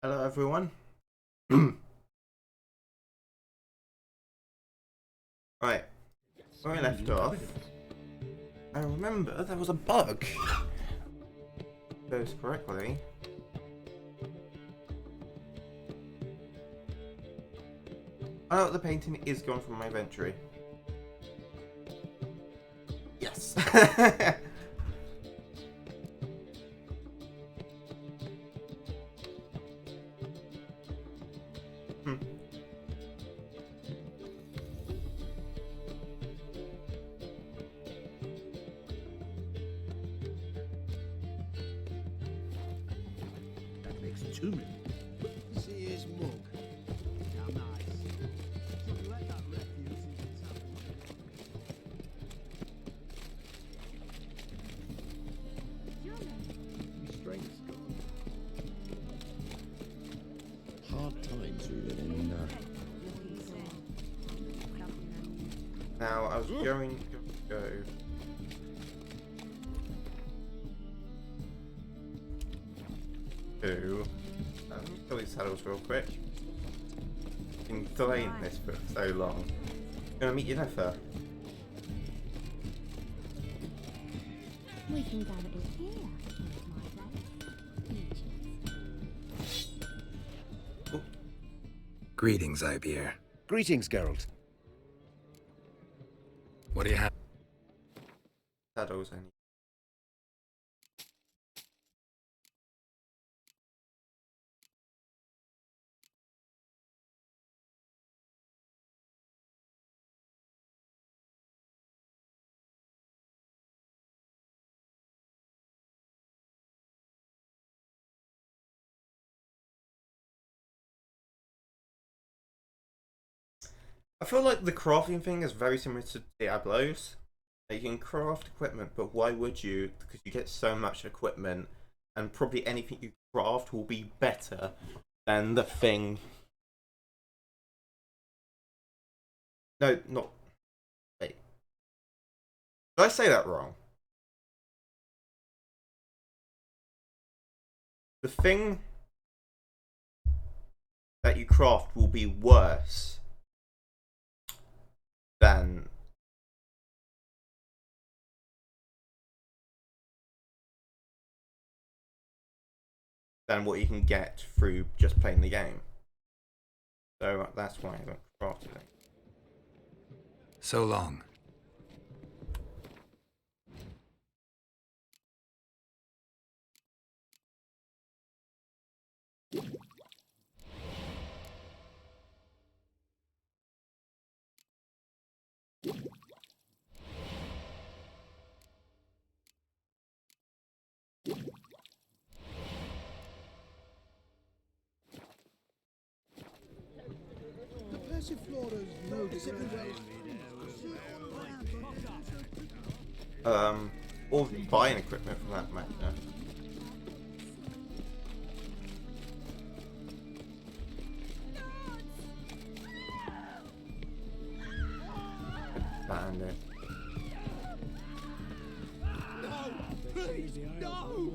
Hello everyone. Right, where I left off, I remember there was a bug. Goes correctly. Oh, the painting is gone from my inventory. Yes. Hmm. That makes 2 million. See his mug. How nice. So let that refuse into town. His strength's gone. Hard times we live in. Now I was going to go. Let me fill these saddles real quick. Been delaying this for so long. Gonna meet you Neffa. We can gather it here. Greetings, Ibier. Greetings, Geralt. What do you have? Saddles only. I feel like the crafting thing is very similar to Diablo's. You can craft equipment, but why would you? Because you get so much equipment, and probably anything you craft will be better than the thing. No, not. Wait. Did I say that wrong? The thing that you craft will be worse than what you can get through just playing the game. So that's why I haven't crafted it. So long. The Persiflora's no discipline. Or buying equipment for that matter. Find it. No! Please! No!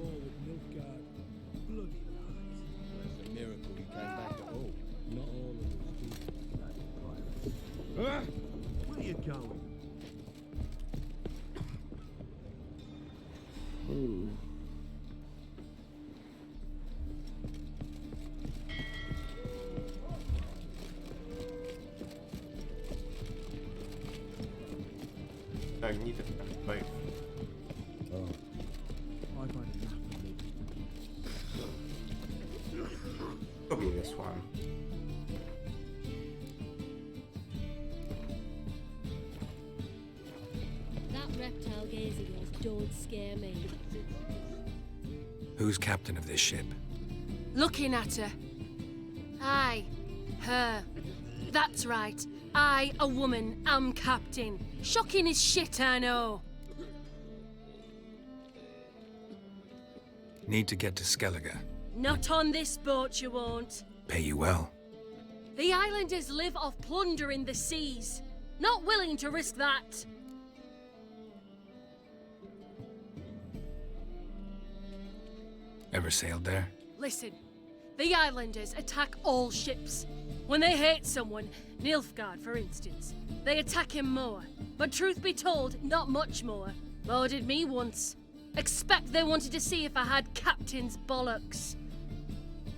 It's a miracle he came back at all. Not all of us. Where are you going? No, you need to both. I've had enough of it. Probably this one. That reptile gaze of yours don't scare me. Who's captain of this ship? Looking at her. Aye, her. That's right. I, a woman, am captain. Shocking as shit, I know. Need to get to Skellige. Not on this boat, you won't. Pay you well. The islanders live off plunder in the seas. Not willing to risk that. Ever sailed there? Listen, The islanders attack all ships. When they hate someone, Nilfgaard for instance, they attack him more. But truth be told, not much more. Loaded me once. Expect they wanted to see if I had captain's bollocks.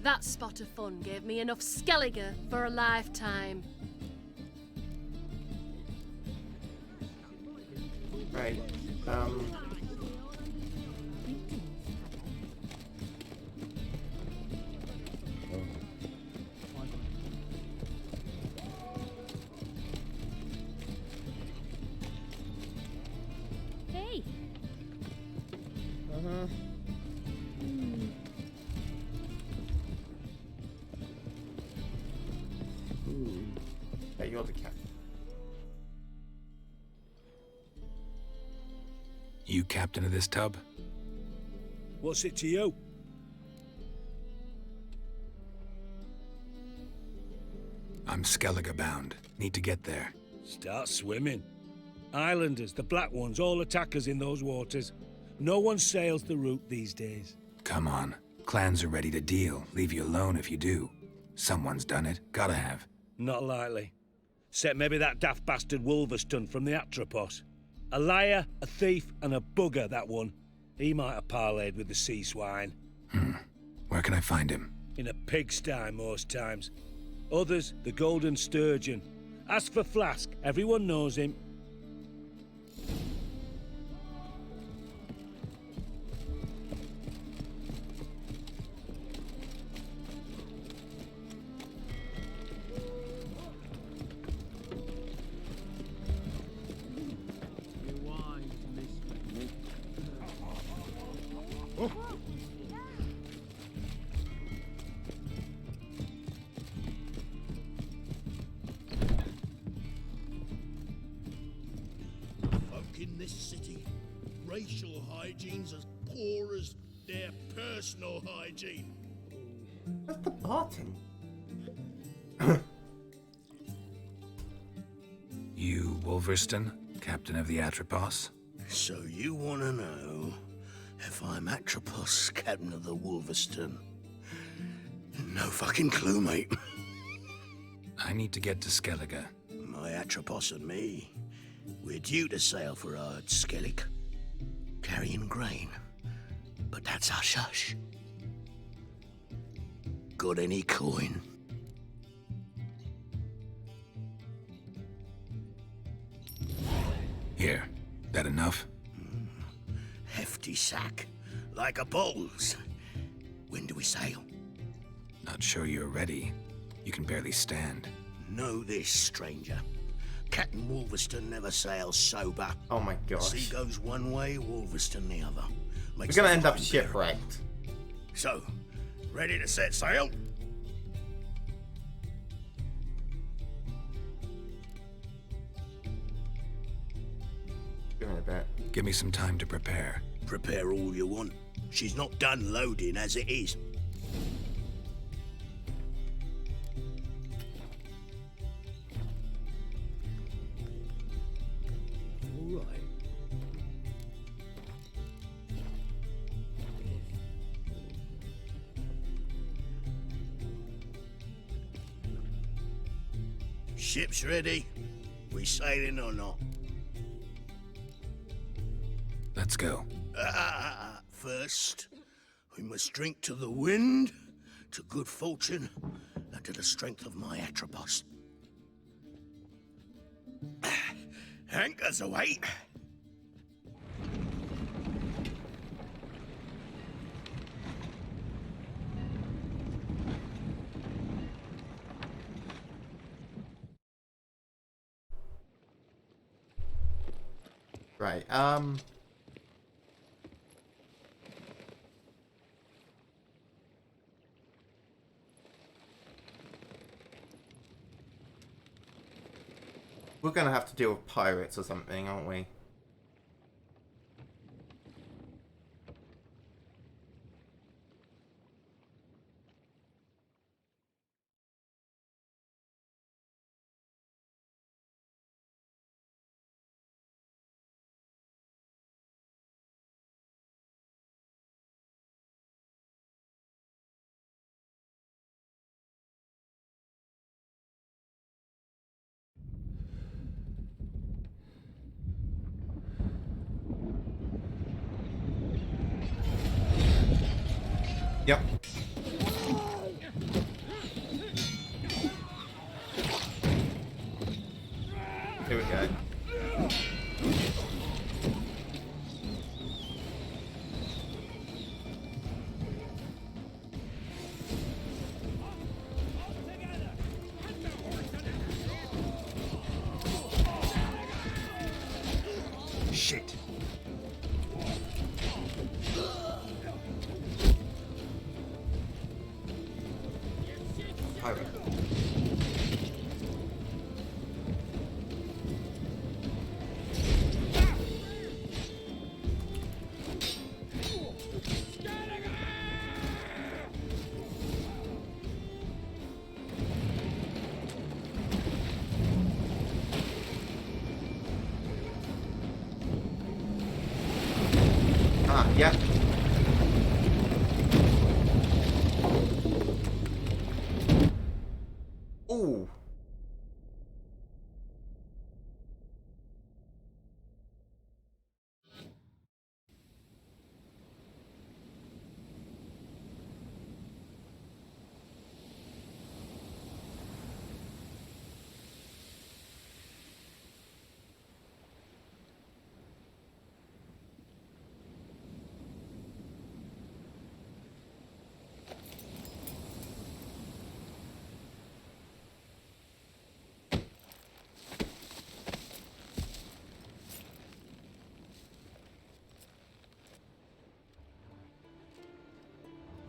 That spot of fun gave me enough Skellige for a lifetime. Right. Hey, Hey, you're the captain. You captain of this tub? What's it to you? I'm Skellige bound. Need to get there. Start swimming. Islanders, the black ones, all attackers in those waters. No one sails the route these days. Come on. Clans are ready to deal. Leave you alone if you do. Someone's done it. Gotta have. Not likely. Except maybe that daft bastard Wolverston from the Atropos. A liar, a thief, and a bugger, that one. He might have parlayed with the sea swine. Where can I find him? In a pigsty most times. Others, the Golden Sturgeon. Ask for Flask, everyone knows him. Folk in this city, racial hygiene's as poor as their personal hygiene. Where's the Barton? You, Wolverston, captain of the Atropos? So you want to know if I'm Atropos, captain of the Wolverston? No fucking clue, mate. I need to get to Skellige. My Atropos and me, we're due to sail for our Skellige, carrying grain. But that's hush-hush. Got any coin? Here. That enough? Hefty sack, like a bull's. When do we sail? Not sure you're ready. You can barely stand. Know this, stranger. Captain Wolverston never sails sober. Oh my gosh. Sea goes one way, Wolverston the other. We're Makes gonna the end up fun shipwrecked. So, ready to set sail? Give me a bit. Give me some time to prepare. Prepare all you want. She's not done loading as it is. All right. Ship's ready. We sailing or not? Let's go. First, we must drink to the wind, to good fortune, and to the strength of my Atropos. Anchors away. Right, we're gonna have to deal with pirates or something, aren't we? Yep. Here we go. Shit. Pirate. Ah, yeah. Ooh.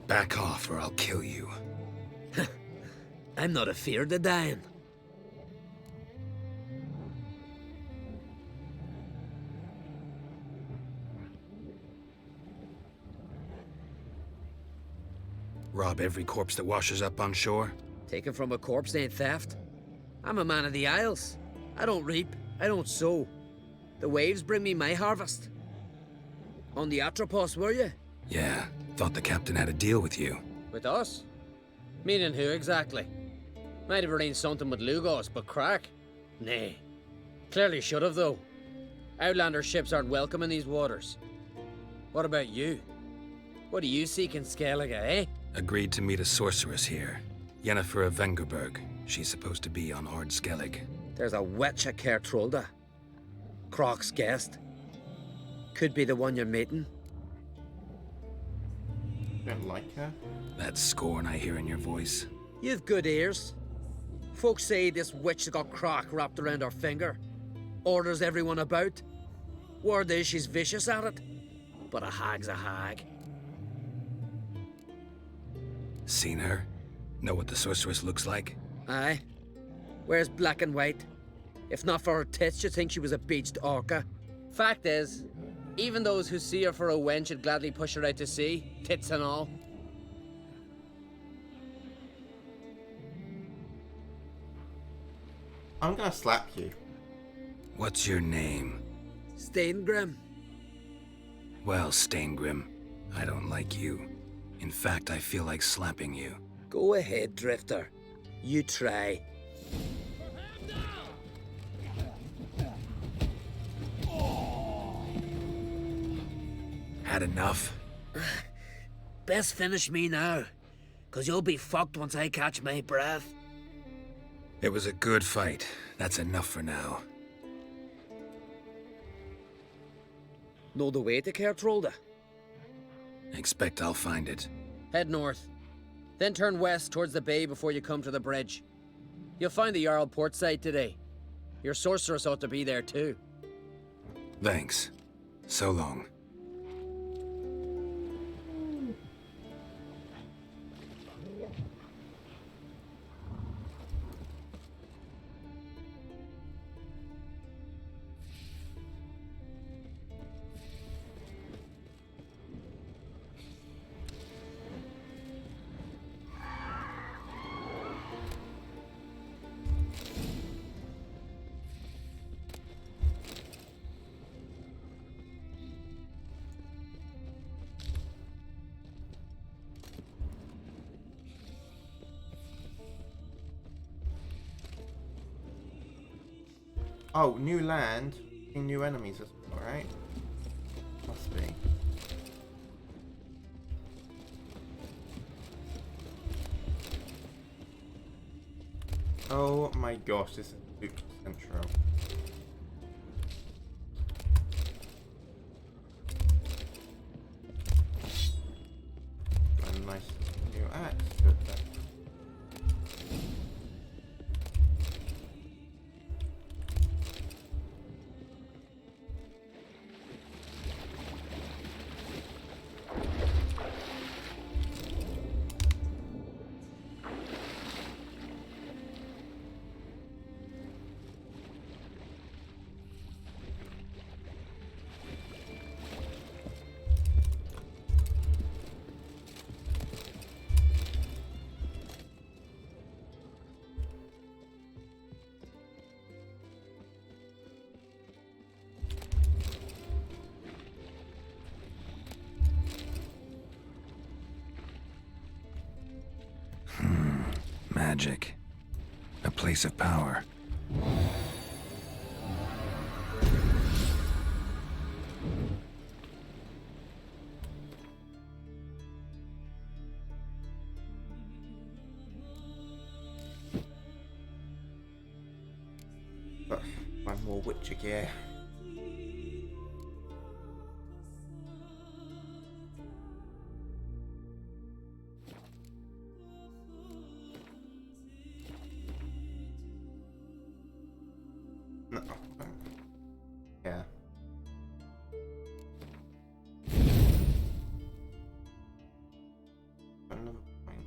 Back off or I'll kill you. I'm not afeard of dying. Rob every corpse that washes up on shore? Taken from a corpse ain't theft. I'm a man of the Isles. I don't reap, I don't sow. The waves bring me my harvest. On the Atropos, were you? Yeah, thought the captain had a deal with you. With us? Meaning who exactly? Might have arranged something with Lugos, but crack? Nay. Clearly should have, though. Outlander ships aren't welcome in these waters. What about you? What do you seek in Skellige, eh? Agreed to meet a sorceress here. Yennefer of Vengerberg. She's supposed to be on Ard Skellig. There's a witch at Kertrolda. Croc's guest. Could be the one you're meeting. Don't like her. That scorn I hear in your voice. You've good ears. Folks say this witch has got Croc wrapped around her finger. Orders everyone about. Word is she's vicious at it. But a hag's a hag. Seen her? Know what the sorceress looks like? Aye. Wears black and white. If not for her tits, you'd think she was a beached orca. Fact is, even those who see her for a wench would gladly push her out to sea, tits and all. I'm gonna slap you. What's your name? Steingrim. Well, Steingrim, I don't like you. In fact, I feel like slapping you. Go ahead, Drifter. You try. Had enough? Best finish me now, 'cause you'll be fucked once I catch my breath. It was a good fight. That's enough for now. Know the way to Kertrolda? Expect I'll find it. Head north. Then turn west towards the bay before you come to the bridge. You'll find the Jarl port site today. Your sorceress ought to be there too. Thanks. So long. Oh, new land, new enemies as well, right? Must be. Oh my gosh, this is super central. A nice new axe. Good there. Magic. A place of power. One more Witcher gear. No. Yeah. Another point.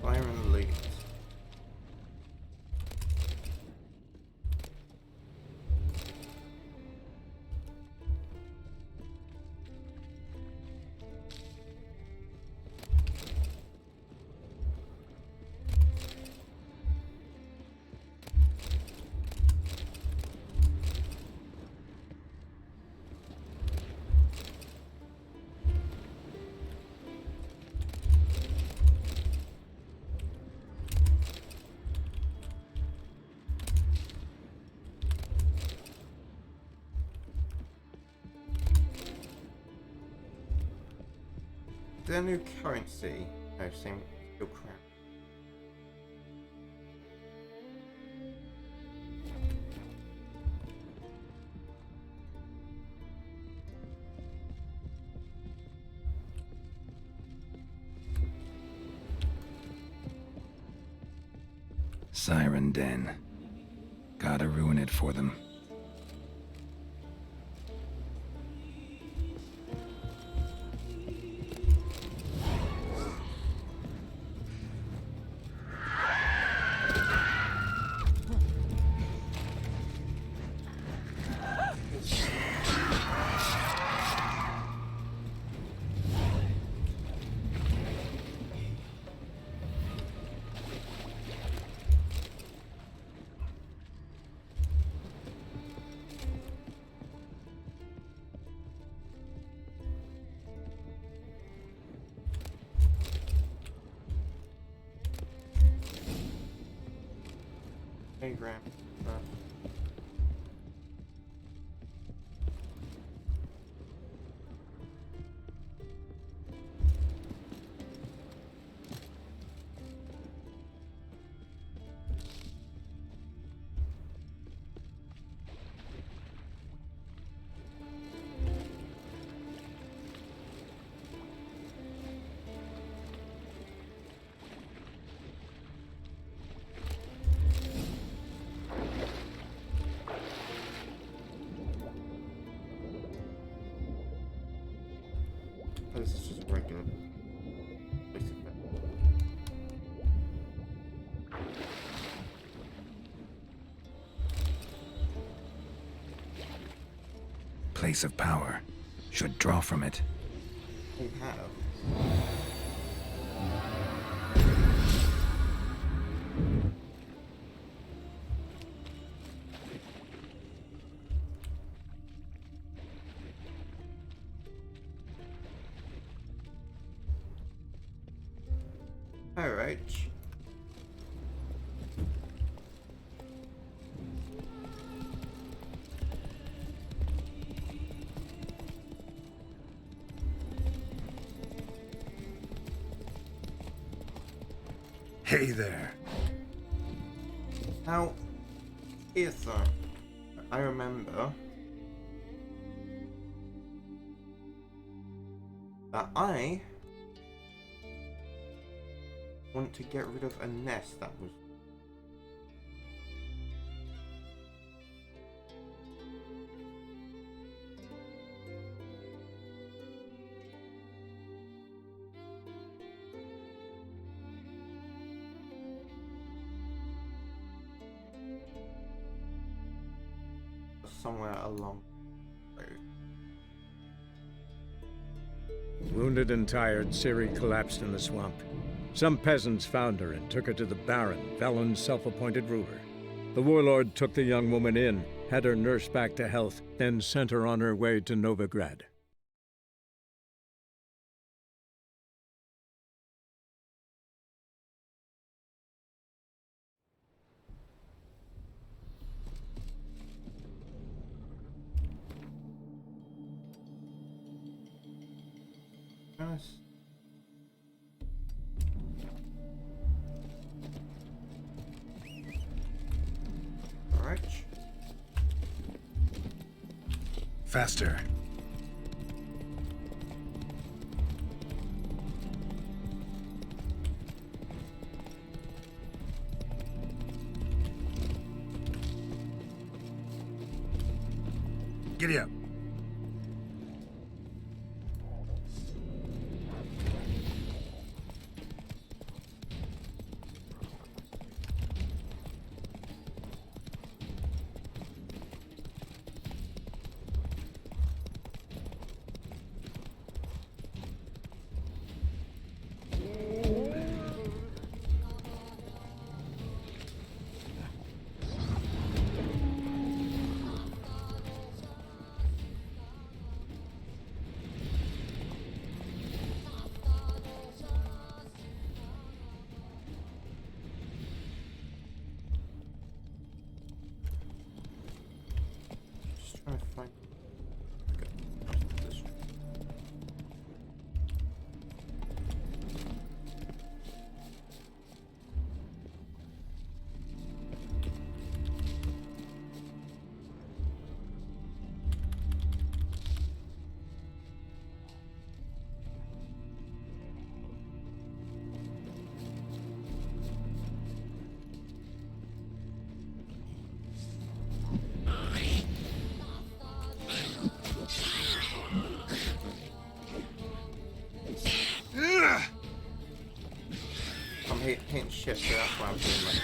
Iron Lead. Is there a new currency? No, same, still crap. Siren Den. Gotta ruin it for them. Hey, Graham. Oh, this is just regular. Place of power. Should draw from it. We have. Alright. Hey there. Now, here's something. I remember that I want to get rid of a nest that was somewhere along the road. Wounded and tired, Ciri collapsed in the swamp. Some peasants found her and took her to the Baron, Velen's self-appointed ruler. The warlord took the young woman in, had her nursed back to health, then sent her on her way to Novigrad. Nice. Alright. Faster. Giddy up. Just trying to find. Okay. This. I'm hitting shit, so that's why I'm doing like.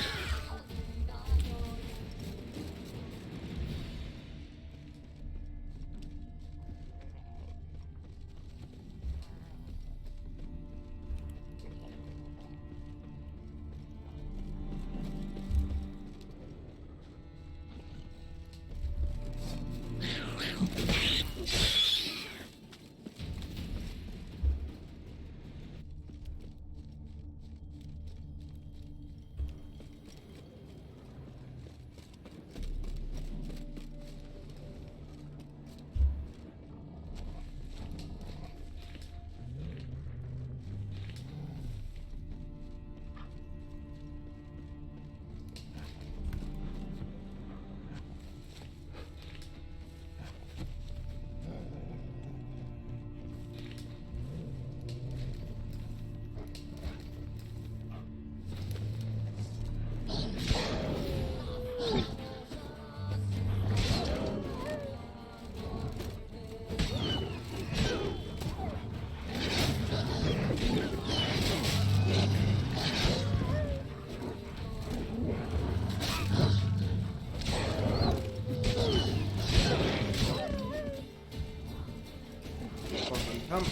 bottom come.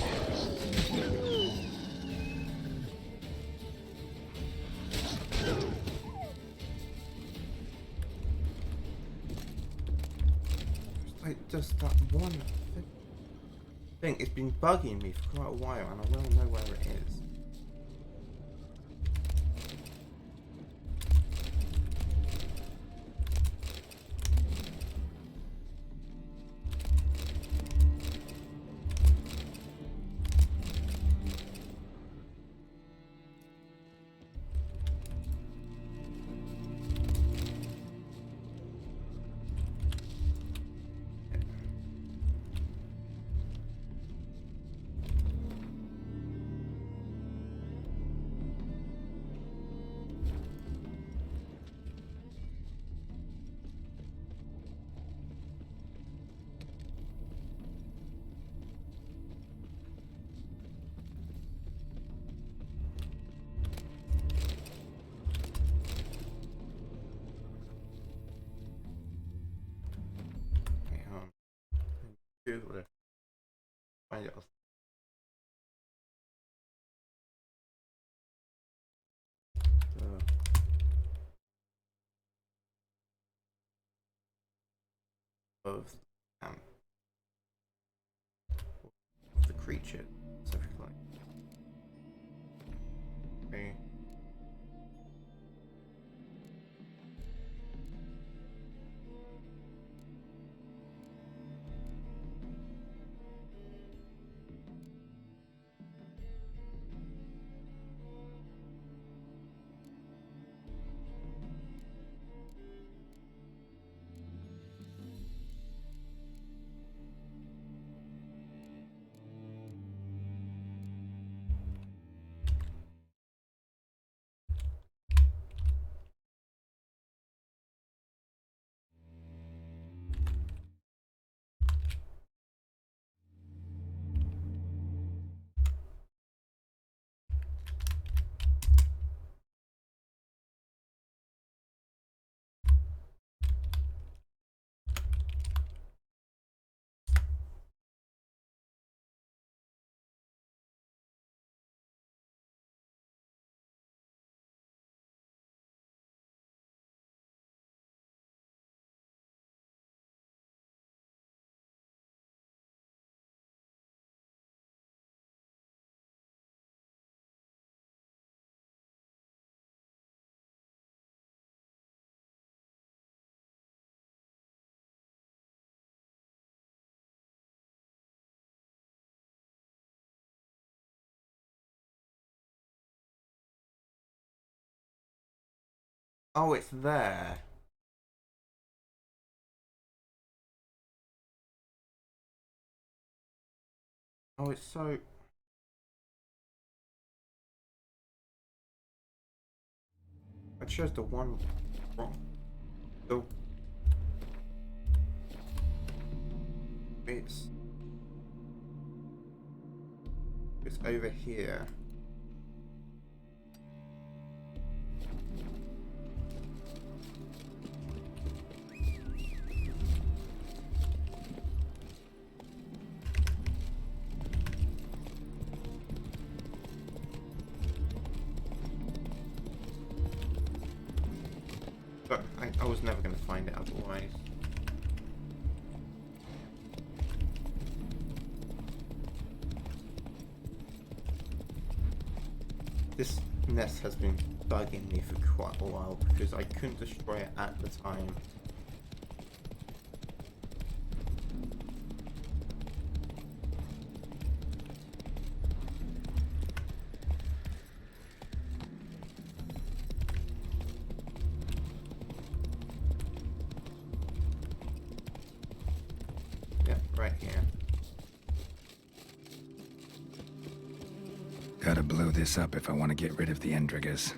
Like just that one thing. It's been bugging me for quite a while, and I want to know where it is. Google it. Find it. Of the creature, specifically. Okay. Oh, it's there. Oh, it's so... I chose the one wrong. So... It's over here. But I was never going to find it otherwise. This nest has been bugging me for quite a while because I couldn't destroy it at the time. Yeah, right here. Gotta blow this up if I want to get rid of the Endrigas.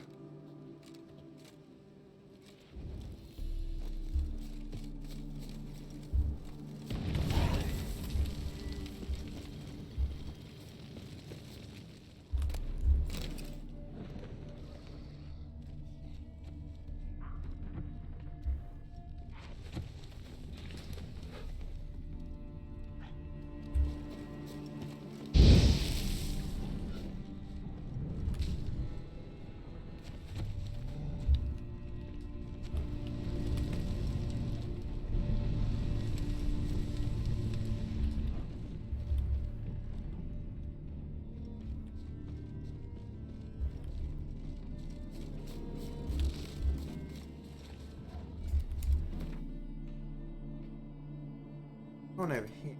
on over here.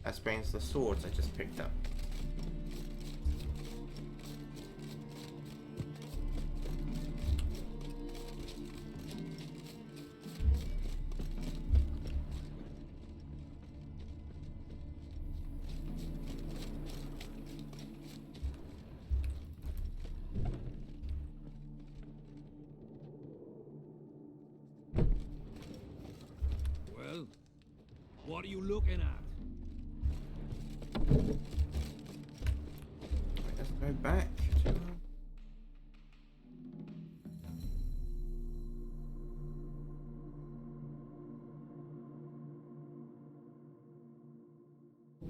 That explains the swords I just picked up. Well, what are you looking at? Let's go back to...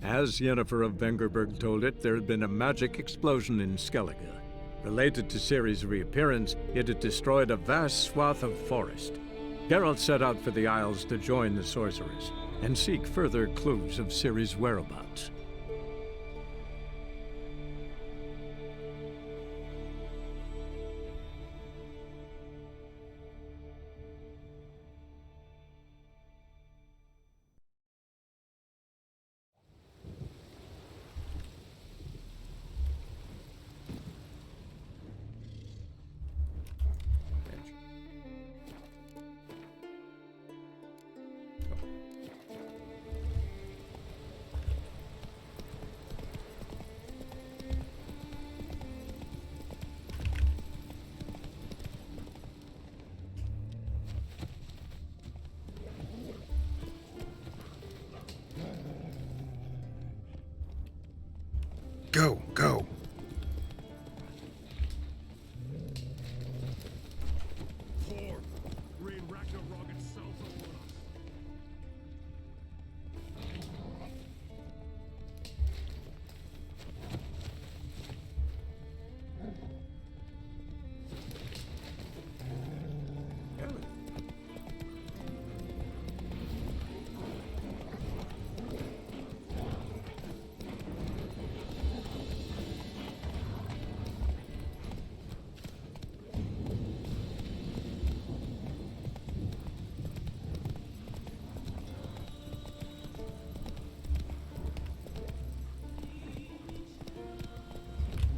As Yennefer of Vengerberg told it, there had been a magic explosion in Skellige. Related to Ciri's reappearance, it had destroyed a vast swath of forest. Geralt set out for the Isles to join the sorcerers and seek further clues of Ciri's whereabouts. Go, go.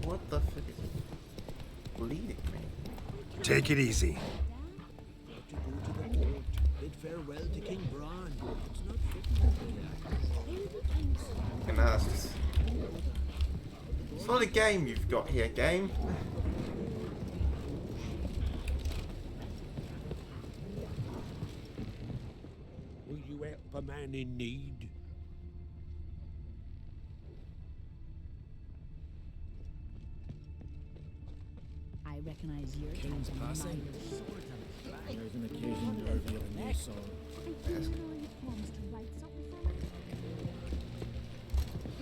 What the fuck is it leading me? Take it easy. To go to the court, bid farewell to King Bran. It's not fitting. I can ask. It's not a game you've got here, game. Will you help a man in need? I recognize your King's type of passing. mind. There's an occasion to reveal a new song.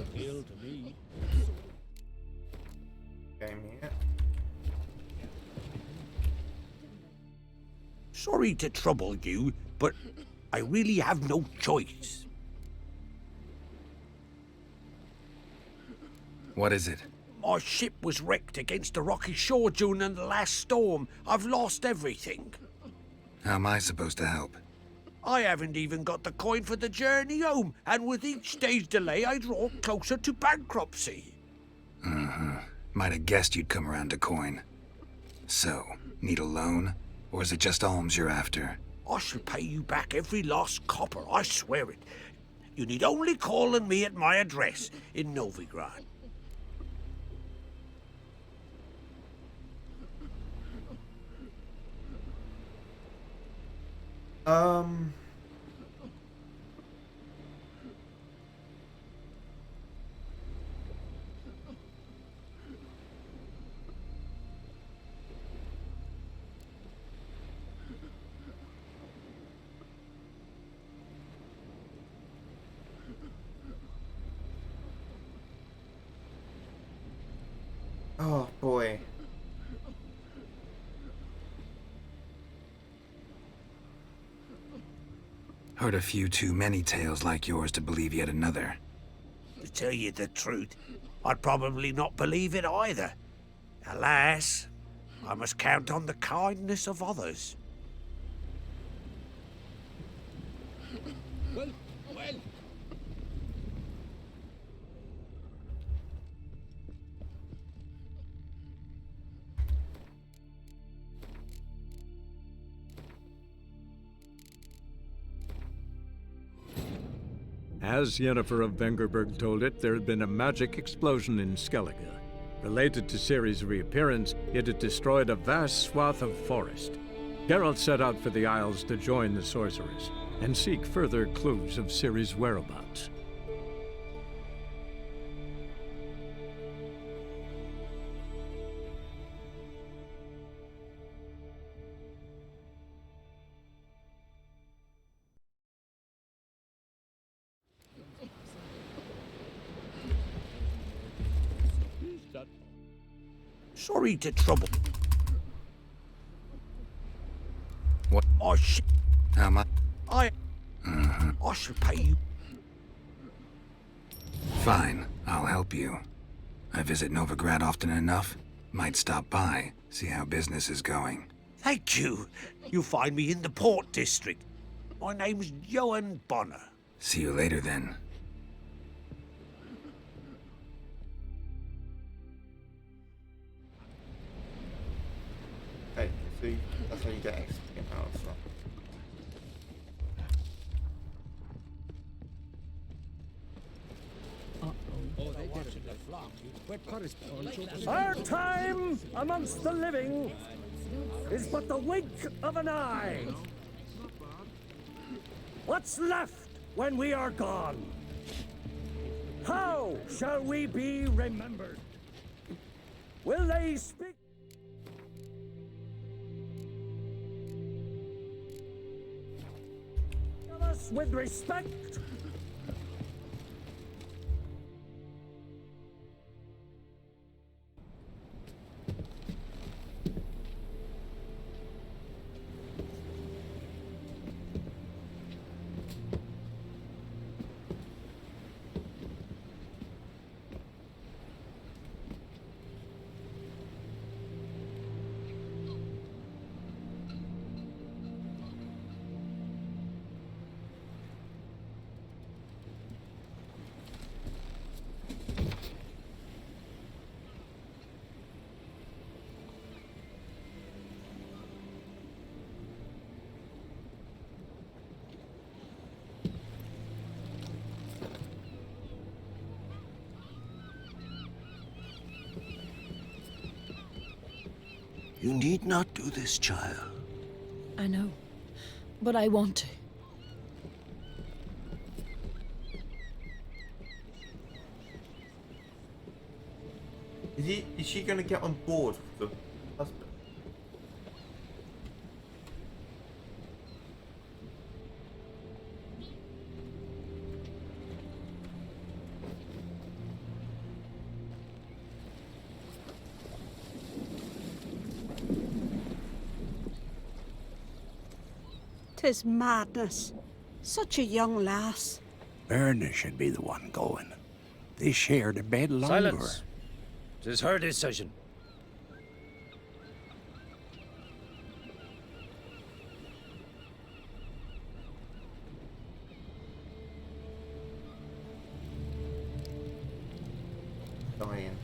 Appeal to me. Game here. Sorry to trouble you, but I really have no choice. What is it? My ship was wrecked against a rocky shore during the last storm. I've lost everything. How am I supposed to help? I haven't even got the coin for the journey home, and with each day's delay, I draw closer to bankruptcy. Might have guessed you'd come around to coin. So, need a loan? Or is it just alms you're after? I shall pay you back every last copper, I swear it. You need only call on me at my address in Novigrad. Oh boy. Heard a few too many tales like yours to believe yet another. To tell you the truth, I'd probably not believe it either. Alas, I must count on the kindness of others. As Yennefer of Vengerberg told it, there had been a magic explosion in Skellige. Related to Ciri's reappearance, it had destroyed a vast swath of forest. Geralt set out for the Isles to join the sorcerers and seek further clues of Ciri's whereabouts. Sorry to trouble. What? How much? I shall pay you. Fine, I'll help you. I visit Novigrad often enough. Might stop by, see how business is going. Thank you. You'll find me in the Port District. My name's Johan Bonner. See you later then. Hey, see, that's how you get XP out of stuff. Our time amongst the living is but the wink of an eye. What's left when we are gone? How shall we be remembered? Will they speak of us with respect? You need not do this, child. I know, but I want to. Is she gonna get on board with the husband? "'Tis madness. Such a young lass." Erna should be the one going. They shared a bed longer. Silence. 'Tis her decision. dying.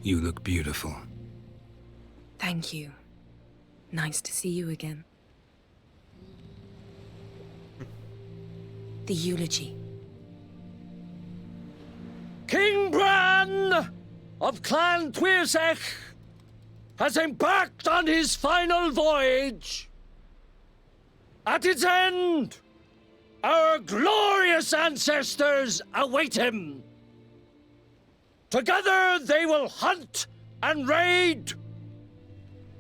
You look beautiful. Thank you. Nice to see you again. The eulogy. King Bran of Clan Tuirsech has embarked on his final voyage. At its end, our glorious ancestors await him. Together they will hunt and raid.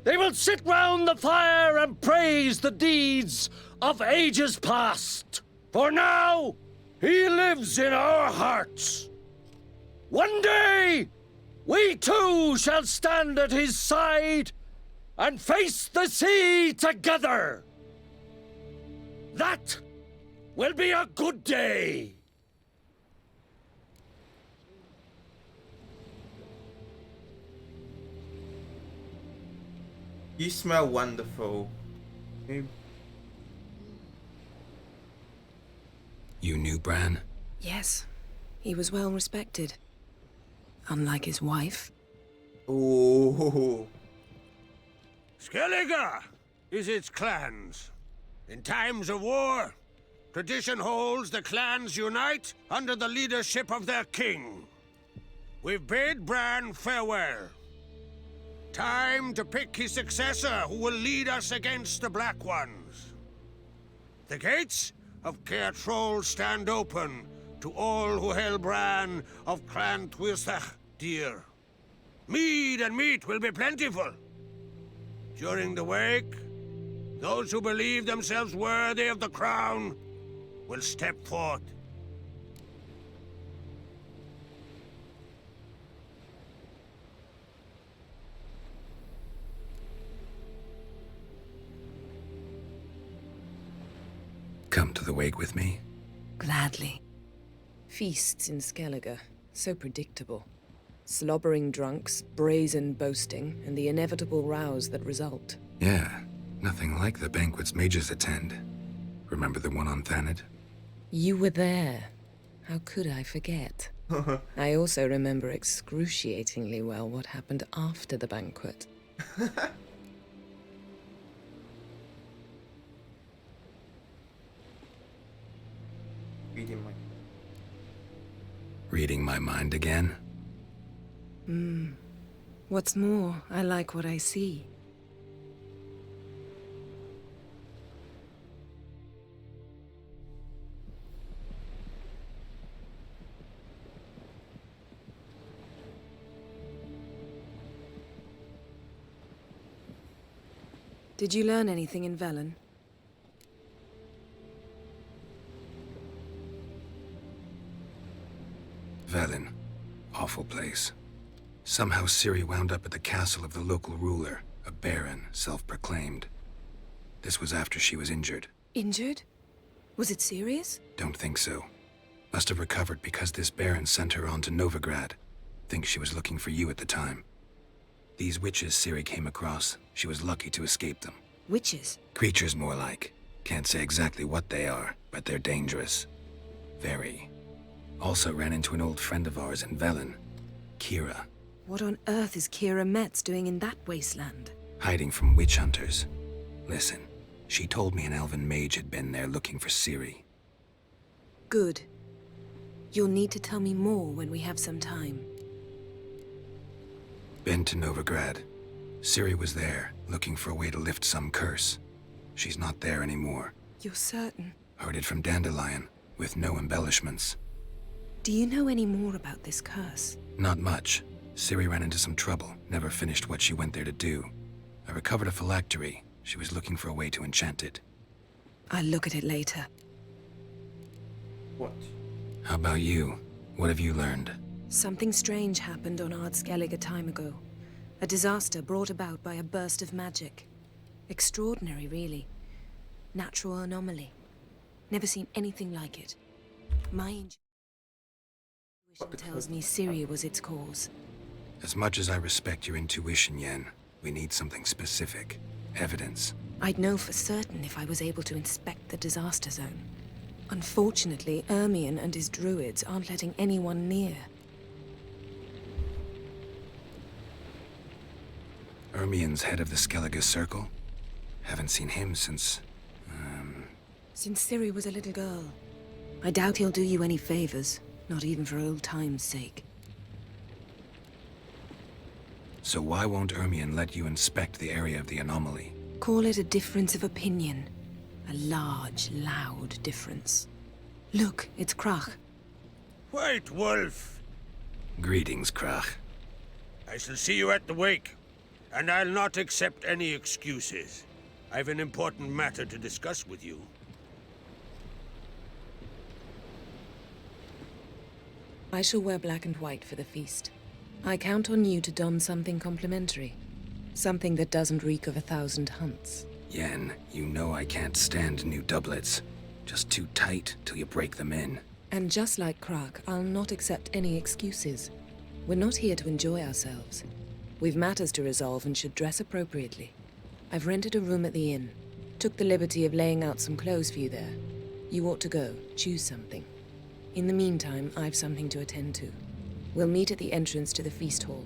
They will sit round the fire and praise the deeds of ages past. For now, he lives in our hearts. One day, we too shall stand at his side and face the sea together. That will be a good day. You smell wonderful. You knew Bran? Yes, he was well respected. Unlike his wife. Ooh. Skellige is its clans. In times of war, tradition holds the clans unite under the leadership of their king. We've bid Bran farewell. Time to pick his successor who will lead us against the Black Ones. The gates of Caer Troll stand open to all who held Bran of Clan Tuirsech dear. Mead and meat will be plentiful. During the wake, those who believe themselves worthy of the crown will step forth. Come to the wake with me? Gladly. Feasts in Skellige, so predictable. Slobbering drunks, brazen boasting, and the inevitable rows that result. Yeah, nothing like the banquets mages attend. Remember the one on Thanedd? You were there. How could I forget? I also remember excruciatingly well what happened after the banquet. Reading my mind again? What's more, I like what I see. Did you learn anything in Velen? Velen. Awful place. Somehow Ciri wound up at the castle of the local ruler, a baron, self-proclaimed. This was after she was injured. Injured? Was it serious? Don't think so. Must have recovered because this baron sent her on to Novigrad. Think she was looking for you at the time. These witches Ciri came across, she was lucky to escape them. Witches? Creatures more like. Can't say exactly what they are, but they're dangerous. Very. Also ran into an old friend of ours in Velen, Kira. What on earth is Kira Metz doing in that wasteland? Hiding from witch hunters. Listen, she told me an elven mage had been there looking for Ciri. Good. You'll need to tell me more when we have some time. Been to Novigrad. Ciri was there, looking for a way to lift some curse. She's not there anymore. You're certain? Heard it from Dandelion, with no embellishments. Do you know any more about this curse? Not much. Ciri ran into some trouble, never finished what she went there to do. I recovered a phylactery. She was looking for a way to enchant it. I'll look at it later. What? How about you? What have you learned? Something strange happened on Ard Skellige a time ago. A disaster brought about by a burst of magic. Extraordinary, really. Natural anomaly. Never seen anything like it. My intuition tells me Ciri was its cause. As much as I respect your intuition, Yen, we need something specific. Evidence. I'd know for certain if I was able to inspect the disaster zone. Unfortunately, Ermion and his druids aren't letting anyone near. Ermion's head of the Skellige Circle? Haven't seen him since... Since Ciri was a little girl. I doubt he'll do you any favors, not even for old time's sake. So why won't Ermion let you inspect the area of the anomaly? Call it a difference of opinion. A large, loud difference. Look, it's Krach. White Wolf! Greetings, Krach. I shall see you at the wake, and I'll not accept any excuses. I've an important matter to discuss with you. I shall wear black and white for the feast. I count on you to don something complimentary. Something that doesn't reek of 1,000 hunts. Yen, you know I can't stand new doublets. Just too tight till you break them in. And just like Krach, I'll not accept any excuses. We're not here to enjoy ourselves. We've matters to resolve and should dress appropriately. I've rented a room at the inn. Took the liberty of laying out some clothes for you there. You ought to go. Choose something. In the meantime, I've something to attend to. We'll meet at the entrance to the feast hall.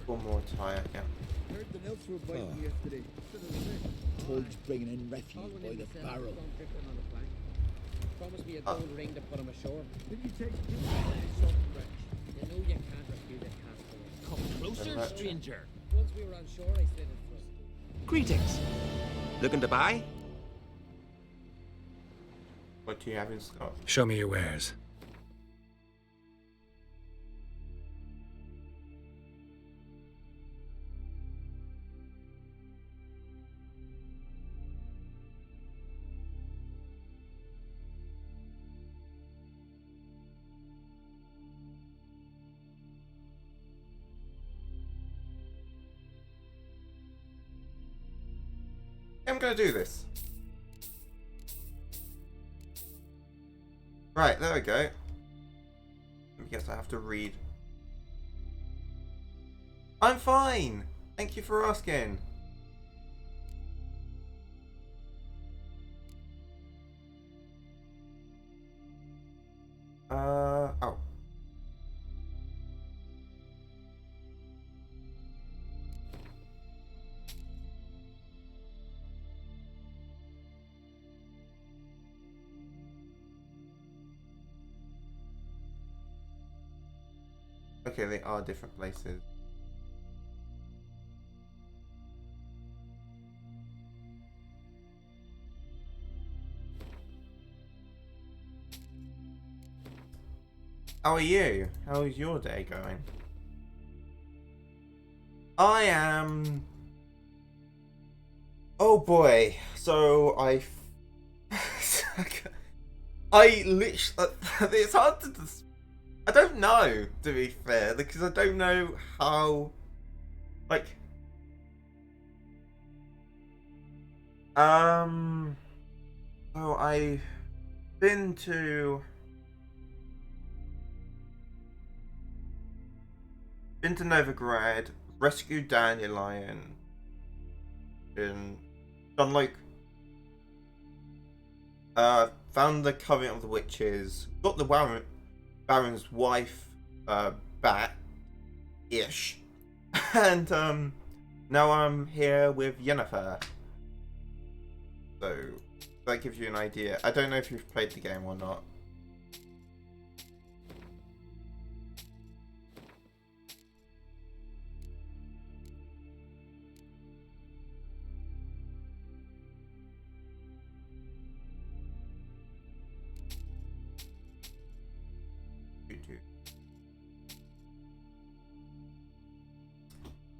One more tire, yeah. Heard the nymphs were biting yesterday. Toad's bringing in refuse by the barrel. Promise me a gold ring to put him ashore. Did you take You know you can't refuse a cast. Come closer, stranger. Once we were on shore, I slid in front. Greetings. Looking to buy? What do you have in stock? Show me your wares. I'm gonna do this. Right, there we go. I guess I have to read. I'm fine! Thank you for asking. Oh. Okay, they are different places. How are you? How is your day going? I am... Oh boy. So I literally... It's hard to... I don't know, to be fair, because I don't know how... Like... So I've been to Novigrad, rescued Dandelion, and done like found the Covenant of the Witches, got the Baron's wife back ish, and now I'm here with Yennefer. So that gives you an idea. I don't know if you've played the game or not.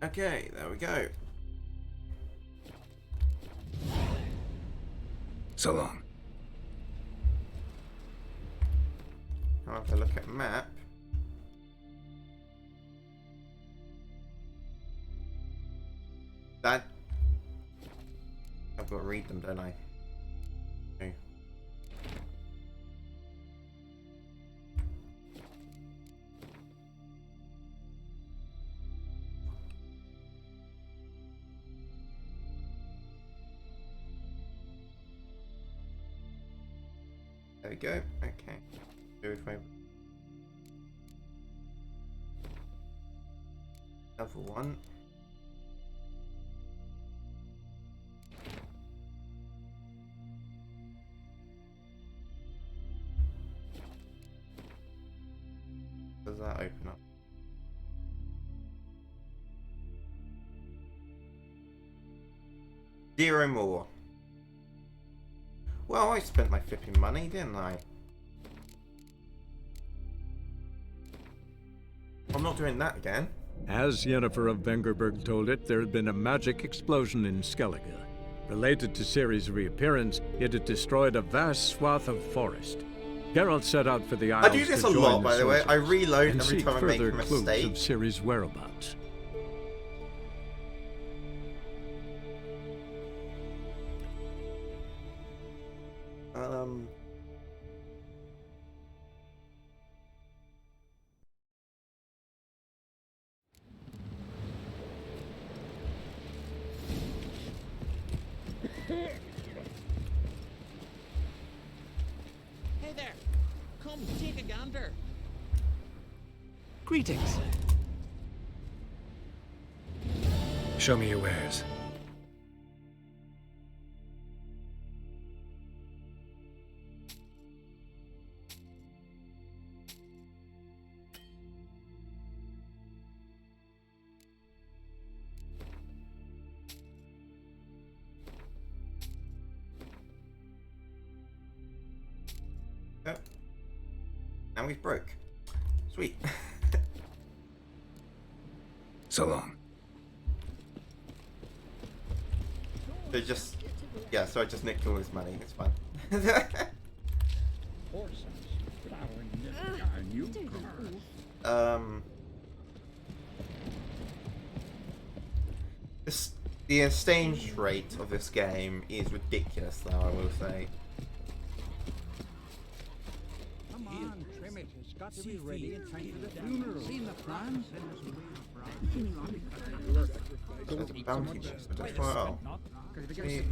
Okay, there we go. So long. I'll have a look at map. That I've got to read them, don't I? Okay. There we go. Okay. Do if I level 1. Does that open up? Zero more. Well, I spent my flipping money, didn't I? I'm not doing that again. As Yennefer of Vengerberg told it, there had been a magic explosion in Skellige. Related to Ciri's reappearance, it had destroyed a vast swath of forest. Geralt set out for the Isles I do this to a join lot, the by the way. I sorcerers reload and every seek time I make a further clues mistake. of Ciri's whereabouts. Hey there! Come, take a gander. Greetings. Show me your wares. Oh. Now he's broke. Sweet. So long. They just... Yeah, so I just nicked all his money. It's fine. The exchange rate of this game is ridiculous, though, I will say. Come on, trim it. It's got to be ready in time for the funeral. Seen the plans? There's a bounty chest as well. See?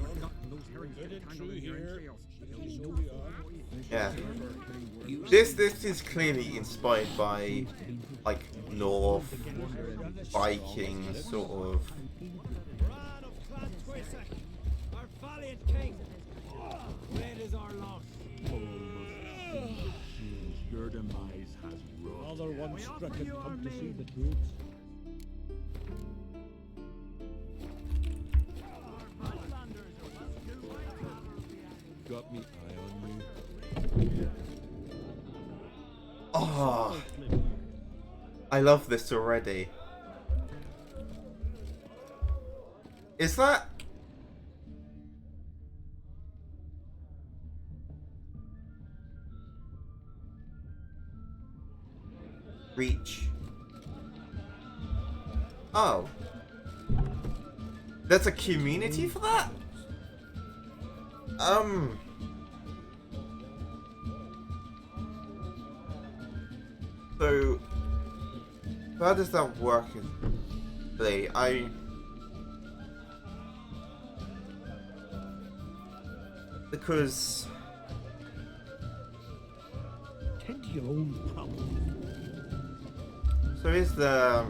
Yeah. This is clearly inspired by like North Viking sort of. Our valiant king. Red is our loss. Your demise has wrought. Other one stricken come to see the troops. Got me eye on you. Oh, I love this already. Is that? Reach. Oh. There's a community for that? So how does that work exactly? Because Tend to your own problems. so is the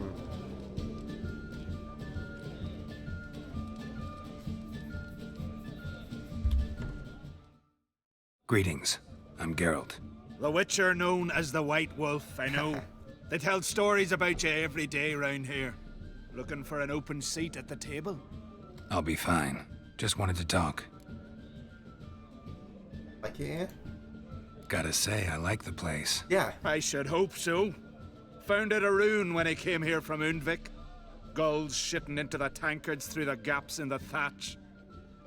Greetings. I'm Geralt. The Witcher known as the White Wolf, I know. They tell stories about you every day round here. Looking for an open seat at the table? I'll be fine. Just wanted to talk. like here? Gotta say, I like the place. Yeah. I should hope so. Found it a ruin when I came here from Undvik. Gulls shitting into the tankards through the gaps in the thatch.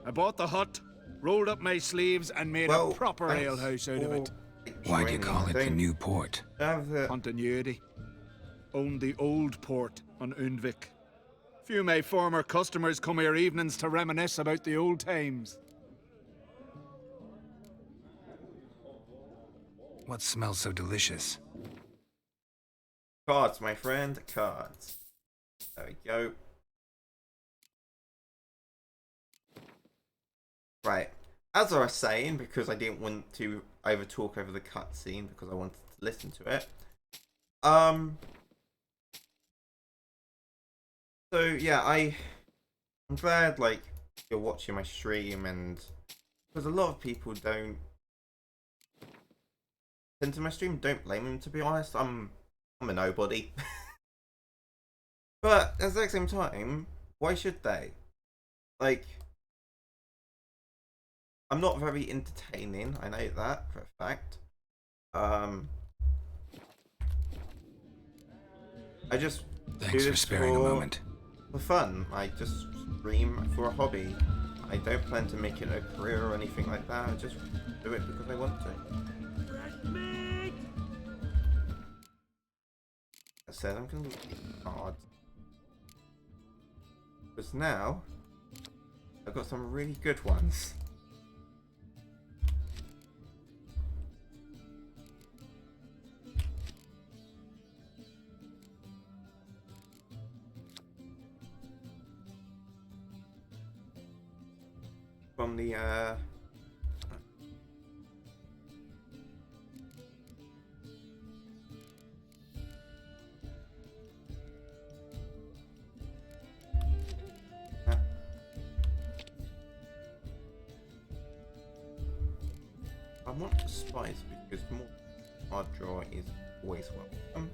I bought the hut, rolled up my sleeves, and made a proper alehouse out of it. Why'd you call it the New Port? Continuity. Owned the old port on Undvik. Few of my former customers come here evenings to reminisce about the old times. What smells so delicious? Cards, my friend, cards. There we go. Right. As I was saying, because I didn't want to overtalk over the cutscene because I wanted to listen to it. So yeah, I'm glad like you're watching my stream, and because a lot of people don't listen to my stream, don't blame them, to be honest. I'm a nobody. But at the same time, why should they? Like, I'm not very entertaining, I know that for a fact. I just Thanks for sparing a moment. For fun. I just stream for a hobby. I don't plan to make it a career or anything like that. I just do it because I want to. I said I'm gonna be hard. Because now I've got some really good ones. From the I want the spice because more hard draw is always welcome.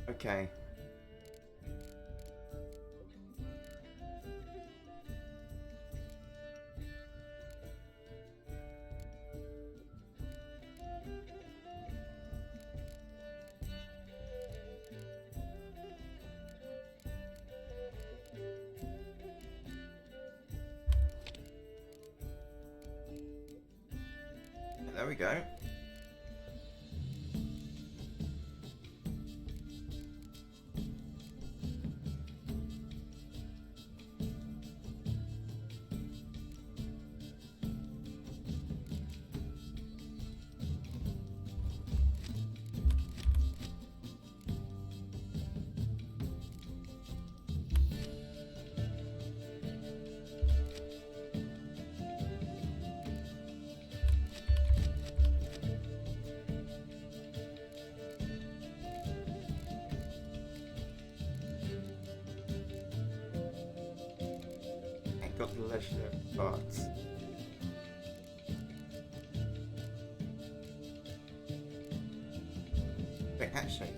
Okay. There we go. Got the legendary parts. Wait, actually.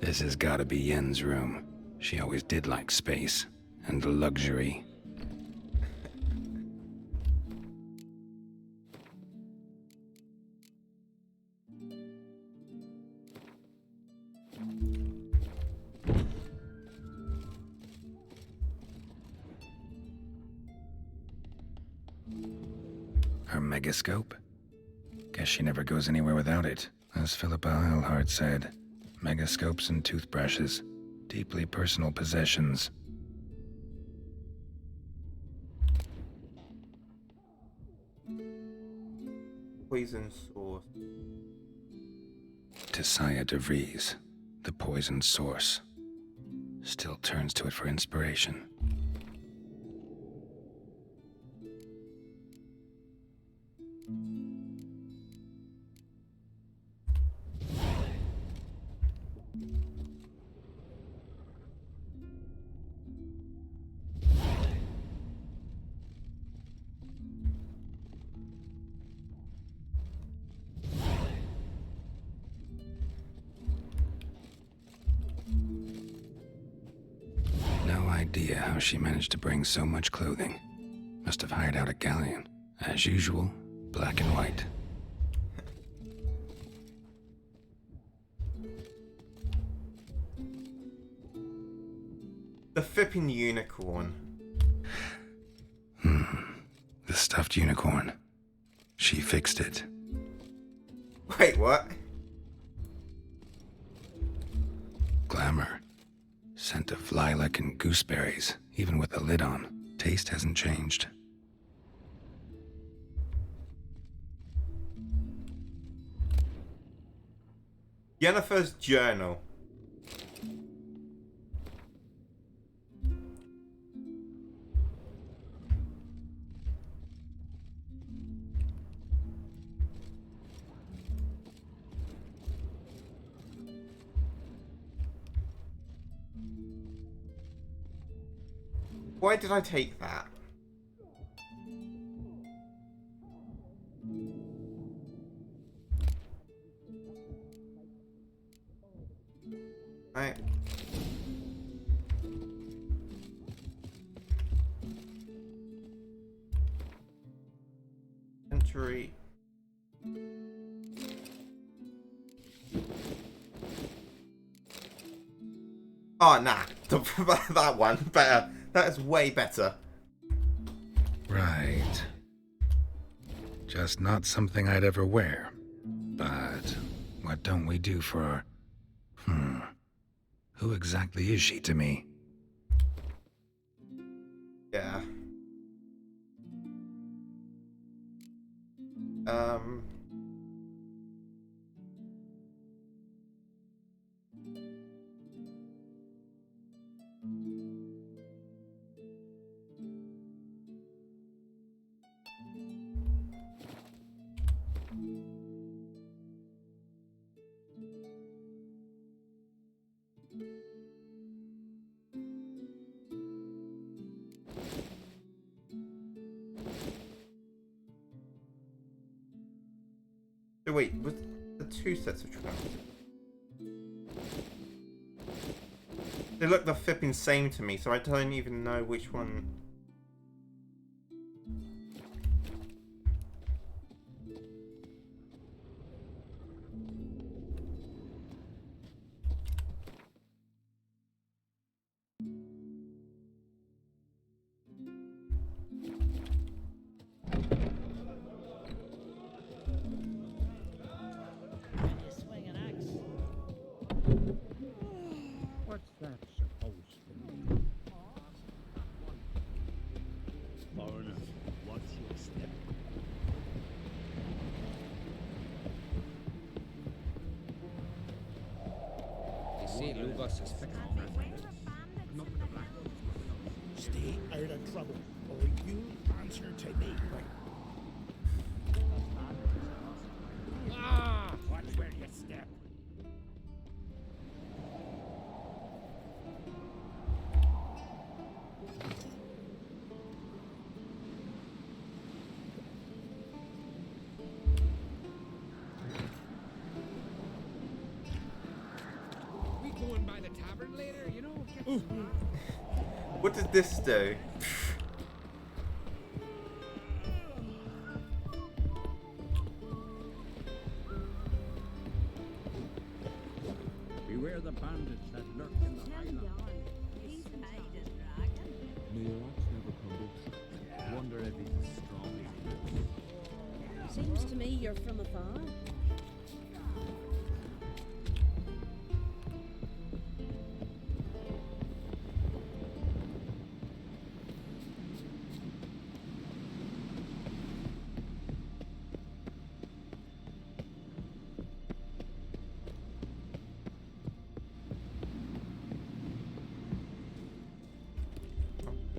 This has gotta be Yen's room. She always did like space and luxury. Her megascope? Guess she never goes anywhere without it. As Philippa Eilhart said, megascopes and toothbrushes, deeply personal possessions. Poison source. Tisaya DeVries, the poison source. Still turns to it for inspiration. No idea how she managed to bring so much clothing. Must have hired out a galleon. As usual, black and white. The flipping unicorn. The stuffed unicorn. She fixed it. Wait, what? Glamour. Scent of lilac and gooseberries, even with the lid on. Taste hasn't changed. Yennefer's journal. Why did I take that? Right. Entry. Oh, nah. That one. Better. That is way better. Right. Just not something I'd ever wear. But what don't we do for our... Who exactly is she to me? Yeah. So wait, was the two sets of trousers? They look the flipping same to me, so I don't even know which one. What's that supposed to mean? Foreigner, watch your step. You see, Lugos suspects. Stay out of trouble, or you answer to me. Ah! Watch where you step. We going by the tavern later, you know? What does this do? Beware the bandits that lurk in the highlands. Nearlock's never crumbled. Wonder if he's as strong as he looks. Seems to me you're from afar.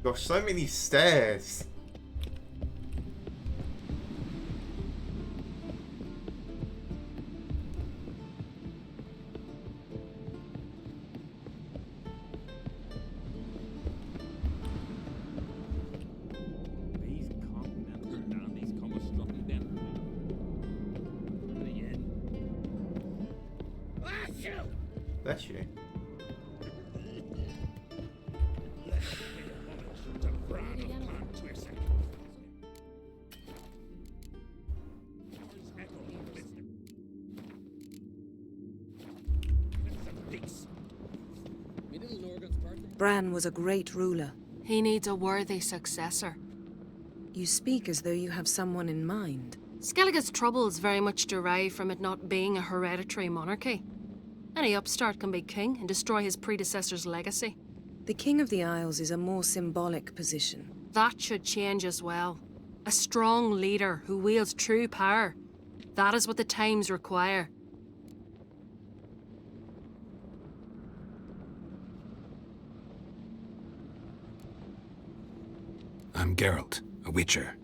Gosh, so many stairs. Bless you. Bran was a great ruler. He needs a worthy successor. You speak as though you have someone in mind. Skellige's troubles very much derive from it not being a hereditary monarchy. Any upstart can be king and destroy his predecessor's legacy. The King of the Isles is a more symbolic position. That should change as well. A strong leader who wields true power. That is what the times require. I'm Geralt, a Witcher.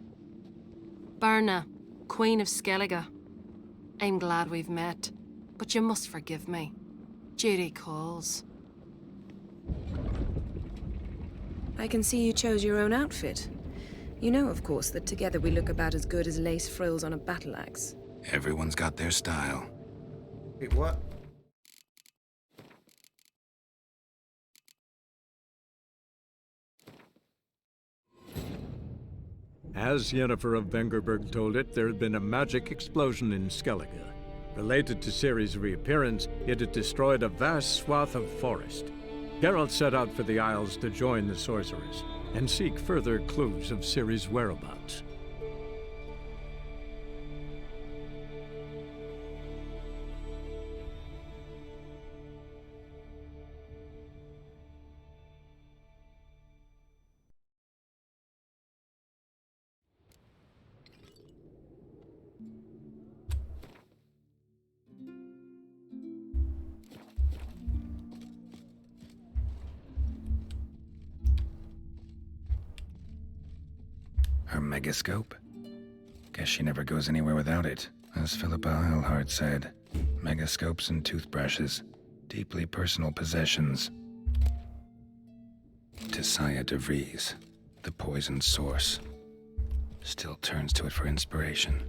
Berna, Queen of Skellige. I'm glad we've met, but you must forgive me. Duty calls. I can see you chose your own outfit. You know, of course, that together we look about as good as lace frills on a battle axe. Everyone's got their style. Wait, what? As Yennefer of Vengerberg told it, there had been a magic explosion in Skellige. Related to Ciri's reappearance, it had destroyed a vast swath of forest. Geralt set out for the Isles to join the sorcerers and seek further clues of Ciri's whereabouts. Her megascope? Guess she never goes anywhere without it. As Philippa Eilhart said, megascopes and toothbrushes, deeply personal possessions. Tisaya de Vries, the poisoned source, still turns to it for inspiration.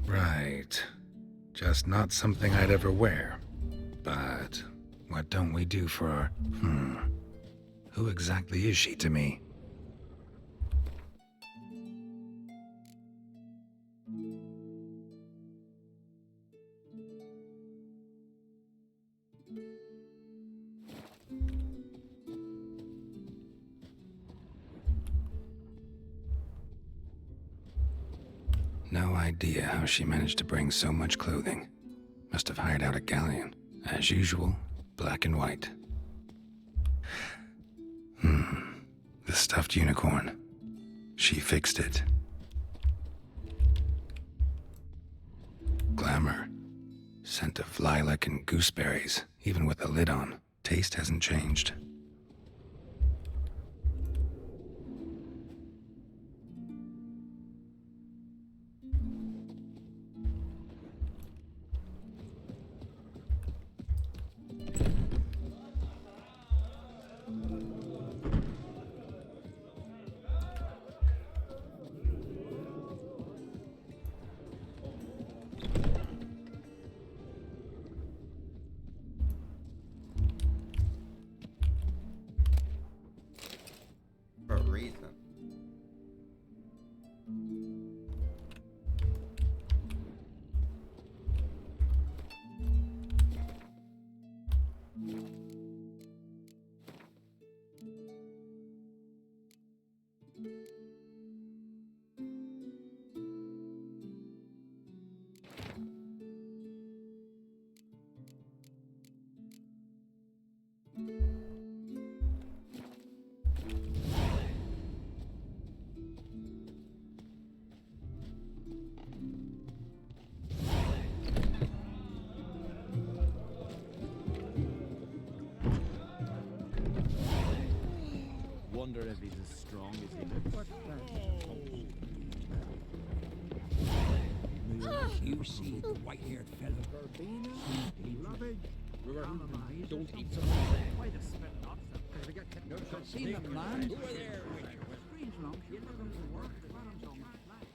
Right. Just not something I'd ever wear. But what don't we do for our... Who exactly is she to me? No idea how she managed to bring so much clothing. Must have hired out a galleon. As usual, black and white. The stuffed unicorn. She fixed it. Glamour. Scent of lilac and gooseberries, even with the lid on. Taste hasn't changed. wonder if he's as strong as he looks. You see the white-haired fella. Don't eat some Why the spell not? Because we got kept no seen the man. Who are there, Witcher? Strange lumps, you never come to work. The bottom's on my flat.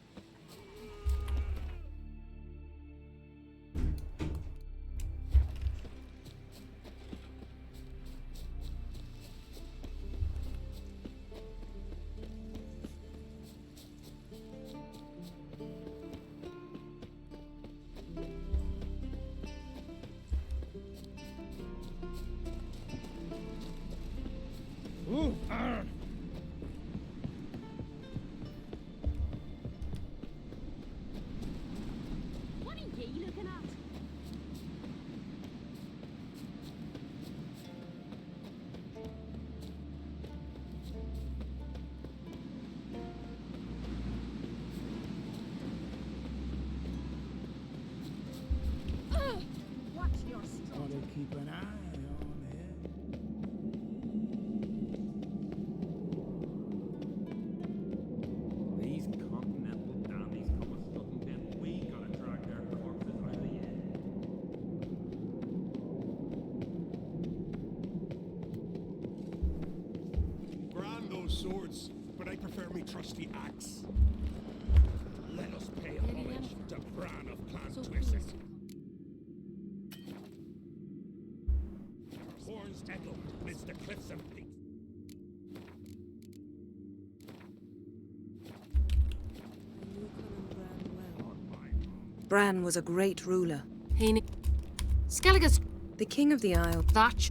What are you looking at? Watch your step. Gotta keep an eye on it. These continental dandies come a stuffing then we gotta drag their corpses out of the inn. Grand those swords, but I prefer me trusty axe. Let us pay homage to Bran of Clan So Twisted. please. Horns echo amidst the cliffs and peaks. Bran was a great ruler. Skellige's The king of the Isle. that.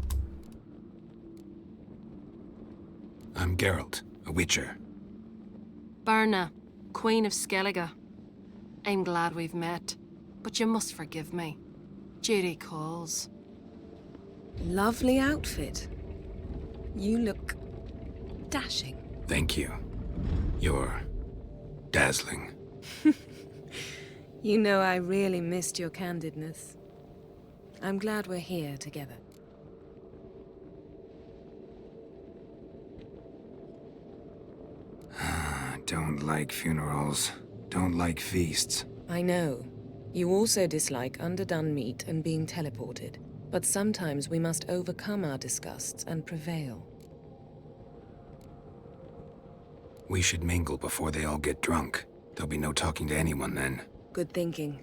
I'm Geralt, a witcher. Berna, Queen of Skellige. I'm glad we've met, but you must forgive me. Duty calls. Lovely outfit. You look dashing. Thank you. You're dazzling. You know, I really missed your candidness. I'm glad we're here together. Don't like funerals. Don't like feasts. I know. You also dislike underdone meat and being teleported. But sometimes we must overcome our disgusts and prevail. We should mingle before they all get drunk. There'll be no talking to anyone then. Good thinking.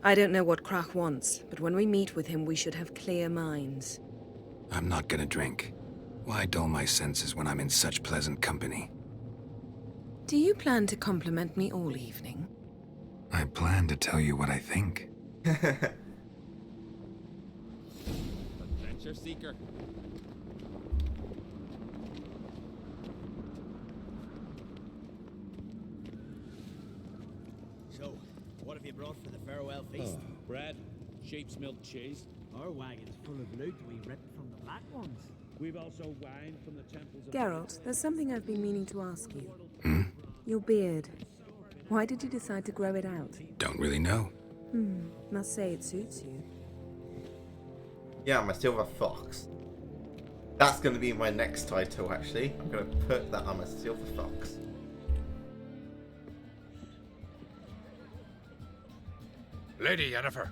I don't know what Krach wants, but when we meet with him, we should have clear minds. I'm not gonna drink. Why dull my senses when I'm in such pleasant company? Do you plan to compliment me all evening? I plan to tell you what I think. adventure seeker. So, what have you brought for the farewell feast? Bread, sheep's milk cheese. Our wagon's full of loot we ripped from the black ones. We've also wine from the temples of... Geralt, there's something I've been meaning to ask you. Hmm? Your beard. Why did you decide to grow it out? Don't really know. Must say it suits you. Yeah, I'm a silver fox. That's going to be my next title, actually. I'm going to put that I'm a silver fox. Lady Yennefer.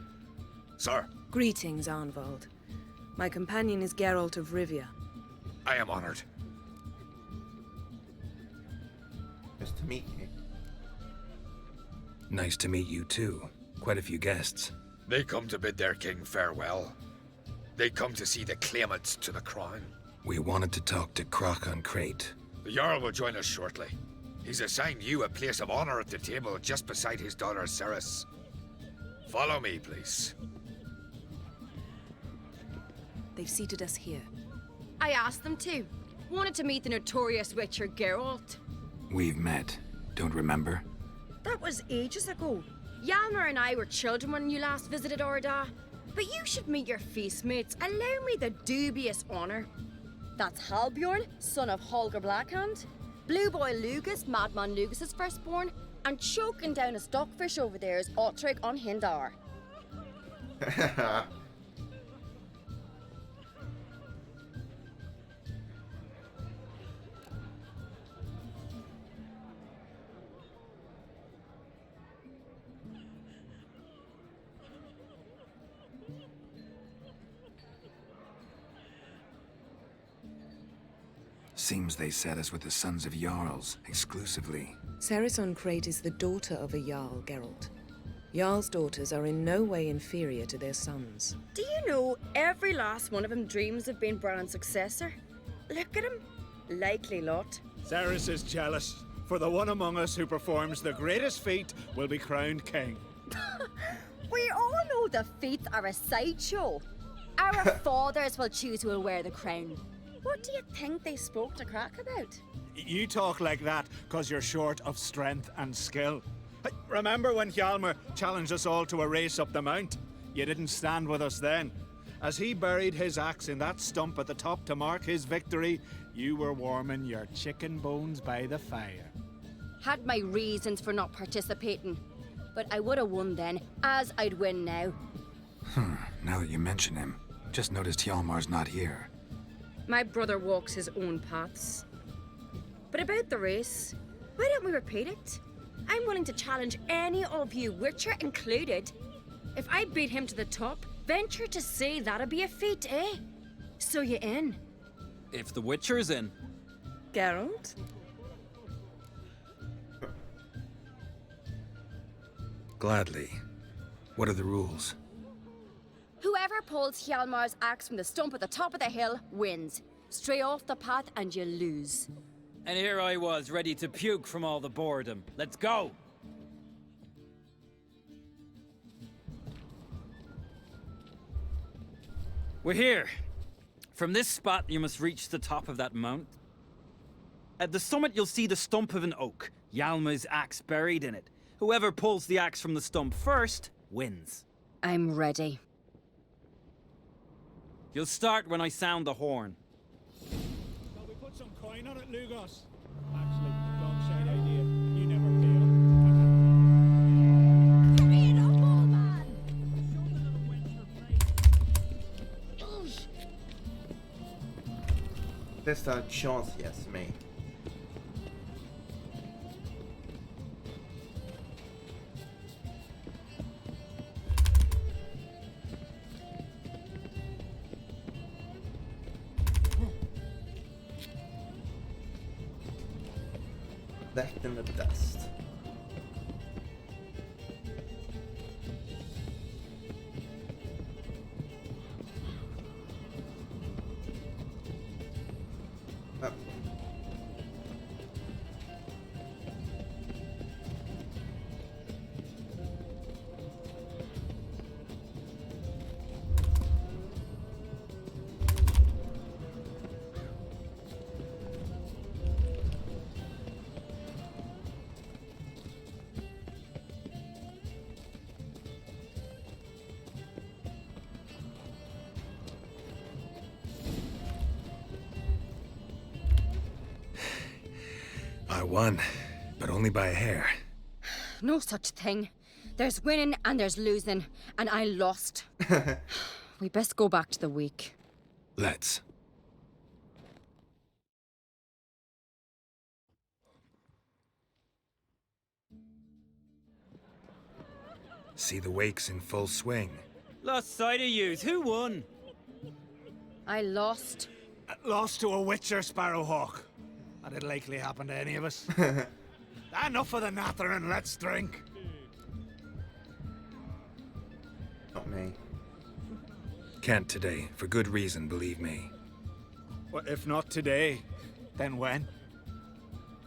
Sir, Greetings, Arnvald. My companion is Geralt of Rivia. I am honored. Nice to meet you. Nice to meet you too. Quite a few guests. They come to bid their king farewell. They come to see the claimants to the crown. We wanted to talk to Krach on Crate. The Jarl will join us shortly. He's assigned you a place of honor at the table just beside his daughter Ceres. Follow me, please. They've seated us here. I asked them to. Wanted to meet the notorious Witcher Geralt. We've met. Don't remember? That was ages ago. Yalmer and I were children when you last visited Orda. But you should meet your feast mates. Allow me the dubious honor. That's Halbjorn, son of Holger Blackhand. Blue Boy Lugus, Madman Lugus' firstborn. And choking down a stockfish over there is Otrig on Hindar. Seems they set us with the sons of Jarls, exclusively. Cerys Crate is the daughter of a Jarl, Geralt. Jarl's daughters are in no way inferior to their sons. Do you know every last one of them dreams of being Bran's successor? Look at him. Likely lot. Cerys is jealous, for the one among us who performs the greatest feat will be crowned king. We all know the feats are a sideshow. Our fathers will choose who will wear the crown. What do you think they spoke to Crack about? You talk like that because you're short of strength and skill. Hey, remember when Hjalmar challenged us all to a race up the mount? You didn't stand with us then. As he buried his axe in that stump at the top to mark his victory, you were warming your chicken bones by the fire. Had my reasons for not participating. But I would have won then, as I'd win now. Now that you mention him, just noticed Hjalmar's not here. My brother walks his own paths. But about the race, why don't we repeat it? I'm willing to challenge any of you, Witcher included. If I beat him to the top, venture to say that'll be a feat, eh? So you in? If the Witcher's in. Geralt? Gladly. What are the rules? Whoever pulls Hjalmar's axe from the stump at the top of the hill wins. Stray off the path and you lose. And here I was, ready to puke from all the boredom. Let's go! We're here. From this spot, you must reach the top of that mount. At the summit, you'll see the stump of an oak, Hjalmar's axe buried in it. Whoever pulls the axe from the stump first, wins. I'm ready. You'll start when I sound the horn. Shall we put some coin on it, Lugos? Actually, dog shite idea. You never fail. Hurry it up, old man! There's a chance, yes, me. Left in the dust. Oh. I won, but only by a hair. No such thing. There's winning and there's losing, and I lost. We best go back to the week. Let's. See the wakes in full swing. Lost sight of yous. Who won? I lost. Lost to a Witcher, Sparrowhawk. That'd likely happen to any of us. Enough of the natter and let's drink. Not me. Can't today, for good reason, believe me. Well, if not today, then when?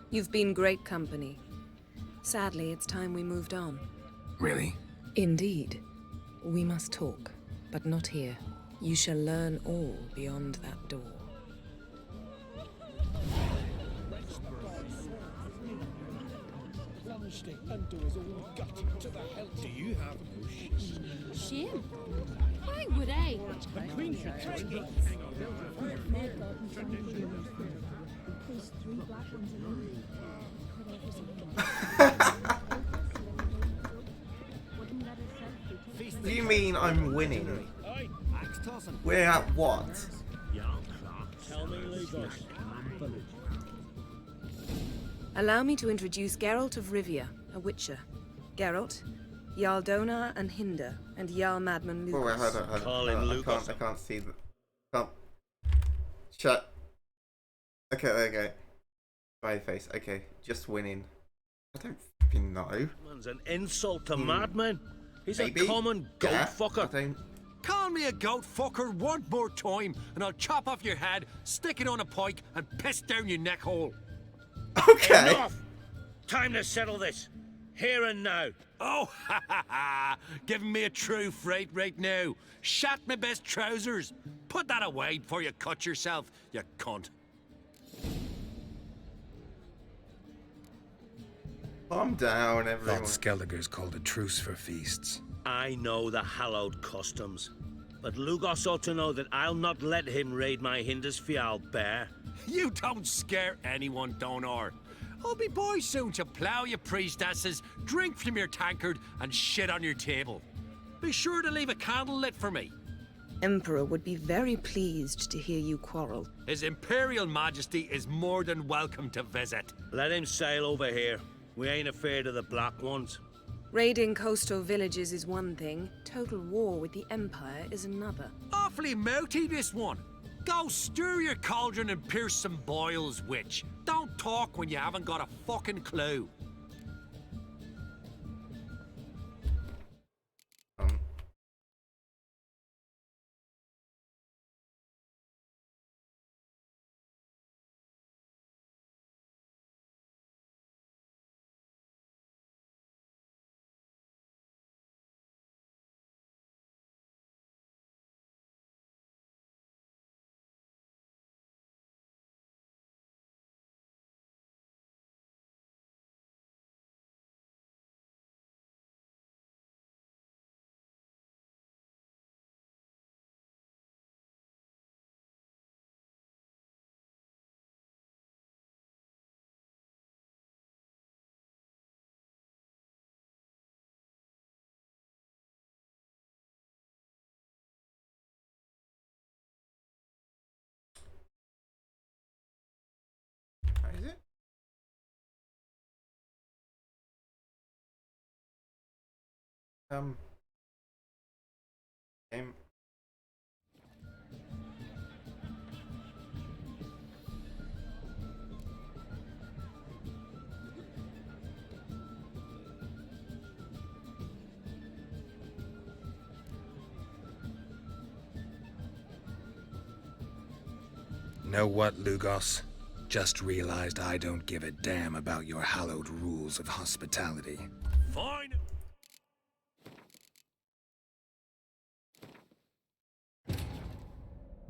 You've been great company. Sadly, it's time we moved on. Really? Indeed. We must talk, but not here. You shall learn all beyond that door. Do you have no Shame. Why would I? You mean I'm winning? We're at what? Allow me to introduce Geralt of Rivia, a Witcher. Geralt, Jarl Donar and Hinder, and Jarl Madman Lucas. Oh, wait, hold on. I can't see the... Can't... Shut. Okay, okay. By face. Okay, just winning. I don't fucking know. Man's an insult to madmen. He's Maybe. a common goat Yeah, fucker. I don't... Call me a goat fucker one more time, and I'll chop off your head, stick it on a pike, and piss down your neck hole. Okay. Enough! Time to settle this. Here and now. Oh, ha ha ha! Giving me a true fright right now. Shat my best trousers. Put that away before you cut yourself, you cunt. Calm down, everyone. Thought Skellige's called a truce for feasts. I know the hallowed customs, but Lugos ought to know that I'll not let him raid my Hindisfial bear. You don't scare anyone, Donor. I'll be boy soon to plough your priestesses, drink from your tankard, and shit on your table. Be sure to leave a candle lit for me. Emperor would be very pleased to hear you quarrel. His Imperial Majesty is more than welcome to visit. Let him sail over here. We ain't afraid of the Black Ones. Raiding coastal villages is one thing, total war with the Empire is another. Awfully mouthy, this one. Go stir your cauldron and pierce some boils, witch. Don't talk when you haven't got a fucking clue. Is it? Game. Know what, Lugos? Just realized I don't give a damn about your hallowed rules of hospitality. Fine.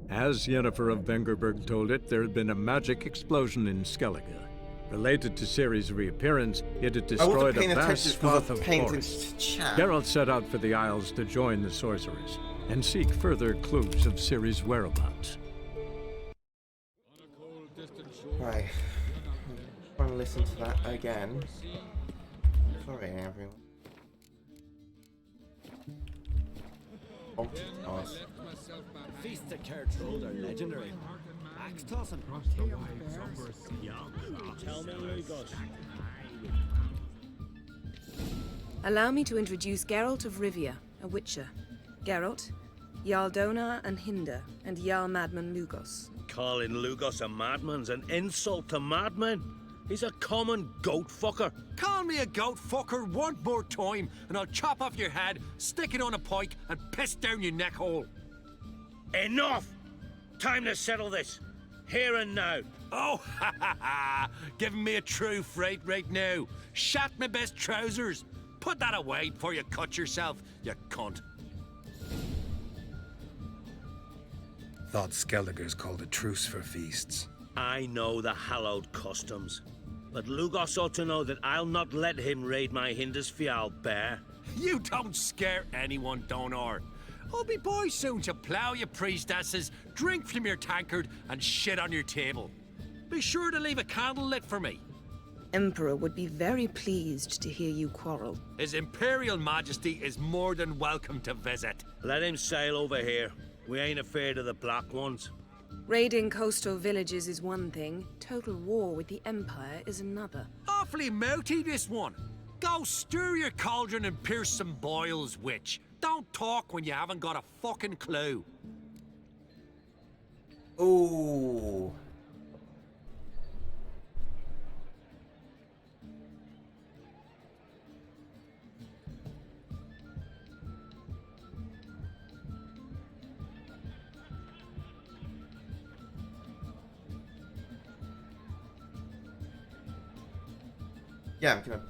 As Yennefer of Vengerberg told it, there had been a magic explosion in Skellige. Related to Ciri's reappearance, it had destroyed a vast swath of forest. Geralt set out for the Isles to join the sorcerers and seek further clues of Ciri's whereabouts. Right. I'm trying to listen to that again. Sorry, everyone. Oh, nice. Feast of Kertrode are legendary. Axe tossing. Tell me, Lugos. Allow me to introduce Geralt of Rivia, a witcher. Geralt, Jarl Donar and Hinder, and Jarl Madman Lugos. Calling Lugos a madman's an insult to madmen. He's a common goat fucker. Call me a goat fucker one more time, and I'll chop off your head, stick it on a pike, and piss down your neck hole. Enough! Time to settle this. Here and now. Oh, ha ha ha! Giving me a true fright right now. Shat my best trousers. Put that away before you cut yourself, you cunt. Thought Skellige's called a truce for feasts. I know the hallowed customs, but Lugos ought to know that I'll not let him raid my Hindisfial bear. You don't scare anyone, Donor. I'll be boy soon to plough your priestesses, drink from your tankard, and shit on your table. Be sure to leave a candle lit for me. Emperor would be very pleased to hear you quarrel. His Imperial Majesty is more than welcome to visit. Let him sail over here. We ain't afraid of the Black Ones. Raiding coastal villages is one thing, total war with the Empire is another. Awfully mouthy, this one. Go stir your cauldron and pierce some boils, witch. Don't talk when you haven't got a fucking clue. Ooh. Yeah, I'm gonna...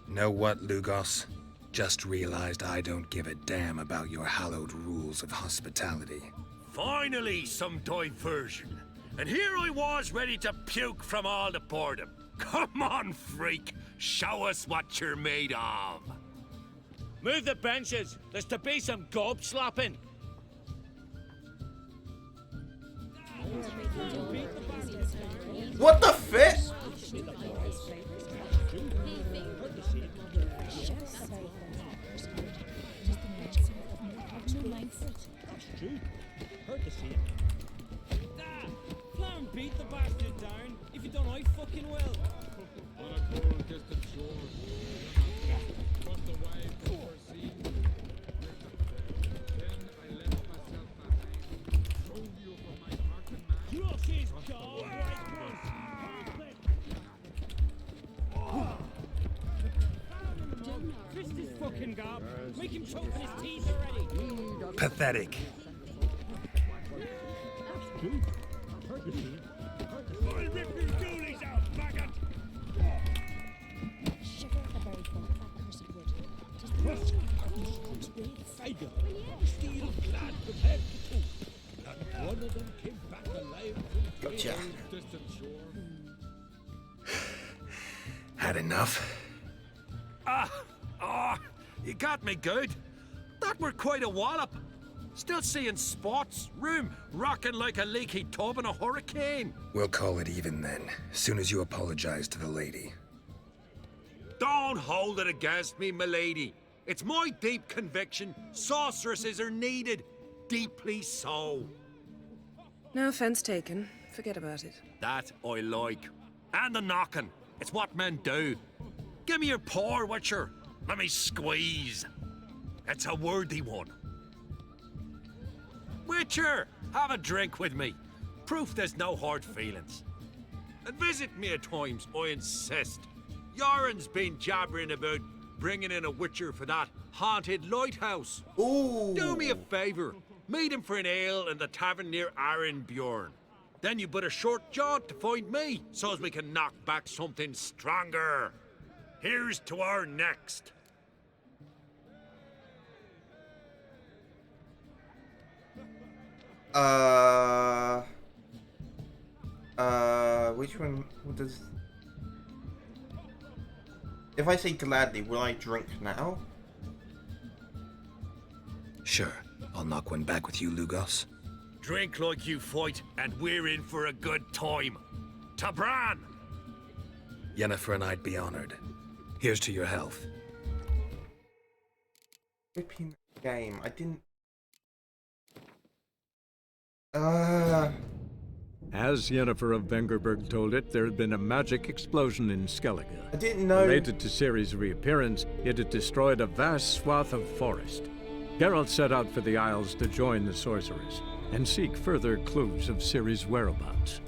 Know what, Lugos? Just realized I don't give a damn about your hallowed rules of hospitality. Finally, some diversion. And here I was ready to puke from all the boredom. Come on, freak. Show us what you're made of. Move the benches. There's to be some gob slapping. What the fit? Heard the same. Plan beat the bastard down. If you don't, I fucking will. On a cold, distant shore, across the wide over sea. Then I left myself behind, drove you from my heart and mind. Cross his dog right cross. Twist his fucking gob. Make him choke on his teeth already. Pathetic. I'll rip your ghoulies out, maggot! Shiver the very thought of that cursed wood. Tis the most Tiger, steel clad from head to toe. Not one of them came back alive from Gotcha. distant shore. Had enough? You got me good. That were quite a wallop. Still seeing spots, room rocking like a leaky tub in a hurricane. We'll call it even then, soon as you apologize to the lady. Don't hold it against me, milady. It's my deep conviction sorceresses are needed. Deeply so. No offense taken. Forget about it. That I like. And the knocking. It's what men do. Give me your paw, Witcher. Let me squeeze. It's a worthy one. Witcher, have a drink with me. Proof there's no hard feelings. And visit me at times, I insist. Yoren's been jabbering about bringing in a Witcher for that haunted lighthouse. Ooh. Do me a favour. Meet him for an ale in the tavern near Arenbjorn. Then you but a short jaunt to find me, so as we can knock back something stronger. Here's to our next. Which one does... If I say gladly, will I drink now? Sure. I'll knock one back with you, Lugos. Drink like you fight, and we're in for a good time. To Bran! Yennefer and I'd be honored. Here's to your health. Flipping game. I didn't... As Yennefer of Vengerberg told it, there had been a magic explosion in Skellige. I didn't know... Related to Ciri's reappearance, it had destroyed a vast swath of forest. Geralt set out for the Isles to join the sorcerers and seek further clues of Ciri's whereabouts.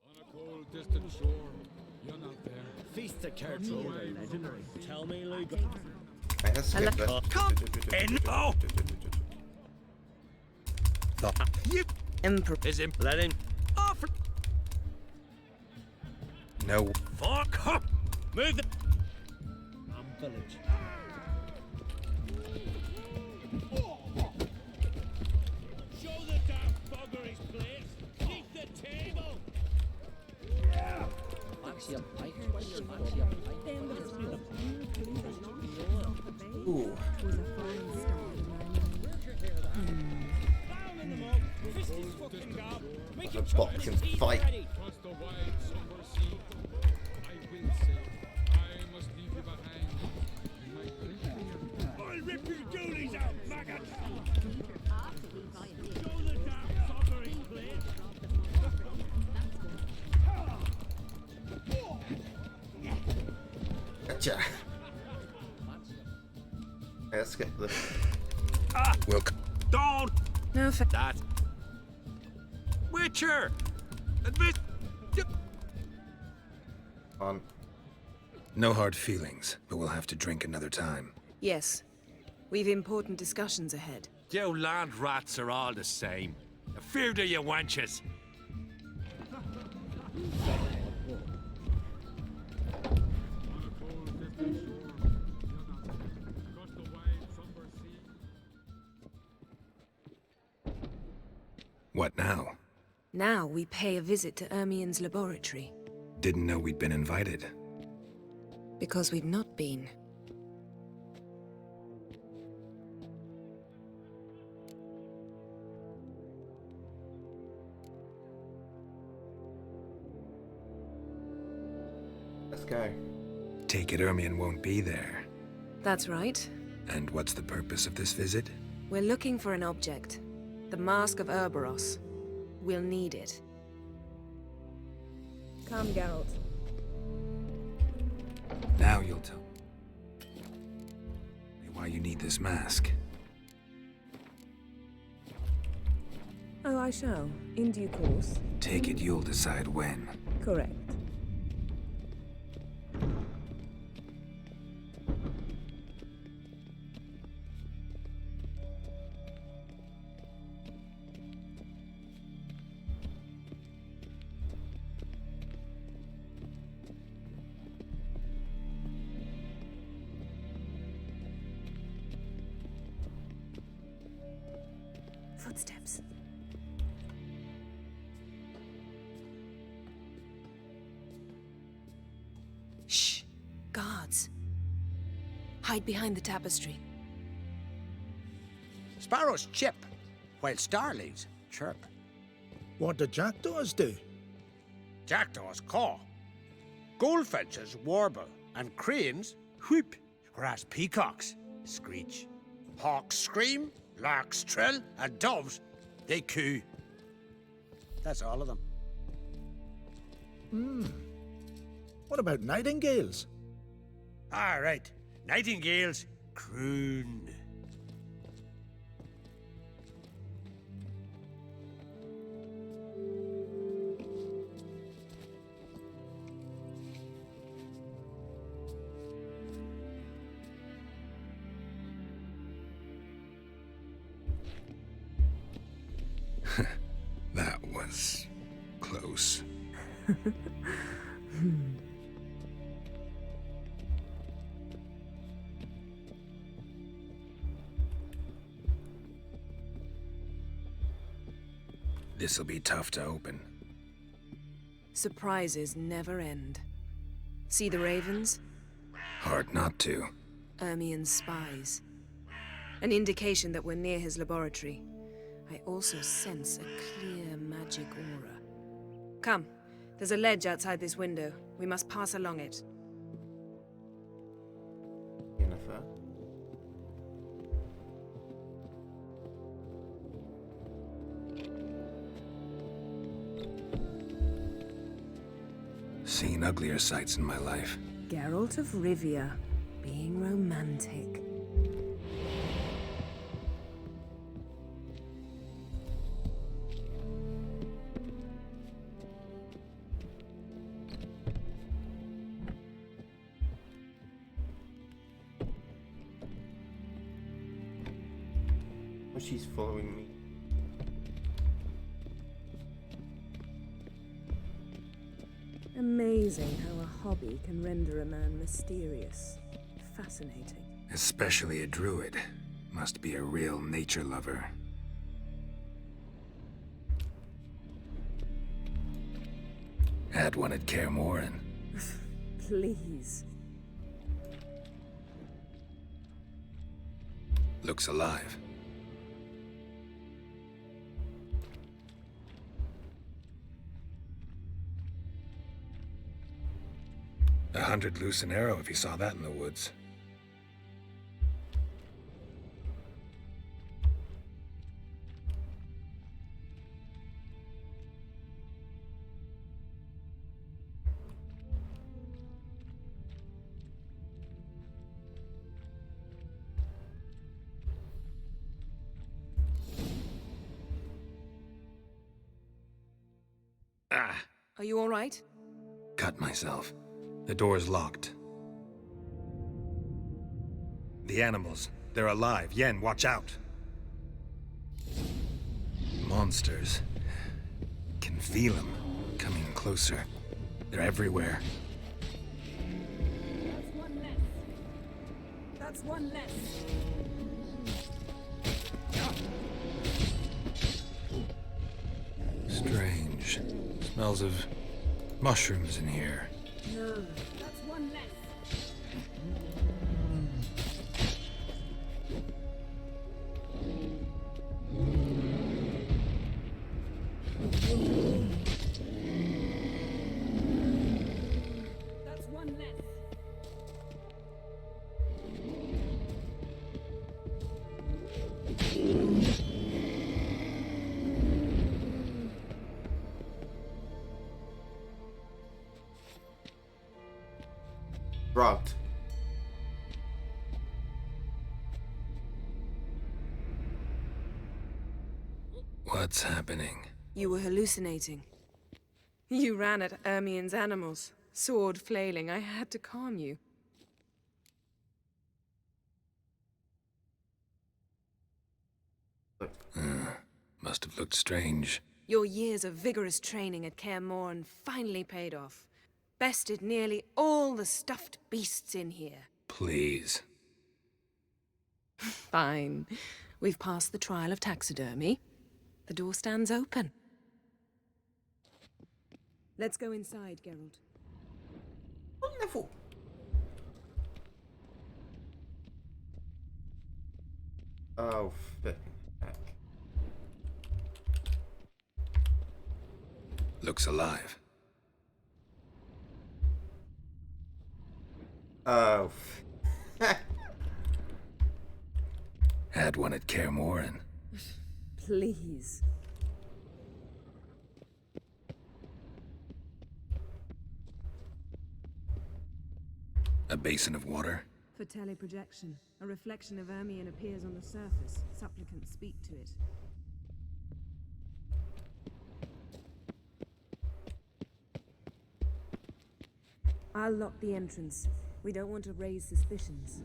On a cold, distant shore, you're not there. Feast the cartridge. Tell me, Lugo. Right, let's skip this. Come in! Oh! You... Emperor. Is him letting... Off... No. Fuck up! Move the... village. Show the damn bugger his place. Keep the table. Ooh. A boxing fight. I'll rip your ghoulies out, maggot! Show the damn bugger his place. Gotcha. Let's skip this. Welcome. Don't! No offense. That... Witcher! Admit... On. No hard feelings, but we'll have to drink another time. Yes. We've important discussions ahead. You land rats are all the same. Fear to you wenches. What now? Now we pay a visit to Ermien's laboratory. Didn't know we'd been invited. Because we've not been. Let's go. Take it Ermien won't be there. That's right. And what's the purpose of this visit? We're looking for an object. The Mask of Ouroboros. We'll need it. Come, Geralt. Now you'll tell me why you need this mask. Oh, I shall. In due course. Take it you'll decide when. Correct. Footsteps. Shh! Guards. Hide behind the tapestry. Sparrows chip, while starlings chirp. What do jackdaws do? Jackdaws caw. Goldfinches warble, and cranes whoop, whereas peacocks screech. Hawks scream, larks trill, and doves, they coo. That's all of them. What about nightingales? All right, nightingales croon. That was close. This'll be tough to open. Surprises never end. See the ravens? Hard not to. Ermien's spies. An indication that we're near his laboratory. I also sense a clear magic aura. Come, there's a ledge outside this window. We must pass along it. Jennifer. Seen uglier sights in my life. Geralt of Rivia, being romantic. Oh, she's following me. Amazing how a hobby can render a man mysterious. Fascinating. Especially a druid. Must be a real nature lover. Had one at Kaer Morhen. Please. Looks alive. $100 loose an arrow if he saw that in the woods. Ah! Are you all right? Cut myself. The door's locked. The animals, they're alive. Yen, watch out. Monsters. Can feel them. Coming closer. They're everywhere. That's one less. Smells of mushrooms in here. No, that's one less. That's one less. Right. What's happening? You were hallucinating. You ran at Ermien's animals, sword flailing. I had to calm you. Must have looked strange. Your years of vigorous training at Kaer Morhen finally paid off. Bested nearly all the stuffed beasts in here. Please. Fine. We've passed the trial of taxidermy. The door stands open. Let's go inside, Geralt. What level? Oh, flipping heck. Looks alive. Oh. Had one at Kaer Morhen. Please. A basin of water. For teleprojection, a reflection of Ermien appears on the surface. Supplicants speak to it. I'll lock the entrance. We don't want to raise suspicions.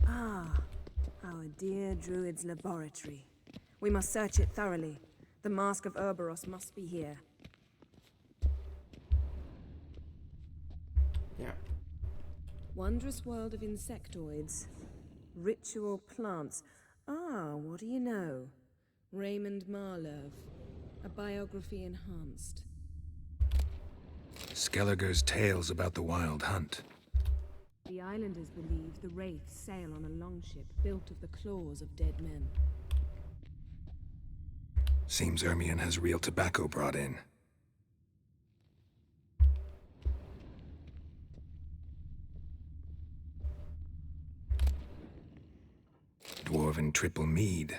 Ah, our dear druid's laboratory. We must search it thoroughly. The Mask of Ouroboros must be here. Yeah. Wondrous world of insectoids. Ritual plants. Ah, what do you know? Raymond Marlove. A biography enhanced. Skellige's tales about the Wild Hunt. The islanders believe the wraiths sail on a longship built of the claws of dead men. Seems Ermien has real tobacco brought in. Dwarven triple mead.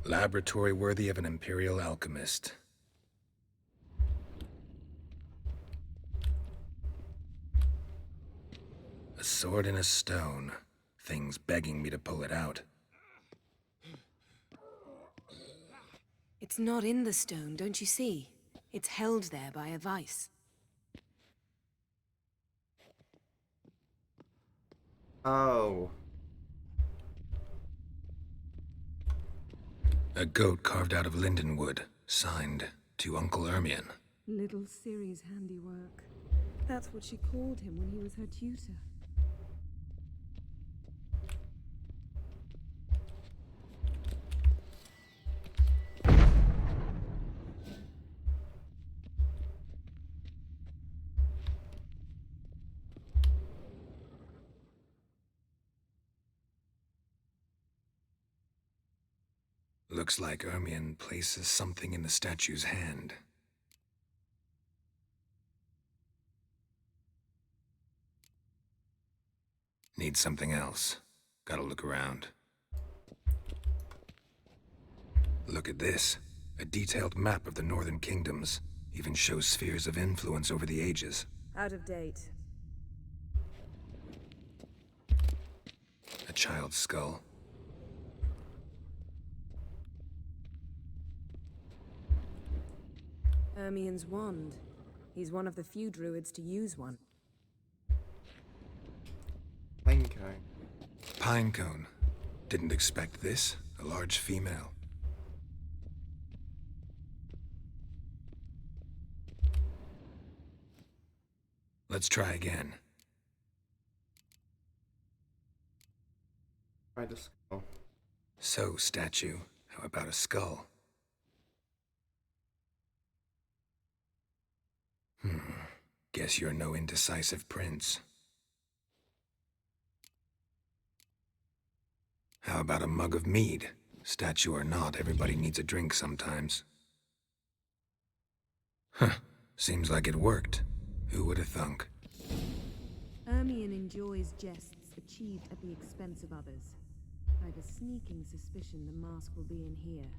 Laboratory worthy of an imperial alchemist. A sword in a stone. Thing's begging me to pull it out. It's not in the stone, don't you see? It's held there by a vice. Oh. A goat carved out of linden wood, signed to Uncle Ermien. Little Ciri's handiwork. That's what she called him when he was her tutor. Looks like Ermien places something in the statue's hand. Need something else. Gotta look around. Look at this. A detailed map of the Northern Kingdoms. Even shows spheres of influence over the ages. Out of date. A child's skull. Ermien's wand. He's one of the few druids to use one. Pinecone. Pinecone. Didn't expect this. A large female. Let's try again. Try the skull. So, statue, how about a skull? Guess you're no indecisive prince. How about a mug of mead? Statue or not, everybody needs a drink sometimes. Huh. Seems like it worked. Who would have thunk? Ermion enjoys jests achieved at the expense of others. I've a sneaking suspicion the mask will be in here.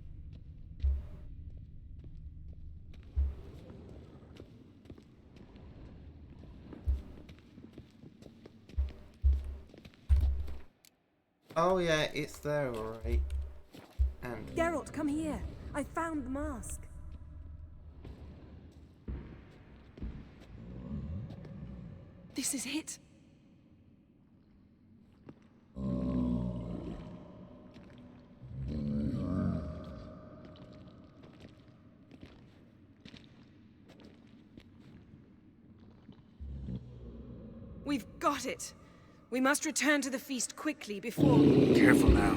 Oh yeah, it's there, alright. And Geralt, come here. I found the mask. This is it. We've got it. We must return to the feast quickly before... Careful now.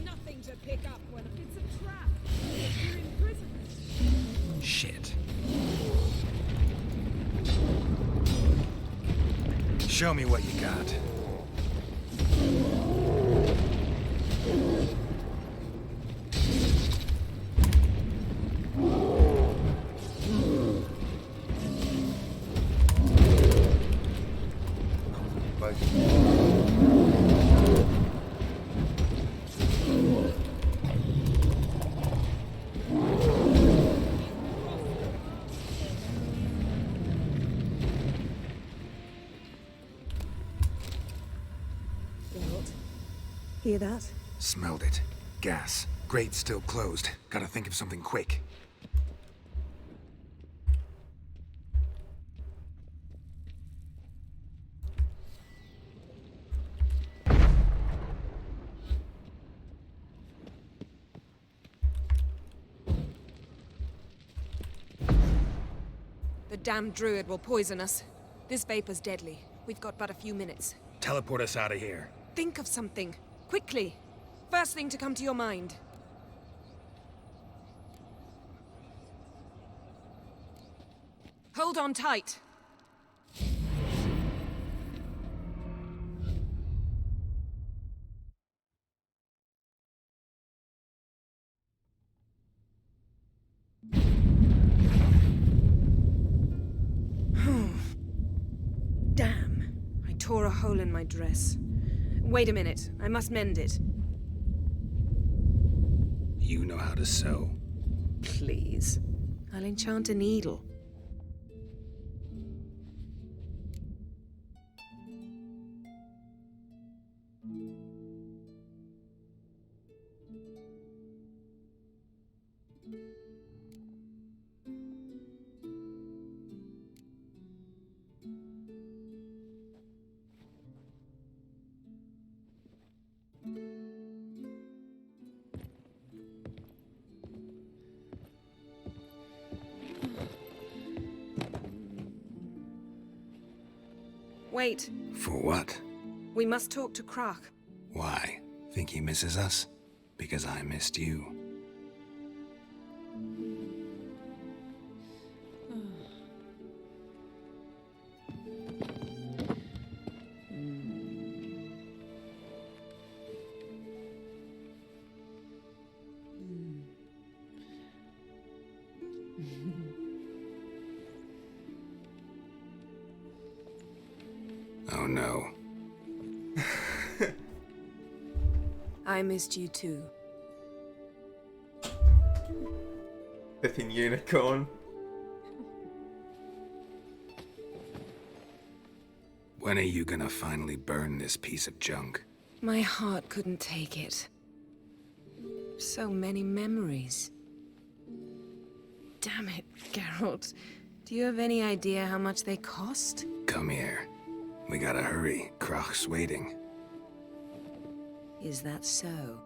Nothing to pick up when it's a trap. You're in prison. Shit. Show me what you got. Geralt, hear that? Smelled it. Gas. Grate's still closed. Gotta think of something quick. The damned druid will poison us. This vapor's deadly. We've got but a few minutes. Teleport us out of here. Think of something. Quickly. First thing to come to your mind. Hold on tight. Damn. I tore a hole in my dress. Wait a minute. I must mend it. You know how to sew. Please. I'll enchant a needle. Wait. For what? We must talk to Krak. Why? Think he misses us? Because I missed you. Oh no. I missed you too. flipping unicorn. When are you gonna finally burn this piece of junk? My heart couldn't take it. So many memories. Damn it, Geralt. Do you have any idea how much they cost? Come here. We gotta hurry. Krach's waiting. Is that so?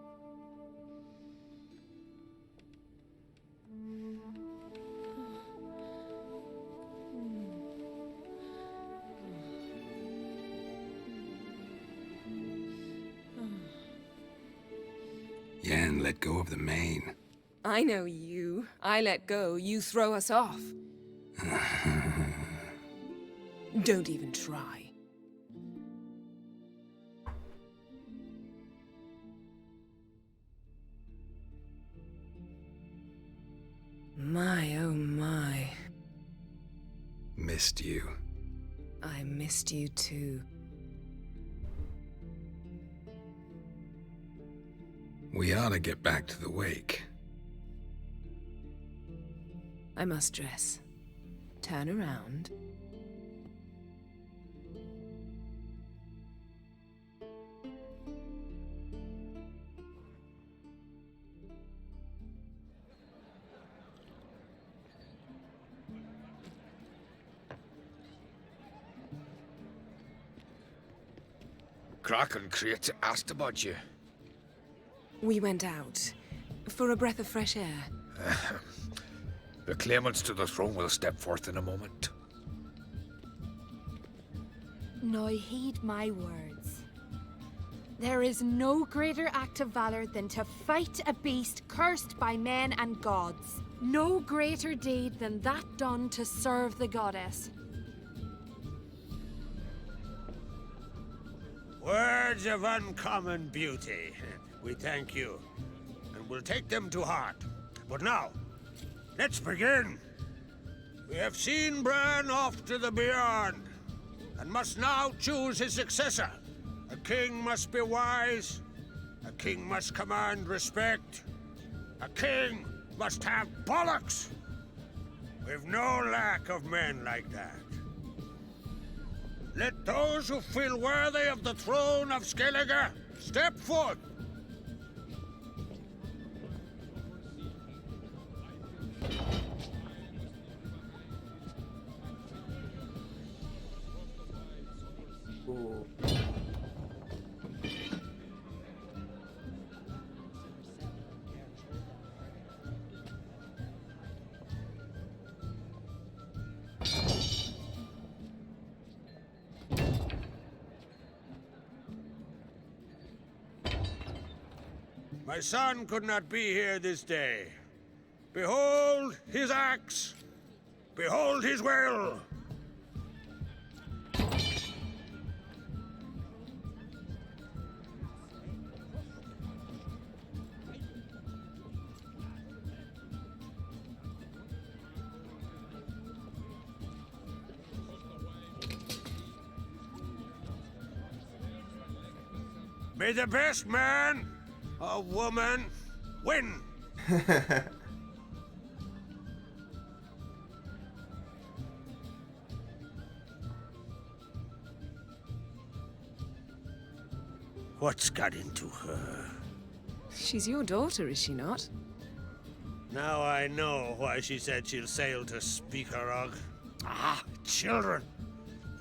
let go of the mane. I know you. I let go, you throw us off. Don't even try. My, oh my. Missed you. I missed you too. We ought to get back to the wake. I must dress. Turn around. Croc and Crate asked about you. We went out. For a breath of fresh air. The claimants to the throne will step forth in a moment. Now heed my words. There is no greater act of valor than to fight a beast cursed by men and gods. No greater deed than that done to serve the goddess. Words of uncommon beauty. We thank you, and we'll take them to heart. But now, let's begin. We have seen Bran off to the beyond, and must now choose his successor. A king must be wise. A king must command respect. A king must have bollocks. We've no lack of men like that. Let those who feel worthy of the throne of Skellige step forth. Ooh. My son could not be here this day. Behold his axe. Behold his will. May the best man or woman win. What's got into her? She's your daughter, is she not? Now I know why she said she'll sail to Speakerog. Ah, children.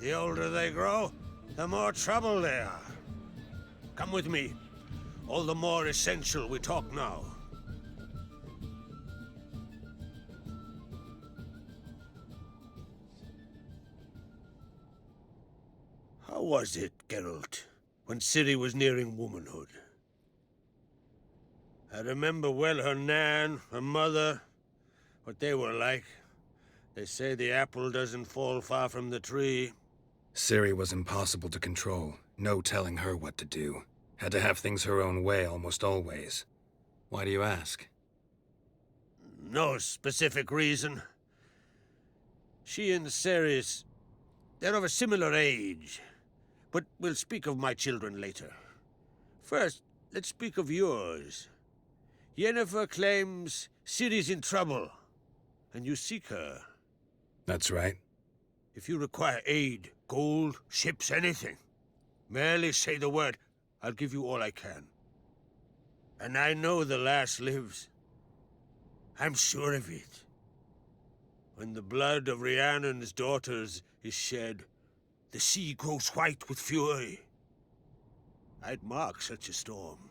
The older they grow, the more trouble they are. Come with me. All the more essential we talk now. How was it, Geralt, when Ciri was nearing womanhood? I remember well her nan, her mother, what they were like. They say the apple doesn't fall far from the tree. Ciri was impossible to control. No telling her what to do. Had to have things her own way almost always. Why do you ask? No specific reason. She and Ceres, they're of a similar age. But we'll speak of my children later. First, let's speak of yours. Yennefer claims Ciri's in trouble, and you seek her. That's right. If you require aid, gold, ships, anything, merely say the word. I'll give you all I can. And I know the lass lives. I'm sure of it. When the blood of Rhiannon's daughters is shed, the sea grows white with fury. I'd mark such a storm.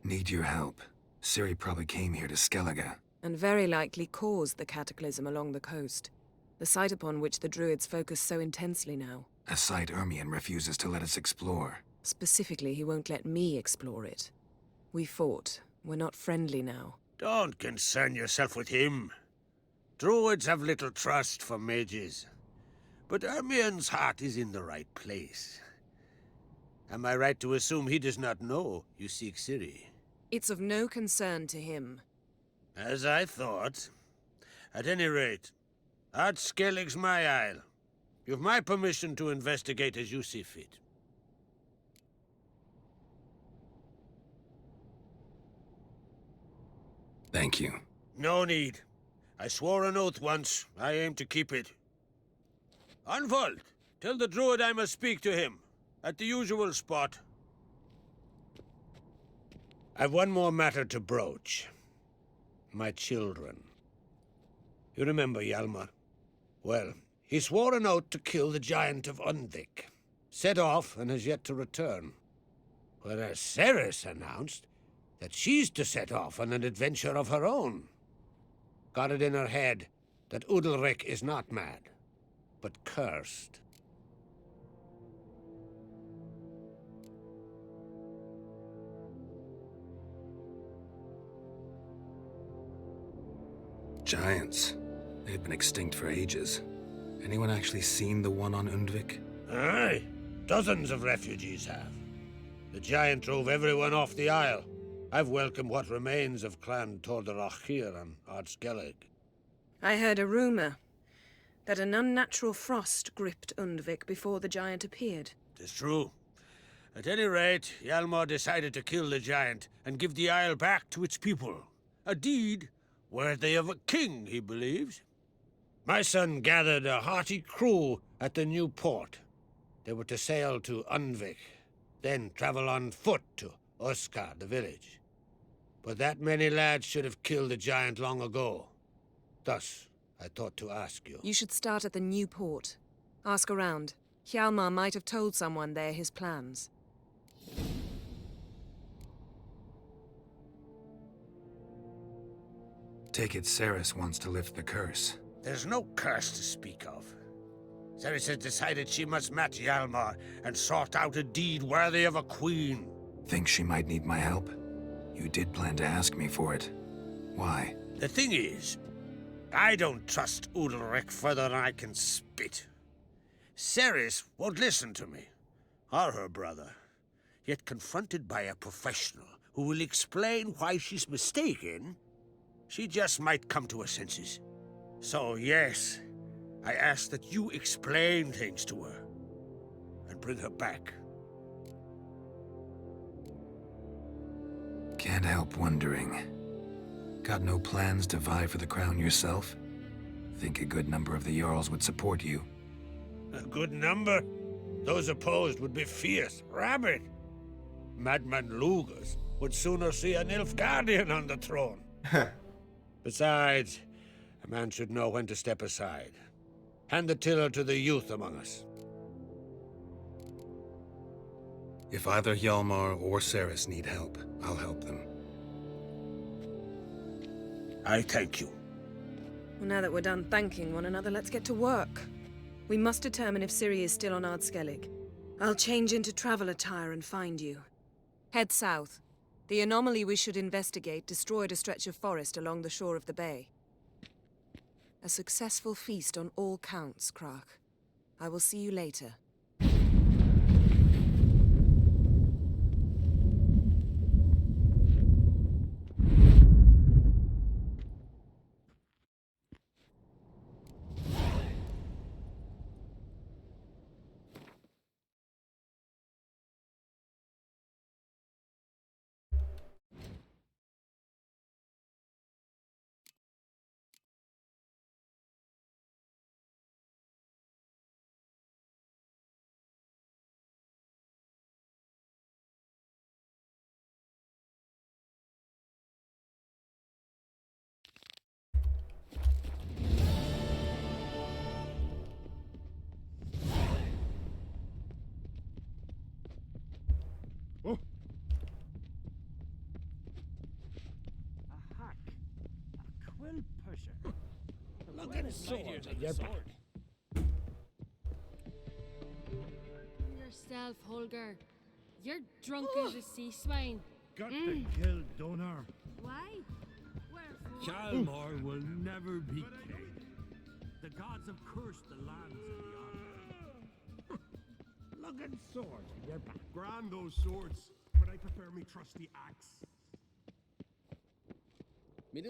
Need your help. Ciri probably came here to Skellige. and very likely caused the cataclysm along the coast, the site upon which the Druids focus so intensely now. A site Ermion refuses to let us explore. Specifically, he won't let me explore it. We fought. We're not friendly now. Don't concern yourself with him. Druids have little trust for mages. But Ermion's heart is in the right place. Am I right to assume he does not know you seek Ciri? It's of no concern to him. As I thought. At any rate, Ard Skellige's my isle. You've my permission to investigate as you see fit. Thank you. No need. I swore an oath once. I aim to keep it. Unfold! Tell the druid I must speak to him. At the usual spot. I've one more matter to broach. My children. You remember Hjalmar? Well, he swore an oath to kill the giant of Undvik. Set off and has yet to return. Whereas Ceres announced that she's to set off on an adventure of her own. Got it in her head that Udalric is not mad, but cursed. Giants. They've been extinct for ages. Anyone actually seen the one on Undvik? Aye. Dozens of refugees have. The giant drove everyone off the isle. I've welcomed what remains of Clan Tordarach here on Ard Skellige. I heard a rumor that an unnatural frost gripped Undvik before the giant appeared. Tis true. At any rate, Hjalmar decided to kill the giant and give the isle back to its people. A deed worthy of a king, he believes. My son gathered a hearty crew at the new port. They were to sail to Undvik, then travel on foot to Oskar, the village. But that many lads should have killed the giant long ago. Thus, I thought to ask you. You should start at the new port. Ask around. Hjalmar might have told someone there his plans. Take it Ceres wants to lift the curse. There's no curse to speak of. Ceres has decided she must match Hjalmar and sort out a deed worthy of a queen. Think she might need my help? You did plan to ask me for it. Why? The thing is, I don't trust Udalric further than I can spit. Ceres won't listen to me, or her brother. Yet confronted by a professional who will explain why she's mistaken, she just might come to her senses. So yes, I ask that you explain things to her and bring her back. Can't help wondering. Got no plans to vie for the crown yourself? Think a good number of the Jarls would support you. A good number? Those opposed would be fierce, rabid. Madman Lugas would sooner see an Nilfgaardian on the throne. Besides, a man should know when to step aside. Hand the tiller to the youth among us. If either Hjalmar or Ceres need help, I'll help them. I thank you. Well, now that we're done thanking one another, let's get to work. We must determine if Ciri is still on Ard Skellige. I'll change into travel attire and find you. Head south. The anomaly we should investigate destroyed a stretch of forest along the shore of the bay. A successful feast on all counts, Krak. I will see you later. a sword at your back. Yourself, Holger. You're drunk as a sea swine. Got to kill Donar. Why? Wherefore? Hjalmar will never be king. The gods have cursed the lands of the Lugging sword at your back. Grand those swords, but I prefer me trusty axe.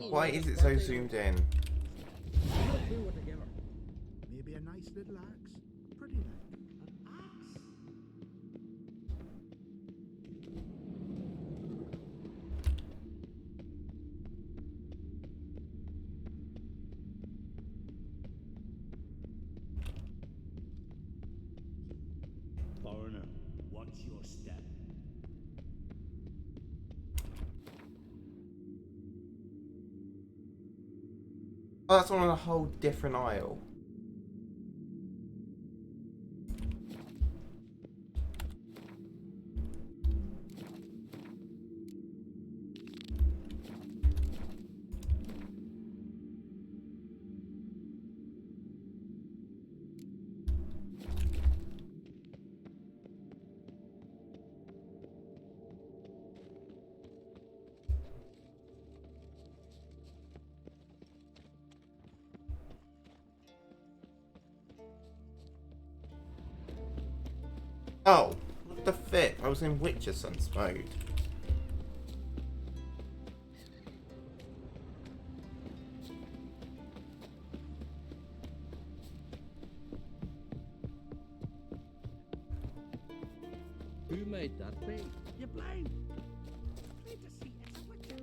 Why is it so zoomed in? No clue what to give her. Maybe a nice little axe. Pretty like. An axe? Foreigner, what's your step? Oh, that's on a whole different aisle. Oh, what the flip? I was in Witcher Sons mode. Who made that thing? You blind? Plain to see it's a witcher.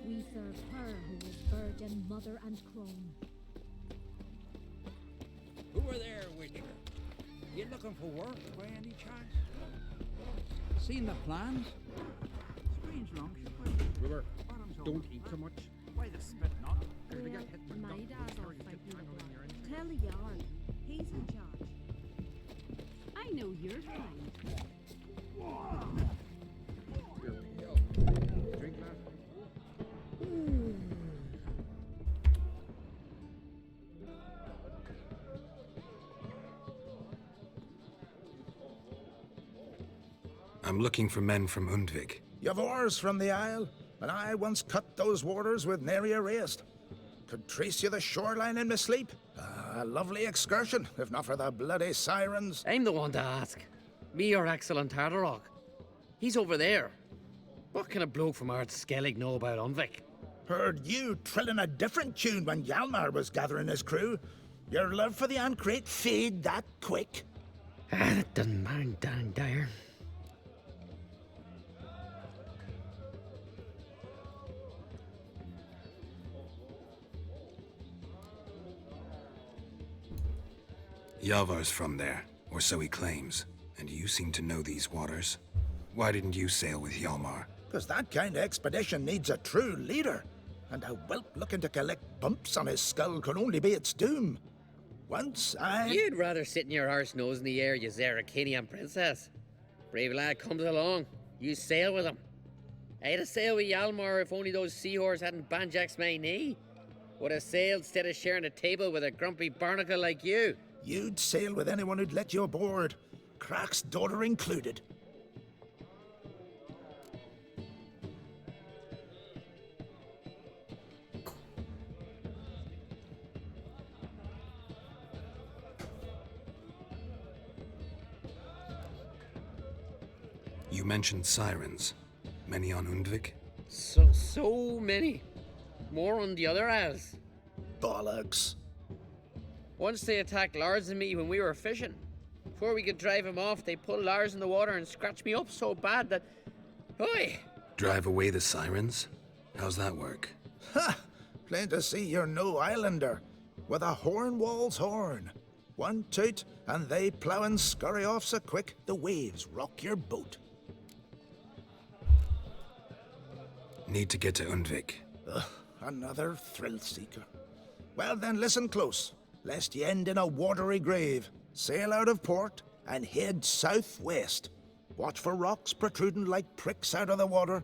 We serve her who was virgin, mother, and crone. Who are there, witcher? You looking for work by any chance? Seen the plans? Strange longship. River, don't eat so much. Why the spit not? Because we get hit with My duck dad's or off you fighting get tangled in your inside. Tell the yarn. He's in charge. I know you're kind. You're pale. Drink last. I'm looking for men from Undvik. You've oars from the Isle, and I once cut those waters with nary a raist. Could trace you the shoreline in my sleep. A lovely excursion, if not for the bloody sirens. I'm the one to ask. Me or excellent Tardarok. He's over there. What can a bloke from Ard Skellige know about Undvik? Heard you trilling a different tune when Hjalmar was gathering his crew. Your love for the Ancrate fade that quick. That doesn't mind down there. Yavar's from there, or so he claims, and you seem to know these waters. Why didn't you sail with Hjalmar? Because that kind of expedition needs a true leader. And a whelp looking to collect bumps on his skull can only be its doom. Once I... You'd rather sit in your arse nose in the air, you Zarakinian princess. Brave lad comes along, you sail with him. I'd have sailed with Hjalmar if only those seahorses hadn't banjaxed my knee. Would have sailed instead of sharing a table with a grumpy barnacle like you. You'd sail with anyone who'd let you aboard. Crack's daughter included. You mentioned sirens. Many on Undvik? So many. More on the other isles. Bollocks. Once they attacked Lars and me when we were fishing. Before we could drive him off, they pulled Lars in the water and scratched me up so bad that... Oi! Drive away the sirens? How's that work? Ha! Plain to see you're no islander. With a horn wall's horn. One toot, and they plough and scurry off so quick the waves rock your boat. Need to get to Undvik. Ugh, another thrill seeker. Well then, listen close, lest ye end in a watery grave. Sail out of port and head southwest. Watch for rocks protruding like pricks out of the water.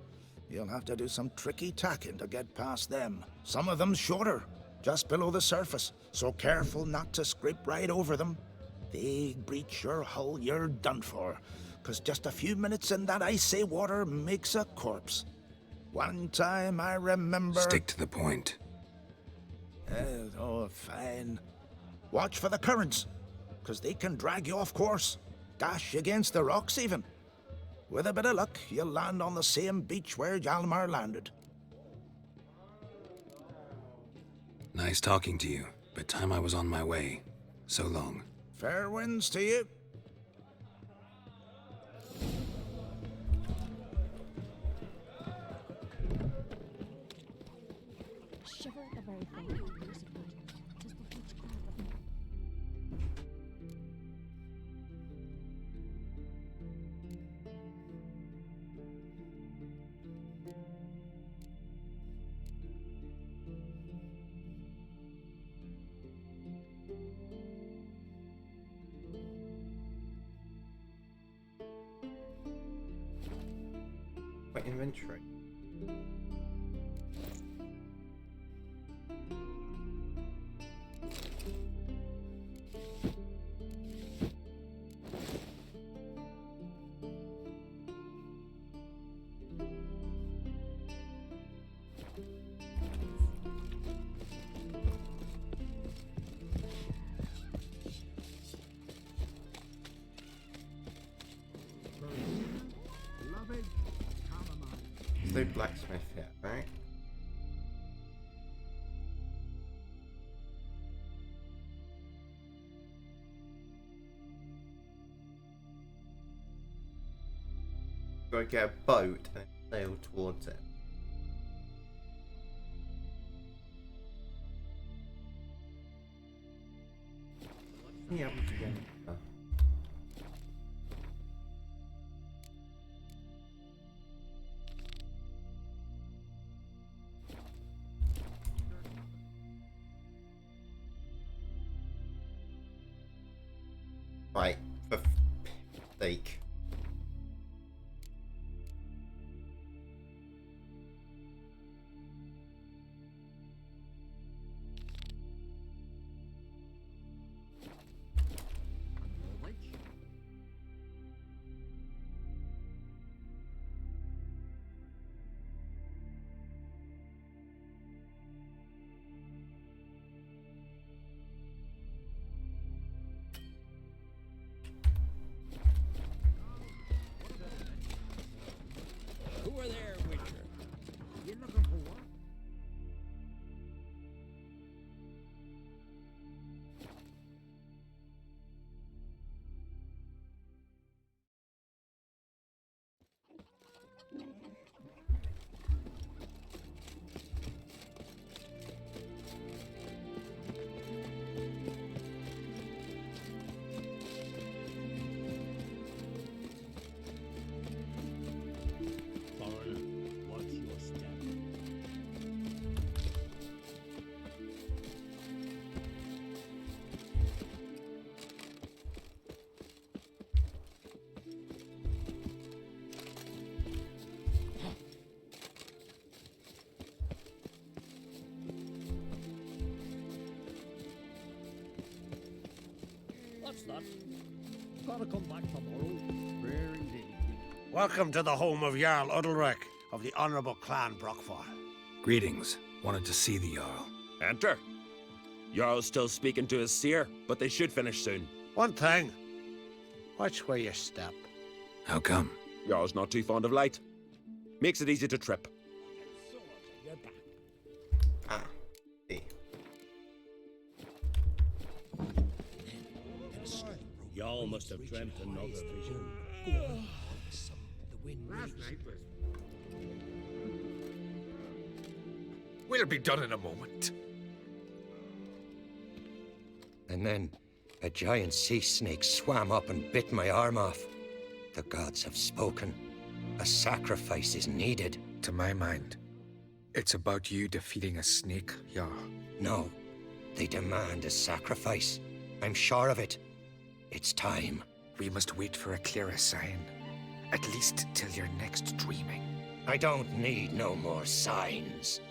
You'll have to do some tricky tacking to get past them. Some of them's shorter, just below the surface, so careful not to scrape right over them. They breach your hull, you're done for, 'cause just a few minutes in that icy water makes a corpse. One time I remember... Stick to the point. Oh, fine. Watch for the currents, 'cause they can drag you off course, dash against the rocks even. With a bit of luck, you'll land on the same beach where Hjalmar landed. Nice talking to you, but time I was on my way. So long. Fair winds to you. Shiver at the very thought. Just the huge crowd of them. What inventory? There's no blacksmith yet, right? Gotta get a boat and sail towards it. Yeah, again. Oh. Right, for sake. Who are there, Witcher? You looking for work? Watch your step. What's that? Gotta come back tomorrow. Rare indeed. Welcome to the home of Jarl Udalrek of the Honourable Clan Brockfall. Greetings. Wanted to see the Jarl. Enter. Jarl's still speaking to his seer, but they should finish soon. One thing. Watch where you step. How come? Jarl's not too fond of light. Makes it easy to trip. Ah, see. Y'all must have dreamt another vision. Last night was... We'll be done in a moment. And then a giant sea snake swam up and bit my arm off. The gods have spoken. A sacrifice is needed. To my mind, It's about you defeating a snake, Jarl. No. They demand a sacrifice. I'm sure of it. It's time. We must wait for a clearer sign. At least till your next dreaming. I don't need no more signs.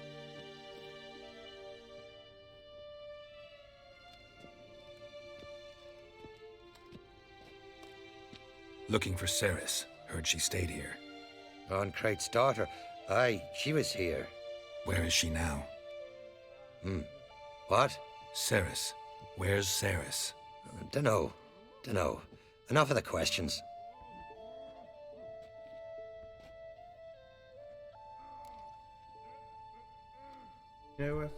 Looking for Ceres. Heard she stayed here. Oncrate's daughter. Aye, she was here. Where is she now? What? Ceres. Where's Ceres? Dunno. Enough of the questions. You know what?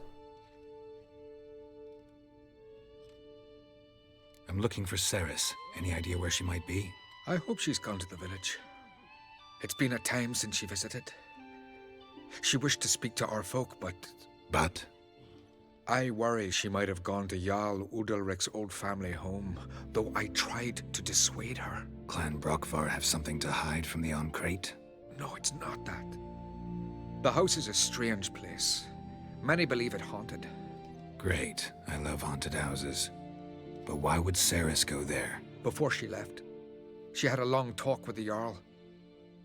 I'm looking for Ceres. Any idea where she might be? I hope she's gone to the village. It's been a time since she visited. She wished to speak to our folk, but... But? I worry she might have gone to Jarl Udalric's old family home, though I tried to dissuade her. Clan Brockvar have something to hide from the Oncrate? No, it's not that. The house is a strange place. Many believe it haunted. Great. I love haunted houses. But why would Ceres go there? Before she left, she had a long talk with the Jarl.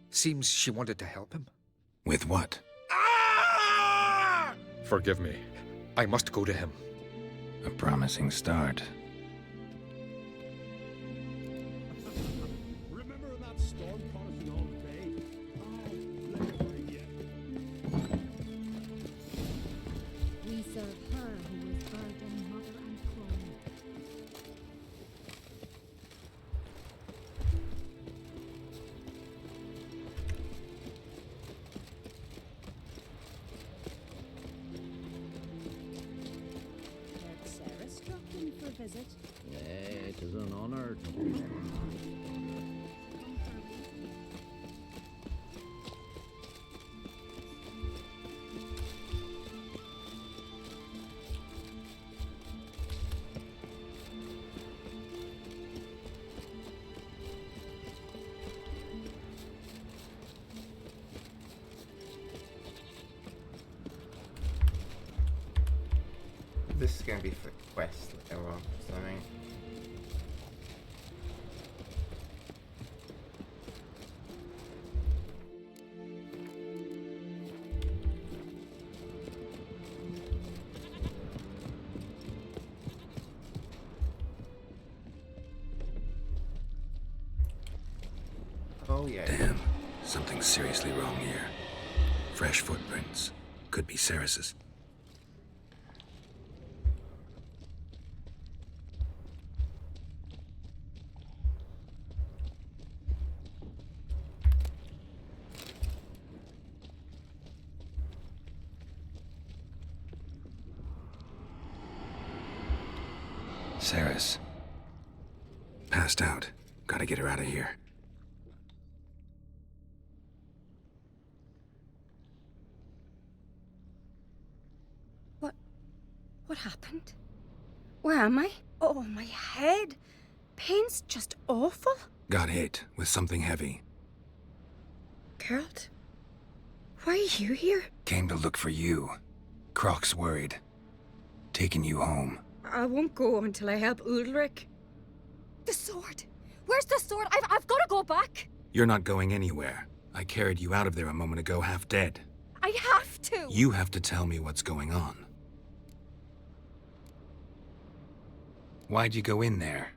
Seems she wanted to help him. With what? Forgive me. I must go to him. A promising start. Remember when that storm caught us in all day? Oh, let me bring you. We serve her who was burdened mother and crone. Sarah struck in for a visit. It is an honor. This is going to be for quest later on, something. Oh yeah. Damn. Something's seriously wrong here. Fresh footprints. Could be Ceres's. Ceres. Passed out. Gotta get her out of here. What happened? Where am I? Oh, my head. Pain's just awful. Got hit with something heavy. Geralt, why are you here? Came to look for you. Croc's worried. Taking you home. I won't go until I help Udalric. The sword! Where's the sword? I've got to go back! You're not going anywhere. I carried you out of there a moment ago half dead. I have to! You have to tell me what's going on. Why'd you go in there?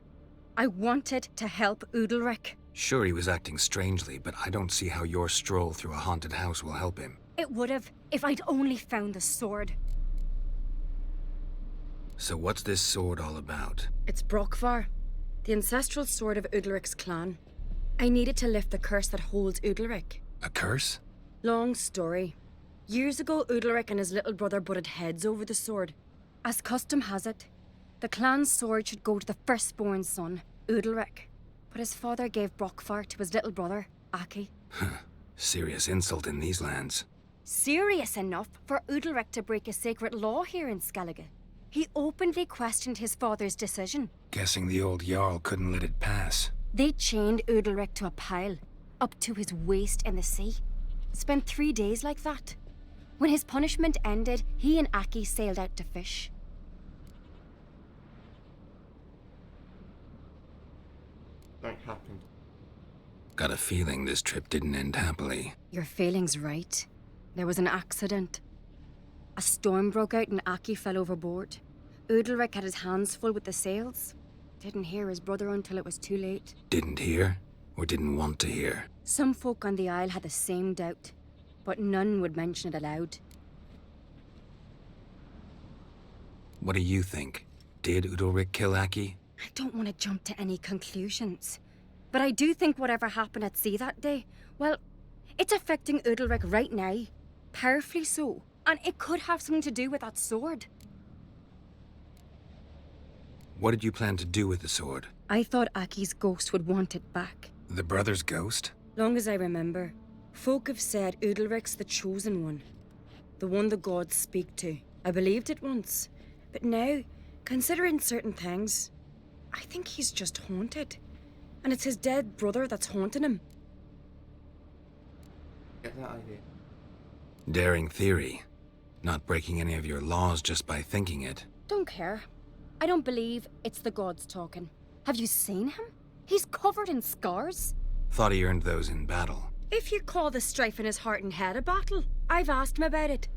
I wanted to help Udalric. Sure, he was acting strangely, but I don't see how your stroll through a haunted house will help him. It would have, if I'd only found the sword. So what's this sword all about? It's Brockvar, the ancestral sword of Udalric's clan. I needed to lift the curse that holds Udalric. A curse? Long story. Years ago, Udalric and his little brother butted heads over the sword. As custom has it, the clan's sword should go to the firstborn son, Udalric. But his father gave Brockvar to his little brother, Aki. Serious insult in these lands. Serious enough for Udalric to break a sacred law here in Skellige. He openly questioned his father's decision. Guessing the old Jarl couldn't let it pass. They chained Udalric to a pile, up to his waist in the sea. Spent 3 days like that. When his punishment ended, he and Aki sailed out to fish. That happened. Got a feeling this trip didn't end happily. Your feeling's right. There was an accident. A storm broke out and Aki fell overboard. Udalric had his hands full with the sails. Didn't hear his brother until it was too late. Didn't hear, or didn't want to hear? Some folk on the Isle had the same doubt, but none would mention it aloud. What do you think? Did Udalric kill Aki? I don't want to jump to any conclusions, but I do think whatever happened at sea that day, well, it's affecting Udalric right now. Powerfully so. And it could have something to do with that sword. What did you plan to do with the sword? I thought Aki's ghost would want it back. The brother's ghost? Long as I remember, folk have said Udalric's the chosen one. The one the gods speak to. I believed it once. But now, considering certain things, I think he's just haunted. And it's his dead brother that's haunting him. Get that idea. Daring theory. Not breaking any of your laws just by thinking it. Don't care. I don't believe it's the gods talking. Have you seen him? He's covered in scars. Thought he earned those in battle. If you call the strife in his heart and head a battle, I've asked him about it.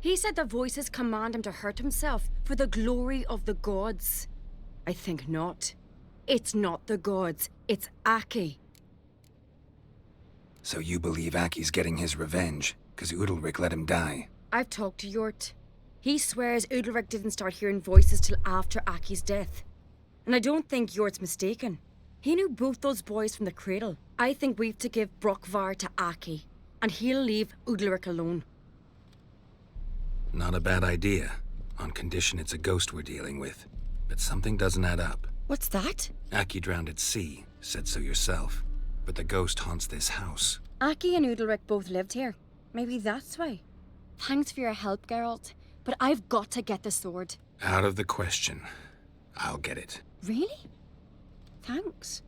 He said the voices command him to hurt himself for the glory of the gods. I think not. It's not the gods, it's Aki. So you believe Aki's getting his revenge, because Udalric let him die? I've talked to Yort. He swears Udalric didn't start hearing voices till after Aki's death. And I don't think Yort's mistaken. He knew both those boys from the cradle. I think we've to give Brockvar to Aki, and he'll leave Udalric alone. Not a bad idea, on condition it's a ghost we're dealing with. But something doesn't add up. What's that? Aki drowned at sea, said so yourself. But the ghost haunts this house. Aki and Udalric both lived here. Maybe that's why. Thanks for your help, Geralt. But I've got to get the sword. Out of the question. I'll get it. Really? Thanks.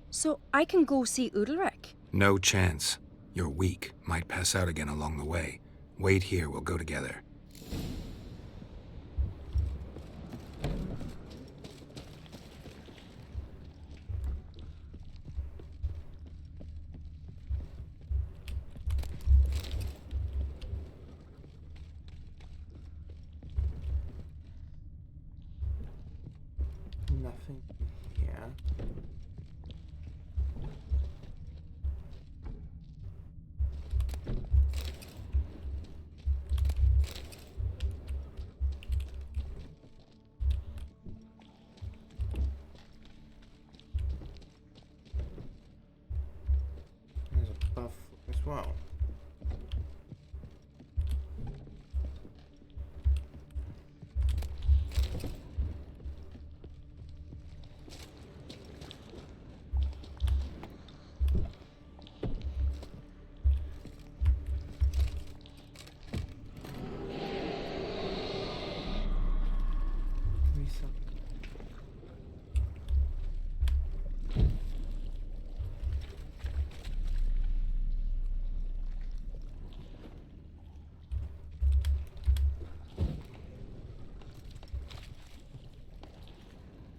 So I can go see Udalric? No chance. You're weak. Might pass out again along the way. Wait here, we'll go together. Nothing here. There's a buff as well.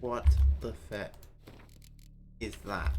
What the fuck is that?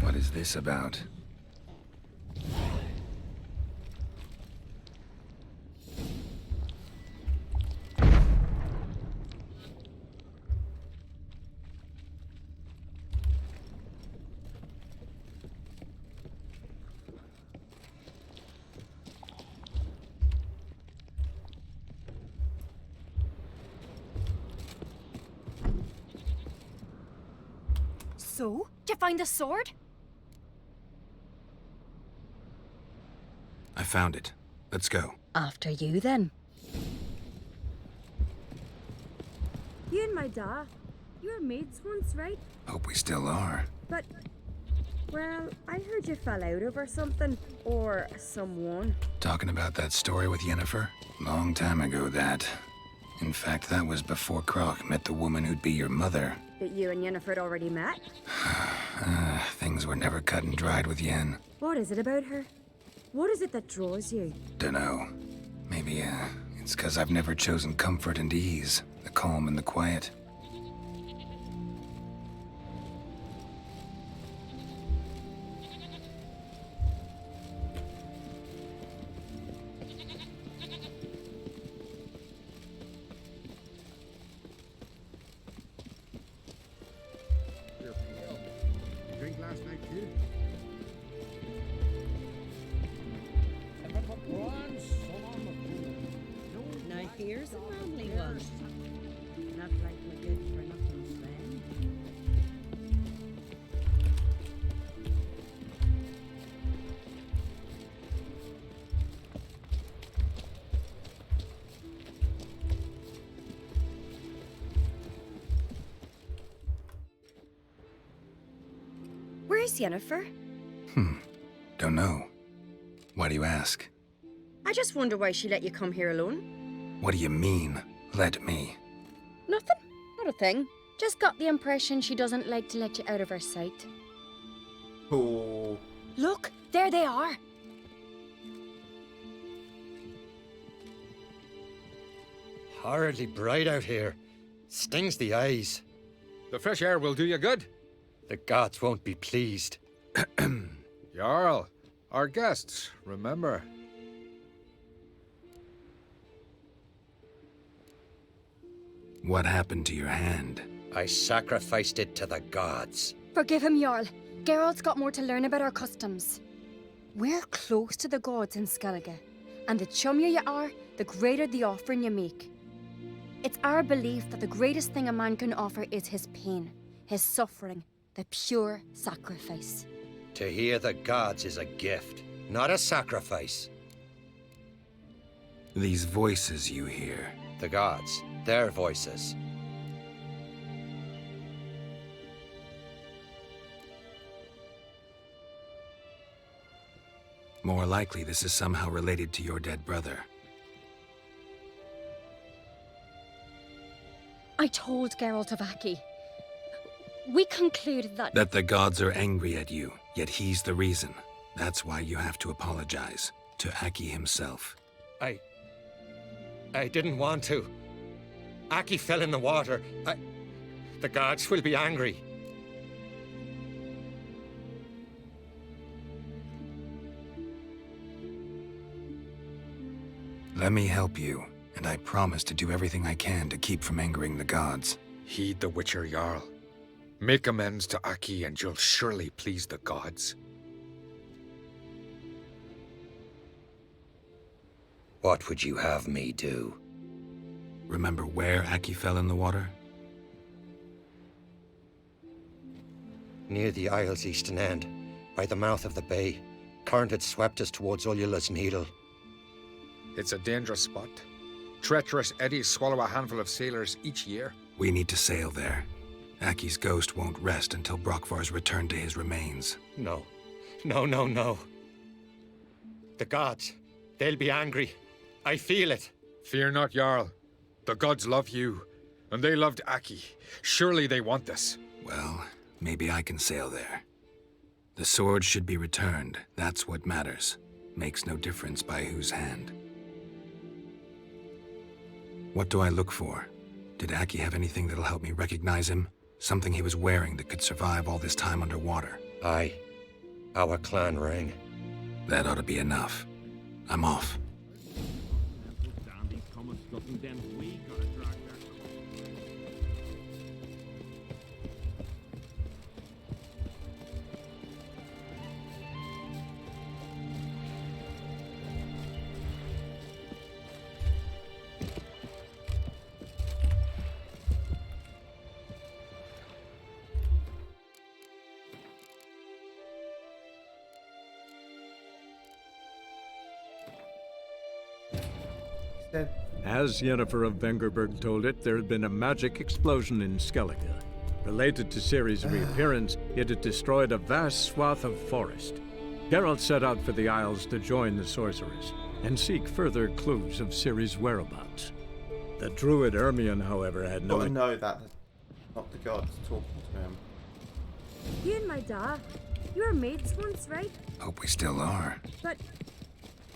What is this about? So? Did you find the sword? I found it. Let's go. After you, then. You and my da, you were mates once, right? Hope we still are. But, well, I heard you fell out over something. Or someone. Talking about that story with Yennefer? Long time ago, that. In fact, that was before Croc met the woman who'd be your mother. That you and Yennefer had already met? Things were never cut and dried with Yen. What is it about her? What is it that draws you? Dunno. Maybe, it's 'cause I've never chosen comfort and ease, the calm and the quiet. Drink last night too? Now here's a manly one. Not like we did for nothing, Sven. Where's Yennefer? Don't know. Why do you ask? I just wonder why she let you come here alone. What do you mean, let me? Nothing. Not a thing. Just got the impression she doesn't like to let you out of her sight. Oh. Look, there they are. Horridly bright out here. Stings the eyes. The fresh air will do you good. The gods won't be pleased. Jarl, our guests, remember. What happened to your hand? I sacrificed it to the gods. Forgive him, Jarl. Geralt's got more to learn about our customs. We're close to the gods in Skellige, and the chummier you are, the greater the offering you make. It's our belief that the greatest thing a man can offer is his pain, his suffering, the pure sacrifice. To hear the gods is a gift, not a sacrifice. These voices you hear. The gods, their voices. More likely this is somehow related to your dead brother. I told Geralt of Aki. We concluded that... That the gods are angry at you, yet he's the reason. That's why you have to apologize. To Aki himself. I didn't want to. Aki fell in the water. The gods will be angry. Let me help you, and I promise to do everything I can to keep from angering the gods. Heed the Witcher Jarl. Make amends to Aki and you'll surely please the gods. What would you have me do? Remember where Aki fell in the water? Near the Isle's eastern end, by the mouth of the bay. Current had swept us towards Ullula's Needle. It's a dangerous spot. Treacherous eddies swallow a handful of sailors each year. We need to sail there. Aki's ghost won't rest until Brokvar's returned to his remains. No. No. The gods, they'll be angry. I feel it. Fear not, Jarl. The gods love you, and they loved Aki. Surely they want this. Well, maybe I can sail there. The sword should be returned. That's what matters. Makes no difference by whose hand. What do I look for? Did Aki have anything that'll help me recognize him? Something he was wearing that could survive all this time underwater? Aye. Our clan ring. That ought to be enough. I'm off. said. As Yennefer of Vengerberg told it, there had been a magic explosion in Skellige. Related to Ciri's reappearance, it had destroyed a vast swath of forest. Geralt set out for the Isles to join the sorcerers and seek further clues of Ciri's whereabouts. The druid Ermion, however, had no... Gotta know that not the gods talking to him. You and my dad, you were mates once, right? Hope we still are. But,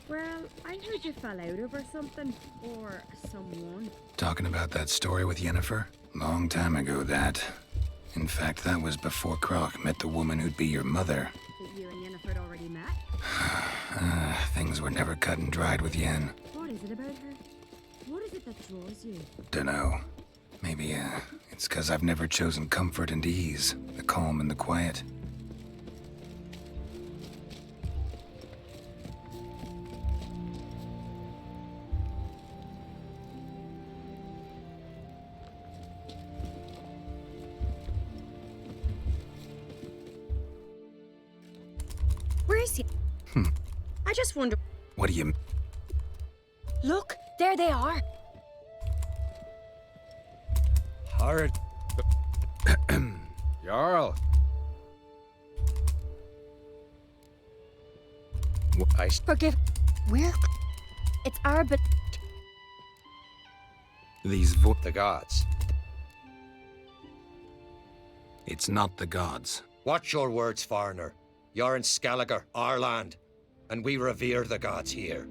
well, I heard you fell out over something. Or someone. Talking about that story with Yennefer? Long time ago, that. In fact, that was before Croc met the woman who'd be your mother. That you and Yennefer already met? Things were never cut and dried with Yen. What is it about her? What is it that draws you? Dunno. Maybe, it's 'cause I've never chosen comfort and ease, the calm and the quiet. Where is he? I just wonder. What do you... Look, there they are. Horrid. Jarl. Forgive. We're. It's our but. These The gods. It's not the gods. Watch your words, foreigner. You're in Skellige, our land, and we revere the gods here.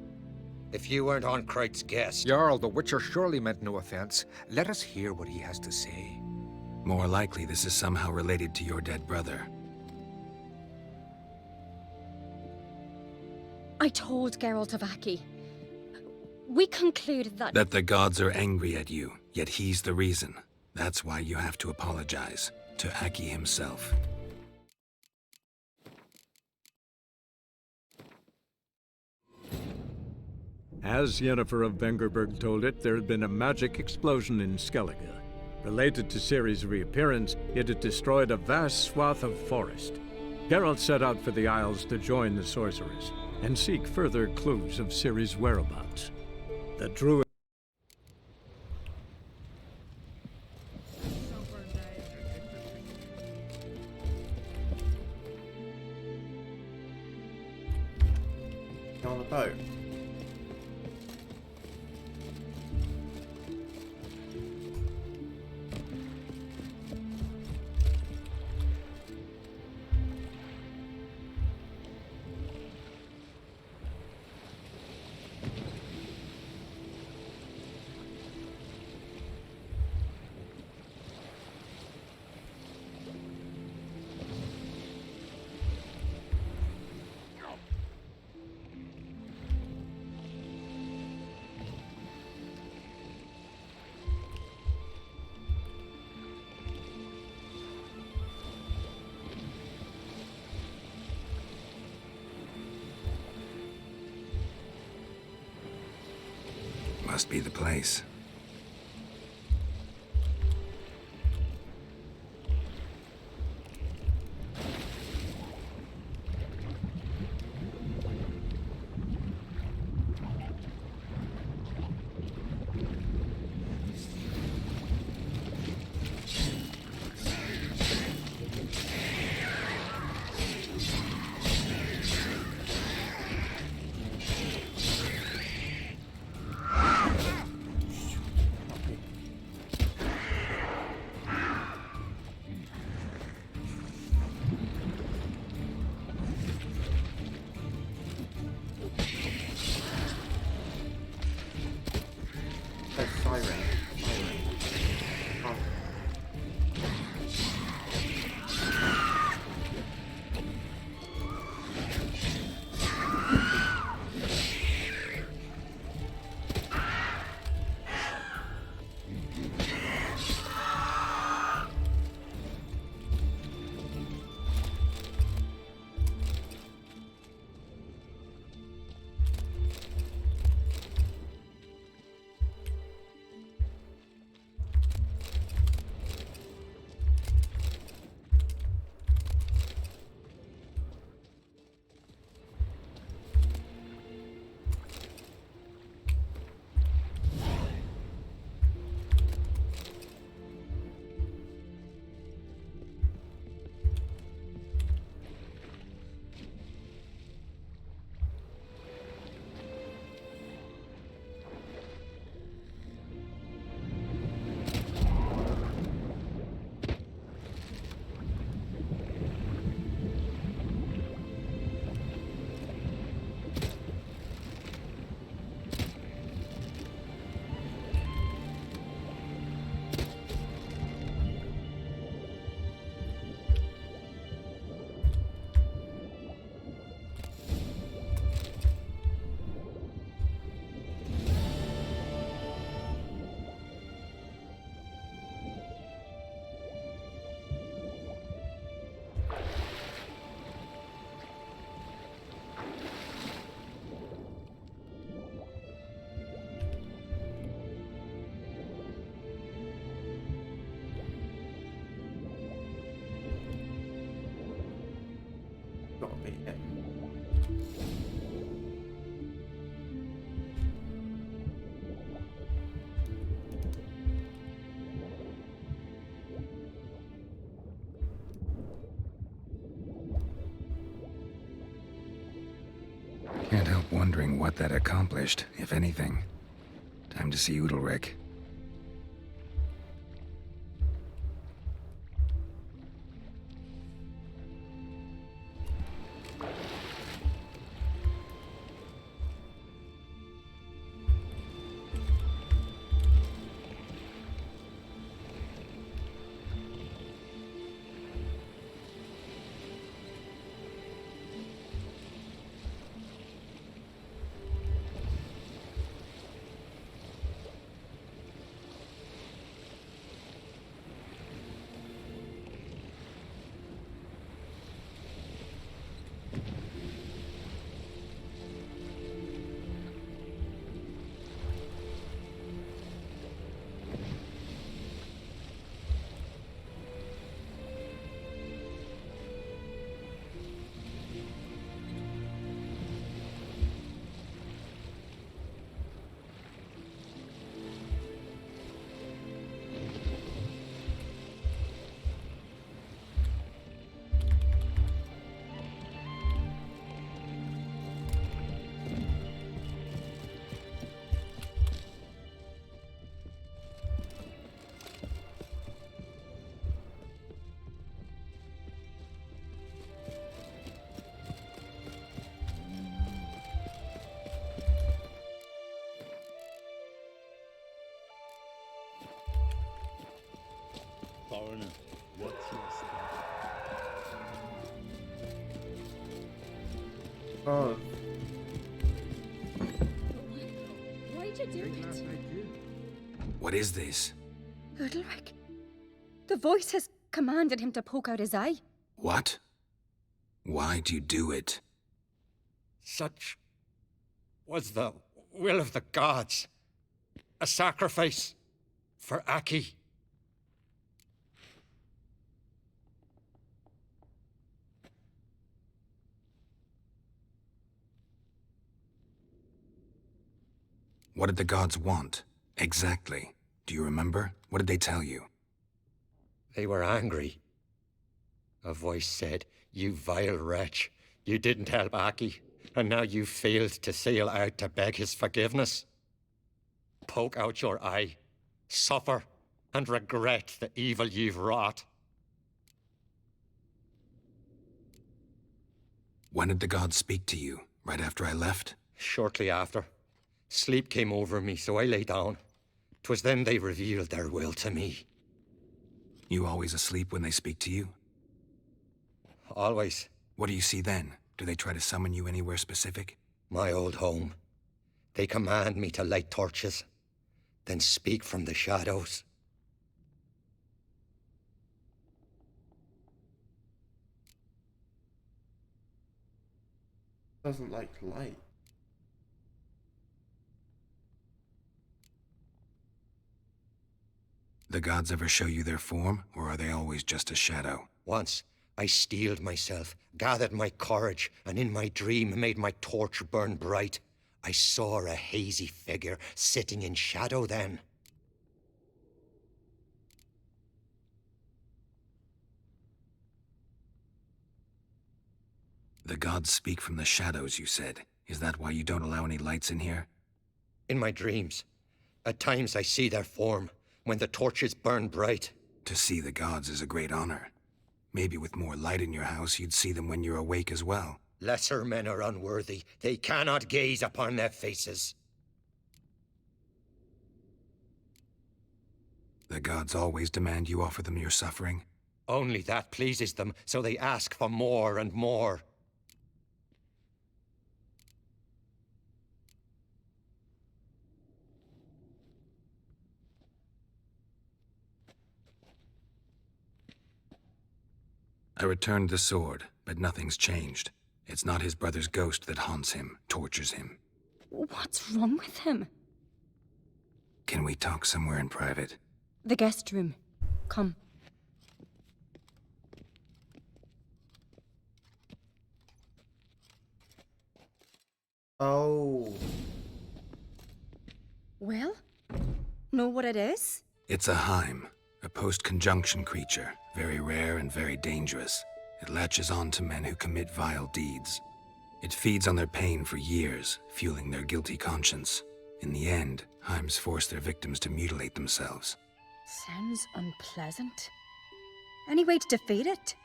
If you weren't on Kright's guest... Jarl, the Witcher surely meant no offense. Let us hear what he has to say. More likely this is somehow related to your dead brother. I told Geralt of Aki. We concluded that... That the gods are angry at you, yet he's the reason. That's why you have to apologize. To Aki himself. As Yennefer of Vengerberg told it, there had been a magic explosion in Skellige. Related to Ciri's reappearance, it had destroyed a vast swath of forest. Geralt set out for the Isles to join the sorcerers and seek further clues of Ciri's whereabouts. The druid... On the boat. Must be the place. can't be it. Can't help wondering what that accomplished, if anything. Time to see Udalric. Foreigner, what's your step? Oh. Why'd you do it? What is this? Udalric. The voice has commanded him to poke out his eye. What? Why'd you do it? Such was the will of the gods. A sacrifice for Aki. What did the gods want? Exactly. Do you remember? What did they tell you? They were angry. A voice said, "You vile wretch, you didn't help Aki, and now you failed to sail out to beg his forgiveness. Poke out your eye, suffer, and regret the evil you've wrought." When did the gods speak to you? Right after I left? Shortly after. Sleep came over me, so I lay down. 'Twas then they revealed their will to me. You always asleep when they speak to you? Always. What do you see then? Do they try to summon you anywhere specific? My old home. They command me to light torches, then speak from the shadows. Doesn't like light. The gods ever show you their form, or are they always just a shadow? Once, I steeled myself, gathered my courage, and in my dream made my torch burn bright. I saw a hazy figure sitting in shadow then. The gods speak from the shadows, you said. Is that why you don't allow any lights in here? In my dreams. At times I see their form, when the torches burn bright. To see the gods is a great honor. Maybe with more light in your house, you'd see them when you're awake as well. Lesser men are unworthy. They cannot gaze upon their faces. The gods always demand you offer them your suffering? Only that pleases them, so they ask for more and more. I returned the sword, but nothing's changed. It's not his brother's ghost that haunts him, tortures him. What's wrong with him? Can we talk somewhere in private? The guest room. Come. Oh. Well, know what it is? It's a Heim, a post-conjunction creature, very rare and very dangerous. It latches on to men who commit vile deeds. It feeds on their pain for years, fueling their guilty conscience. In the end, Heims force their victims to mutilate themselves. Sounds unpleasant. Any way to defeat it?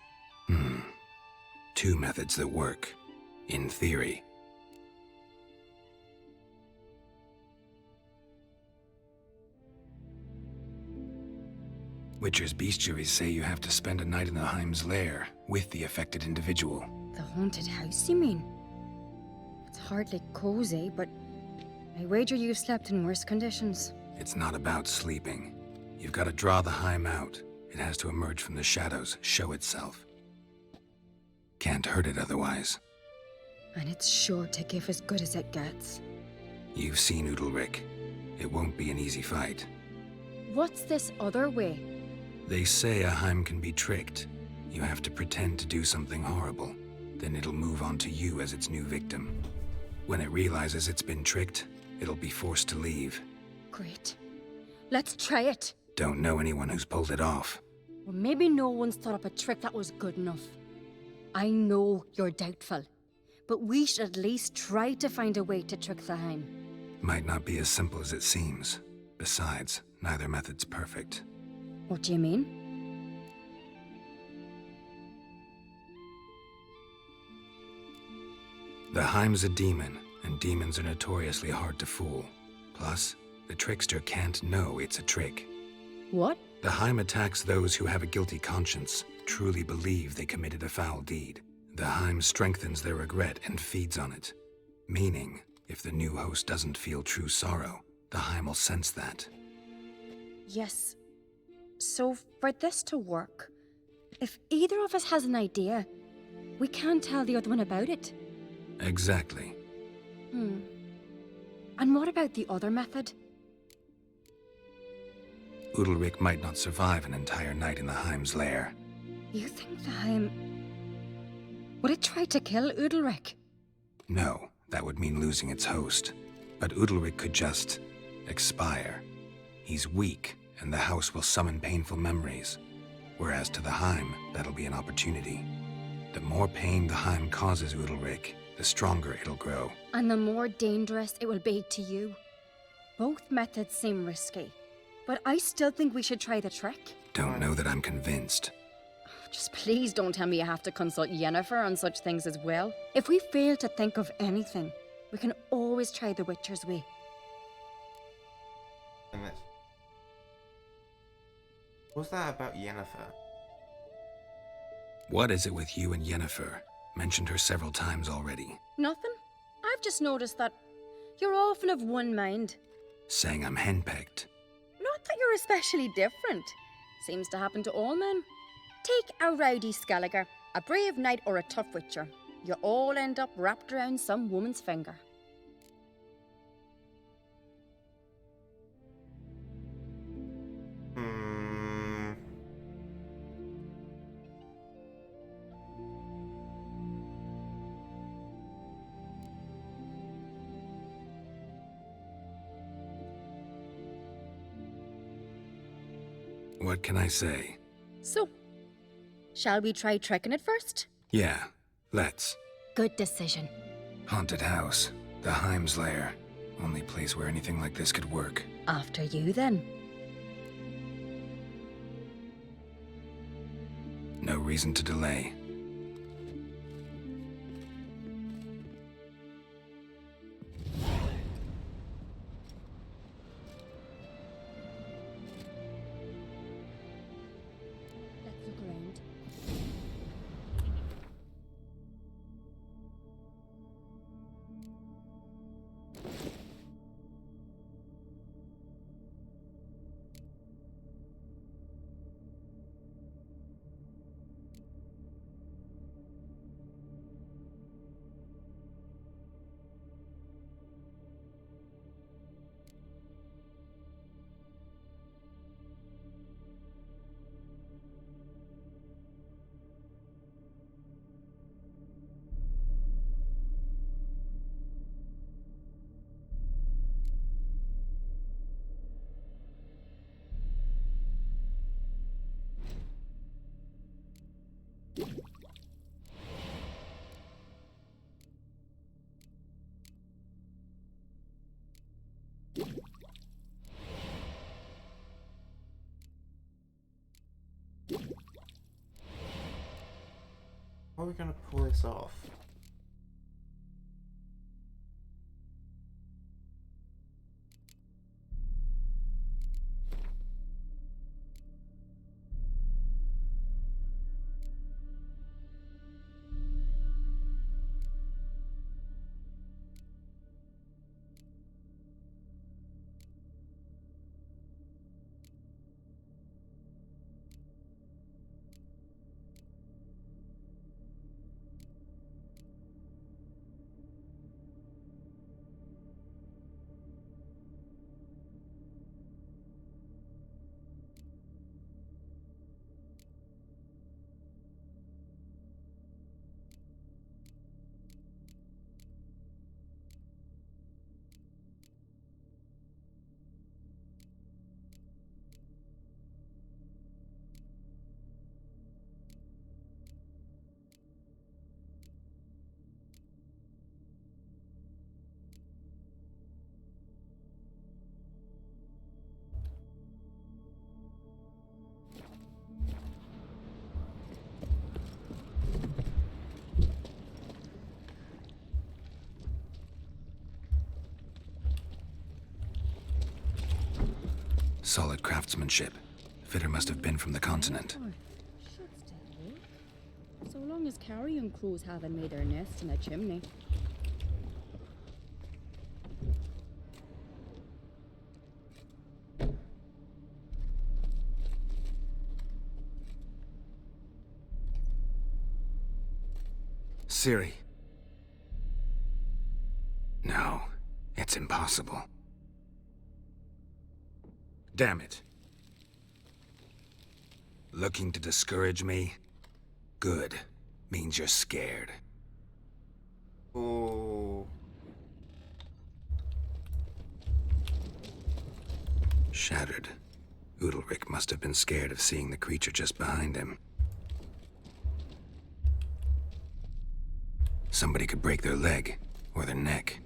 Two methods that work, in theory. Witcher's bestiaries say you have to spend a night in the Heim's lair with the affected individual. The haunted house, you mean? It's hardly cozy, but I wager you've slept in worse conditions. It's not about sleeping. You've got to draw the Heim out. It has to emerge from the shadows, show itself. Can't hurt it otherwise. And it's sure to give as good as it gets. You've seen Udalric. It won't be an easy fight. What's this other way? They say a Heim can be tricked. You have to pretend to do something horrible. Then it'll move on to you as its new victim. When it realizes it's been tricked, it'll be forced to leave. Great. Let's try it. Don't know anyone who's pulled it off. Well, maybe no one's thought up a trick that was good enough. I know you're doubtful, but we should at least try to find a way to trick the Heim. Might not be as simple as it seems. Besides, neither method's perfect. What do you mean? The Heim's a demon, and demons are notoriously hard to fool. Plus, the trickster can't know it's a trick. What? The Heim attacks those who have a guilty conscience, truly believe they committed a foul deed. The Heim strengthens their regret and feeds on it. Meaning, if the new host doesn't feel true sorrow, the Heim will sense that. Yes. So, for this to work, if either of us has an idea, we can't tell the other one about it. Exactly. And what about the other method? Udalric might not survive an entire night in the Heim's lair. You think the Heim... Would it try to kill Udalric? No, that would mean losing its host. But Udalric could just... expire. He's weak, and the house will summon painful memories. Whereas to the Heim, that'll be an opportunity. The more pain the Heim causes Udalric, the stronger it'll grow. And the more dangerous it will be to you. Both methods seem risky, but I still think we should try the trick. Don't know that I'm convinced. Just please don't tell me you have to consult Yennefer on such things as well. If we fail to think of anything, we can always try the Witcher's way. What's that about Yennefer? What is it with you and Yennefer? Mentioned her several times already. Nothing. I've just noticed that you're often of one mind. Saying I'm henpecked. Not that you're especially different. Seems to happen to all men. Take a rowdy Skellige, a brave knight or a tough witcher. You all end up wrapped around some woman's finger. What can I say? So, shall we try tricking it first? Yeah, let's. Good decision. Haunted house. The Heim's lair. Only place where anything like this could work. After you, then. No reason to delay. Let's look around. are we going to pull this off? Solid craftsmanship. Fitter must have been from the continent. Should still work. So long as carrion crows haven't made their nest in a chimney. Ciri. No, it's impossible. Damn it. Looking to discourage me? Good. Means you're scared. Oh. Shattered. Udalric must have been scared of seeing the creature just behind him. Somebody could break their leg, or their neck.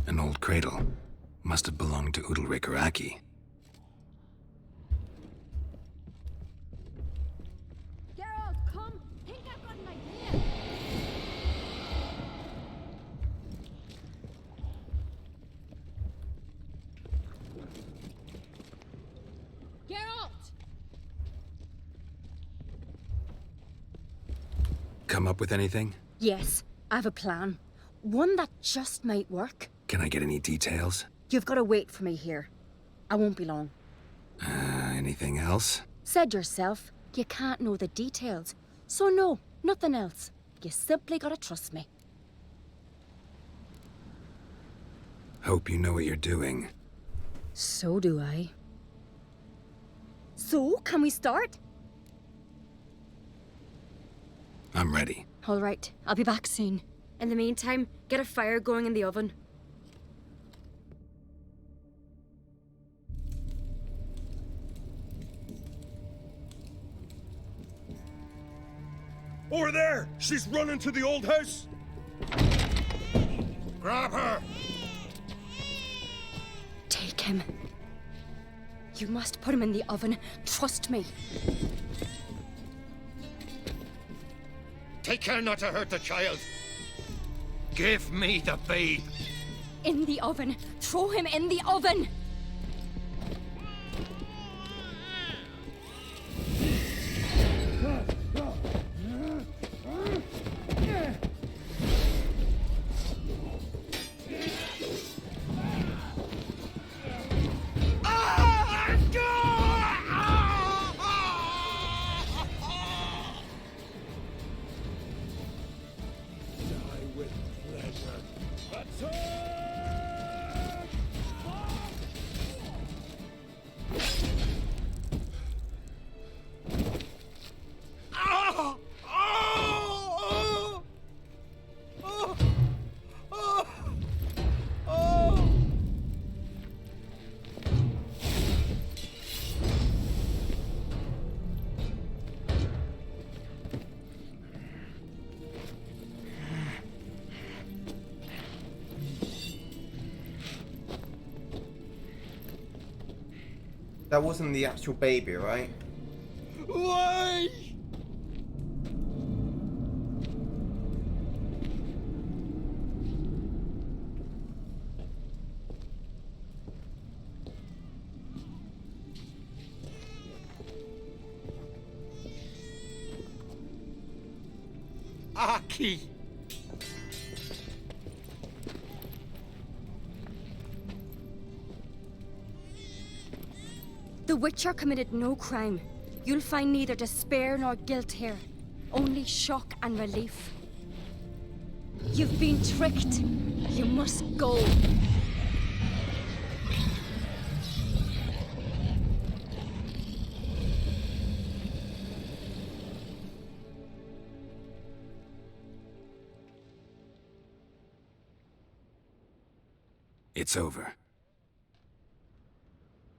An old cradle. Must have belonged to Udalric or Aki. Geralt, come! Think I've got an idea! Geralt! Come up with anything? Yes, I have a plan. One that just might work. Can I get any details? You've got to wait for me here. I won't be long. Anything else? Said yourself, you can't know the details. So no, nothing else. You simply gotta trust me. Hope you know what you're doing. So do I. So, can we start? I'm ready. All right, I'll be back soon. In the meantime, get a fire going in the oven. Over there! She's running to the old house! Grab her! Take him. You must put him in the oven. Trust me. Take care not to hurt the child. Give me the babe. In the oven. Throw him in the oven. That wasn't the actual baby, right? Why? Aki! The Witcher committed no crime. You'll find neither despair nor guilt here. Only shock and relief. You've been tricked. You must go. It's over.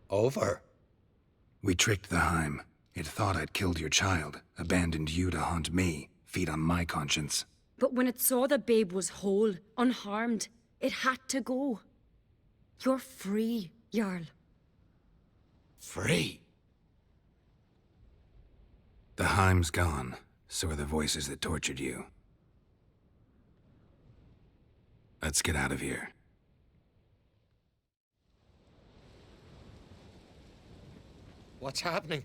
Over? We tricked the Heim. It thought I'd killed your child, abandoned you to haunt me, feed on my conscience. But when it saw the babe was whole, unharmed, it had to go. You're free, Jarl. Free? The Heim's gone, so are the voices that tortured you. Let's get out of here. What's happening?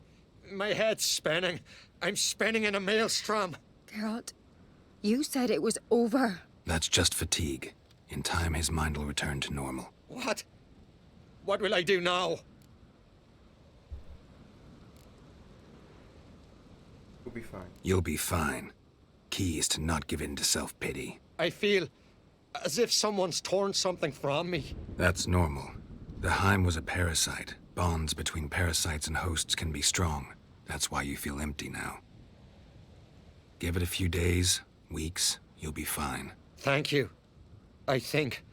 My head's spinning. I'm spinning in a maelstrom. Geralt, you said it was over. That's just fatigue. In time, his mind will return to normal. What? What will I do now? You'll be fine. You'll be fine. Key is to not give in to self-pity. I feel as if someone's torn something from me. That's normal. The Heim was a parasite. Bonds between parasites and hosts can be strong. That's why you feel empty now. Give it a few days, weeks, you'll be fine. Thank you. I think.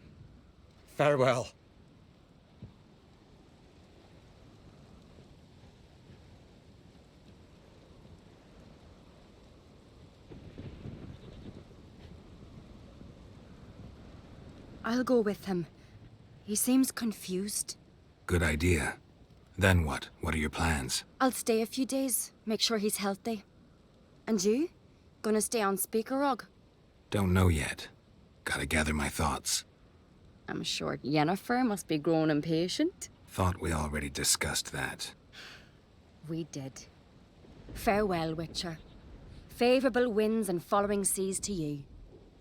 Farewell. I'll go with him. He seems confused. Good idea. Then what? What are your plans? I'll stay a few days, make sure he's healthy. And you? Gonna stay on Speaker Rog? Don't know yet. Gotta gather my thoughts. I'm sure Yennefer must be growing impatient. Thought we already discussed that. We did. Farewell, Witcher. Favorable winds and following seas to you.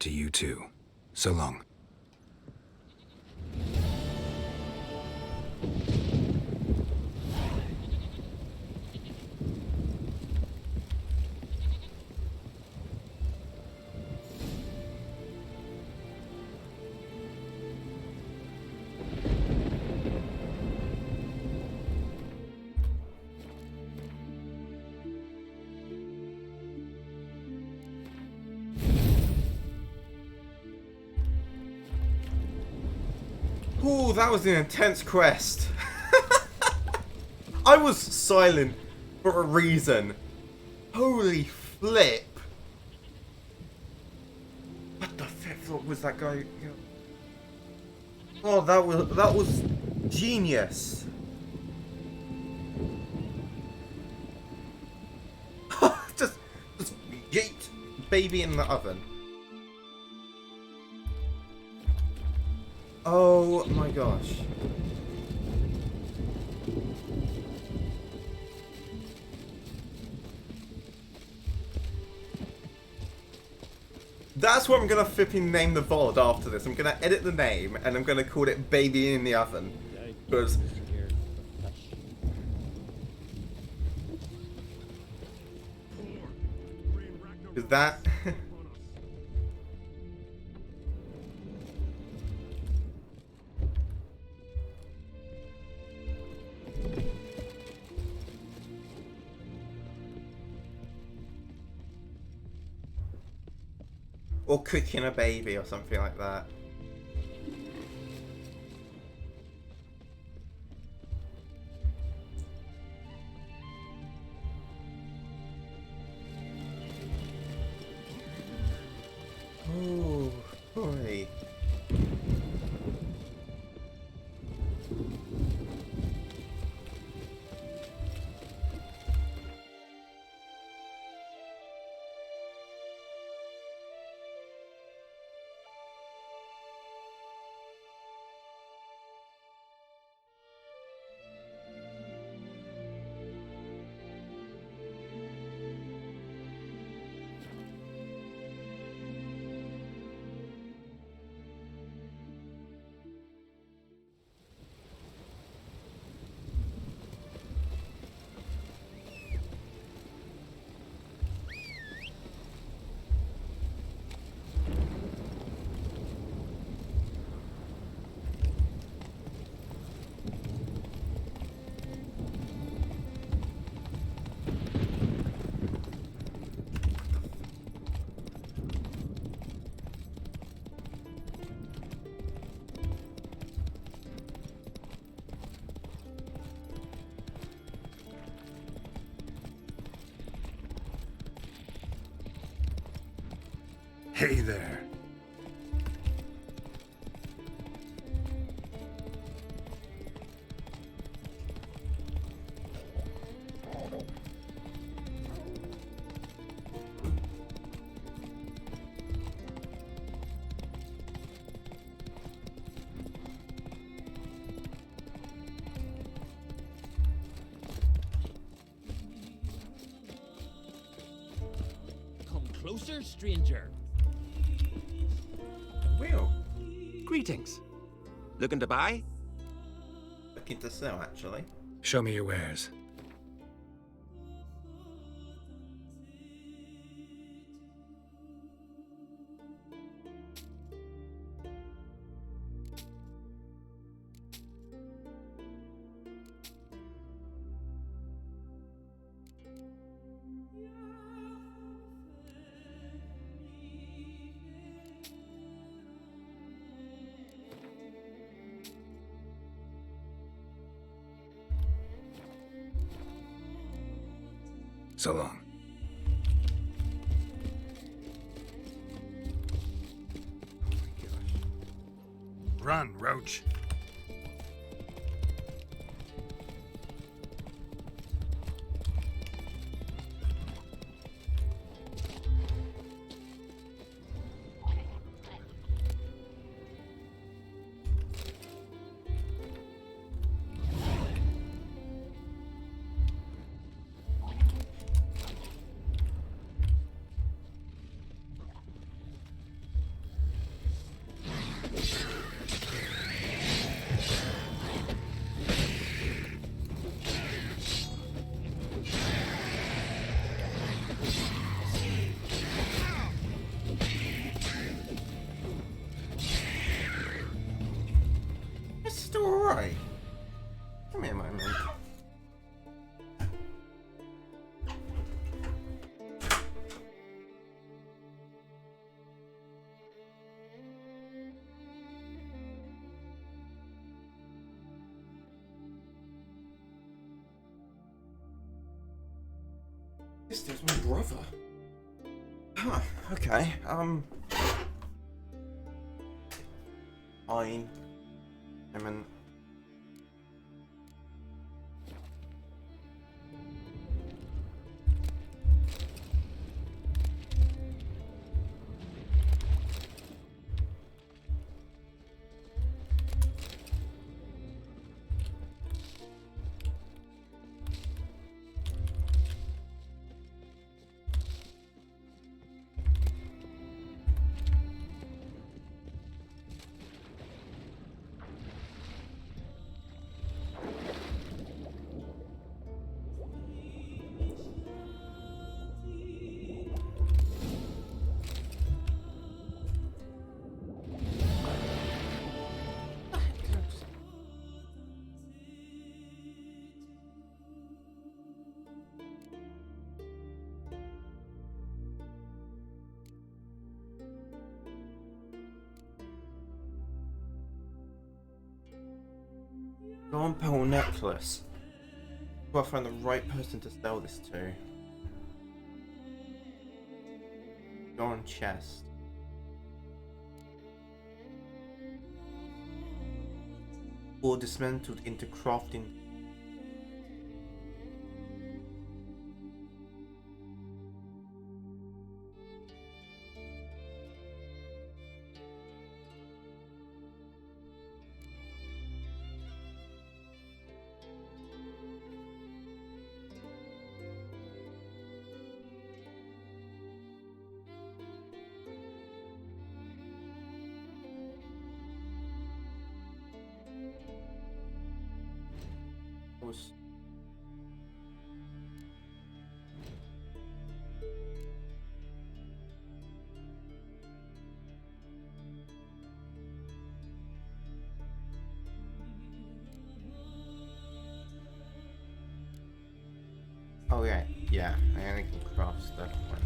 To you too. So long. Ooh, that was an intense quest. I was silent for a reason. Holy flip. What the flip was that guy? Oh, that was genius. just yeet baby in the oven. Oh my gosh. That's what I'm gonna flipping name the VOD after this. I'm gonna edit the name and I'm gonna call it Baby in the Oven. Because that or cooking a baby or something like that. Oh boy. Hey there. Come closer, stranger. Will. Greetings. Looking to buy? Looking to sell, actually. Show me your wares. So long. Run, Roach. It's still alright. Give me a moment. This is my brother. Huh, okay, I'm an Gold pearl necklace. Do I find the right person to sell this to? Gold chest. Or dismantled into crafting. Was oh yeah, I only can craft stuff when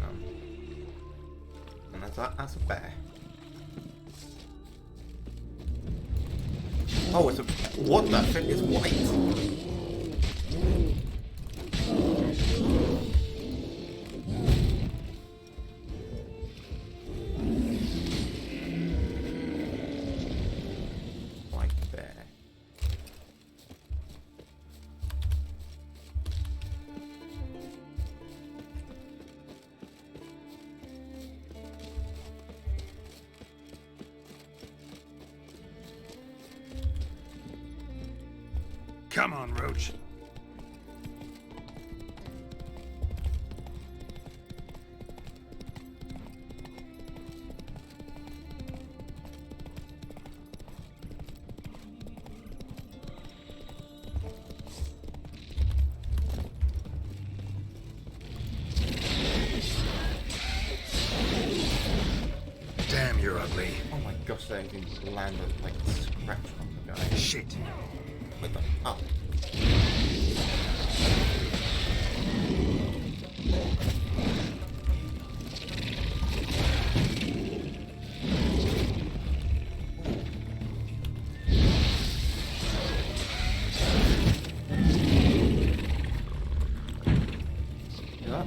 and that's a bear. Oh, it's a what the fuck is white? Come on, Roach. Damn, you're ugly. Oh my gosh, that even landed like a scratch on the guy. Shit. What the? Oh. Yeah.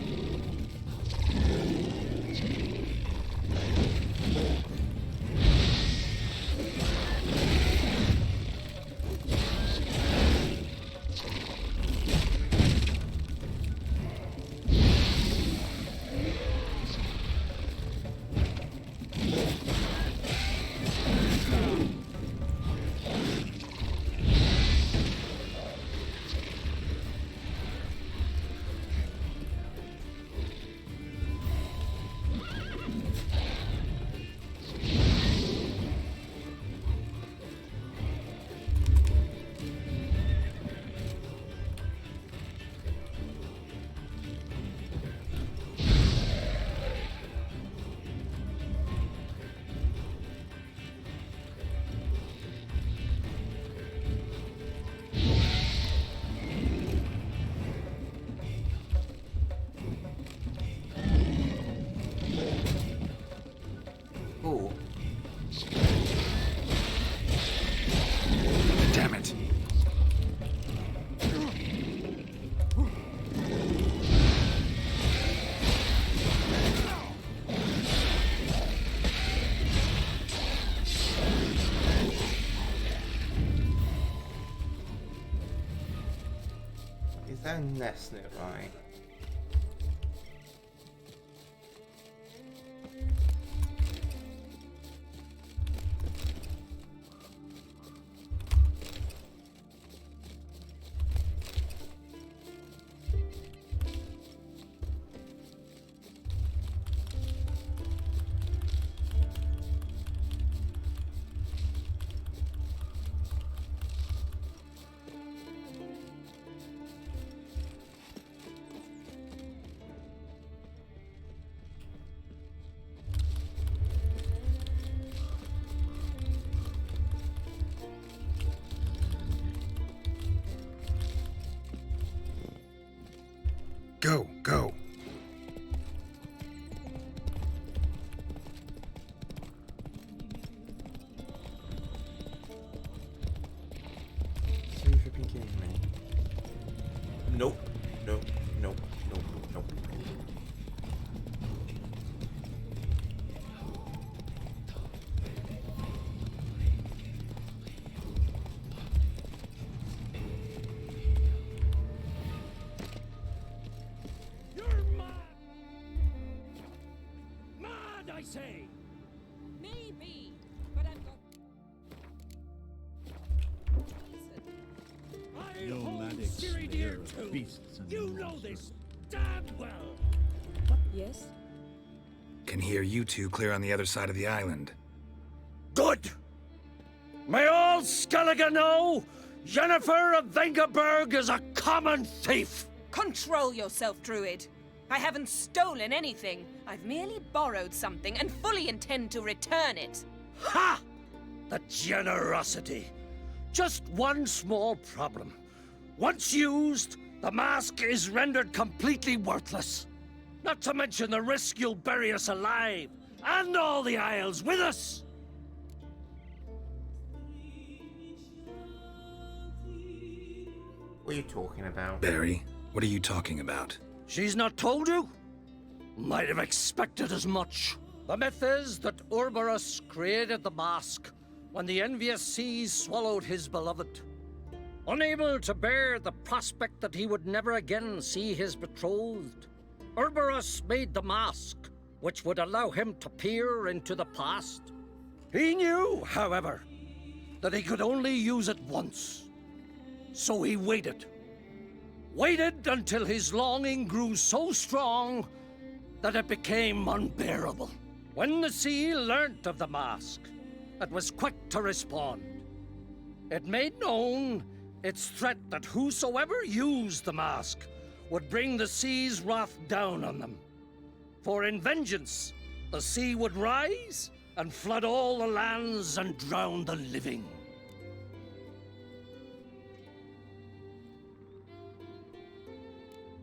Oh. Damn it. Is there a nest nearby? Go, go. See if you can give me. Nope. Nope. Nope. Nope. Nope. I say! Maybe, but I've got. I No hold Maddox, Ciri they dear are too. beasts and You know monsters. this damn well. Yes? Can hear you two clear on the other side of the island. Good! May all Skellige know Yennefer of Vengerberg is a common thief! Control yourself, Druid. I haven't stolen anything. I've merely borrowed something and fully intend to return it. Ha! The generosity. Just one small problem. Once used, the mask is rendered completely worthless. Not to mention the risk you'll bury us alive, and all the Isles with us. What are you talking about? Barry, what are you talking about? She's not told you? Might have expected as much. The myth is that Ouroboros created the mask when the envious seas swallowed his beloved. Unable to bear the prospect that he would never again see his betrothed, Ouroboros made the mask, which would allow him to peer into the past. He knew, however, that he could only use it once. So he waited. Waited until his longing grew so strong that it became unbearable. When the sea learnt of the mask, it was quick to respond. It made known its threat that whosoever used the mask would bring the sea's wrath down on them. For in vengeance, the sea would rise and flood all the lands and drown the living.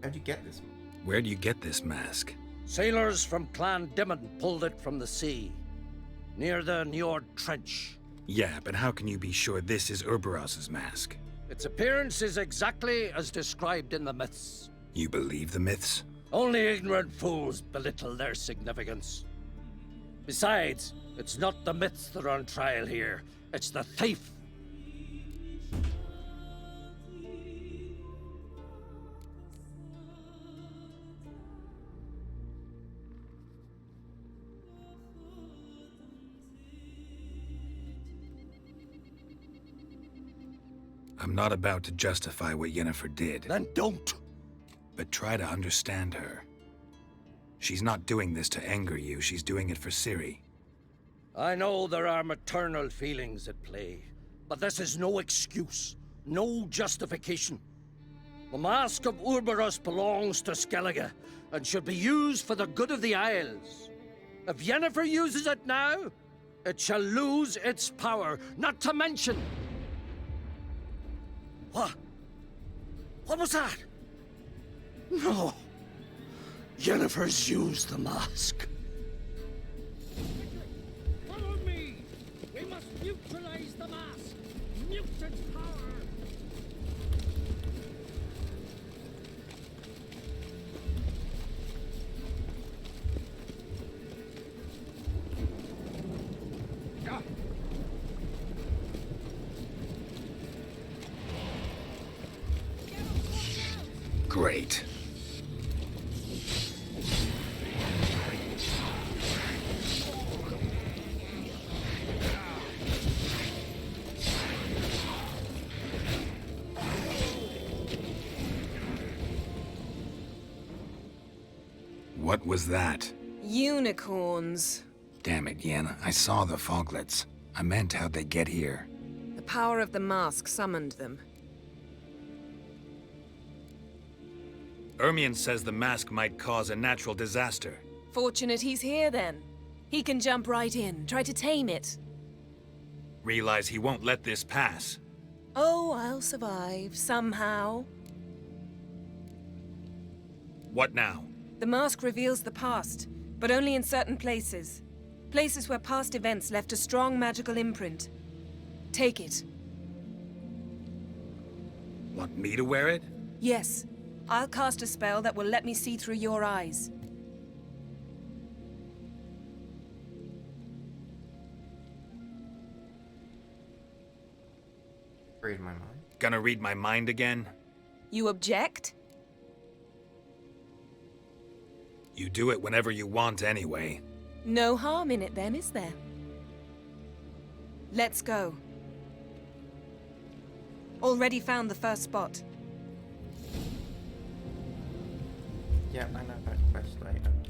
How'd you get this? Where do you get this mask? Sailors from Clan Dimon pulled it from the sea, near the Njord Trench. Yeah, but how can you be sure this is Urberos's mask? Its appearance is exactly as described in the myths. You believe the myths? Only ignorant fools belittle their significance. Besides, it's not the myths that are on trial here, it's the thief. I'm not about to justify what Yennefer did. Then don't! But try to understand her. She's not doing this to anger you, she's doing it for Ciri. I know there are maternal feelings at play, but this is no excuse, no justification. The Mask of Urberus belongs to Skellige, and should be used for the good of the Isles. If Yennefer uses it now, it shall lose its power, not to mention... What? What was that? No. Yennefer's used the mask. Follow me! We must neutralize the mask! Mute its power! Great. What was that? Unicorns. Damn it, Yen. I saw the foglets. I meant how'd they get here. The power of the mask summoned them. Ermion says the mask might cause a natural disaster. Fortunate he's here, then. He can jump right in, try to tame it. Realize he won't let this pass. Oh, I'll survive, somehow. What now? The mask reveals the past, but only in certain places. Places where past events left a strong magical imprint. Take it. Want me to wear it? Yes. I'll cast a spell that will let me see through your eyes. Read my mind. Gonna read my mind again? You object? You do it whenever you want anyway. No harm in it then, is there? Let's go. Already found the first spot. Yeah, I know about quest items.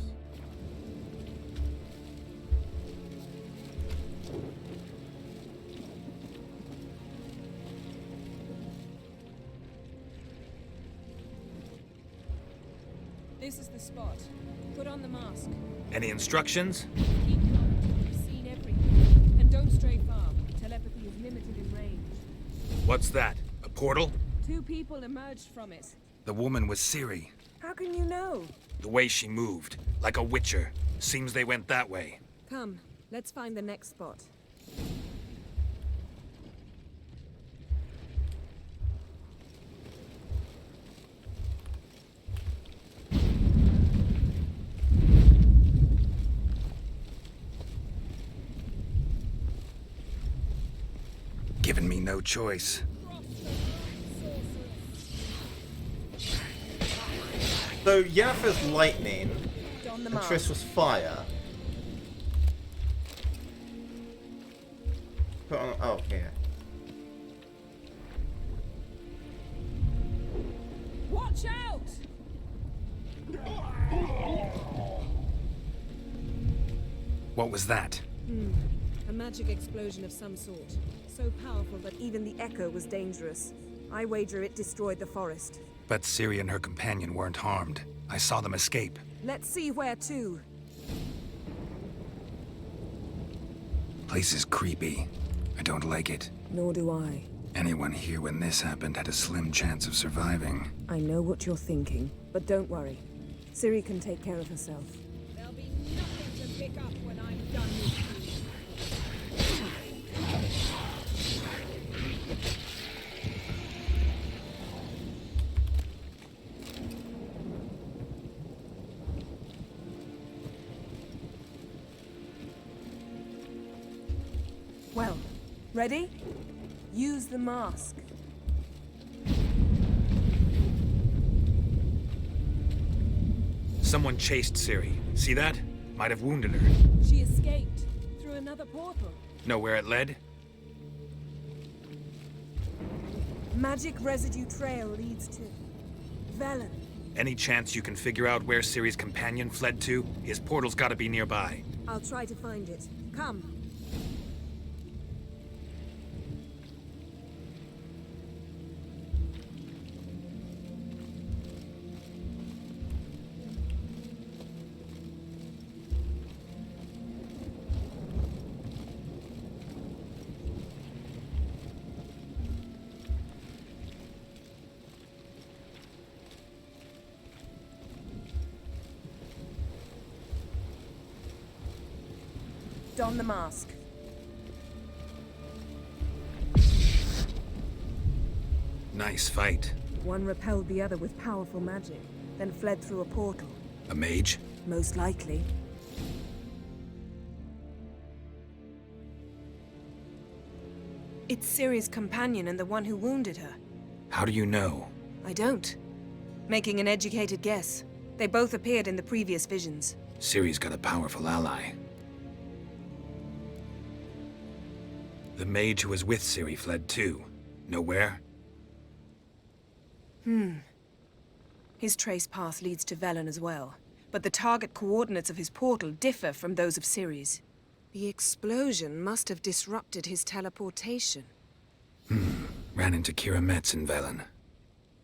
This is the spot. Put on the mask. Any instructions? Keep calm until you've seen everything. And don't stray far. Telepathy is limited in range. What's that? A portal? 2 people emerged from it. The woman was Ciri. How can you know? The way she moved, like a witcher. Seems they went that way. Come, let's find the next spot. Given me no choice. So Yennefer's lightning, Don the and mask. Triss was fire. Put on. Oh, here. Watch out! What was that? A magic explosion of some sort. So powerful that even the echo was dangerous. I wager it destroyed the forest. But Ciri and her companion weren't harmed. I saw them escape. Let's see where to. Place is creepy. I don't like it. Nor do I. Anyone here when this happened had a slim chance of surviving. I know what you're thinking, but don't worry. Ciri can take care of herself. There'll be nothing to pick up when I'm done with you. Well, ready? Use the mask. Someone chased Ciri. See that? Might have wounded her. She escaped through another portal. Know where it led? Magic residue trail leads to Velen. Any chance you can figure out where Ciri's companion fled to? His portal's gotta be nearby. I'll try to find it. Come. Don the mask. Nice fight. One repelled the other with powerful magic, then fled through a portal. A mage? Most likely. It's Ciri's companion and the one who wounded her. How do you know? I don't. Making an educated guess. They both appeared in the previous visions. Ciri's got a powerful ally. The mage who was with Ciri fled too. Know where? His trace path leads to Velen as well. But the target coordinates of his portal differ from those of Ciri's. The explosion must have disrupted his teleportation. Ran into Kira Metz in Velen.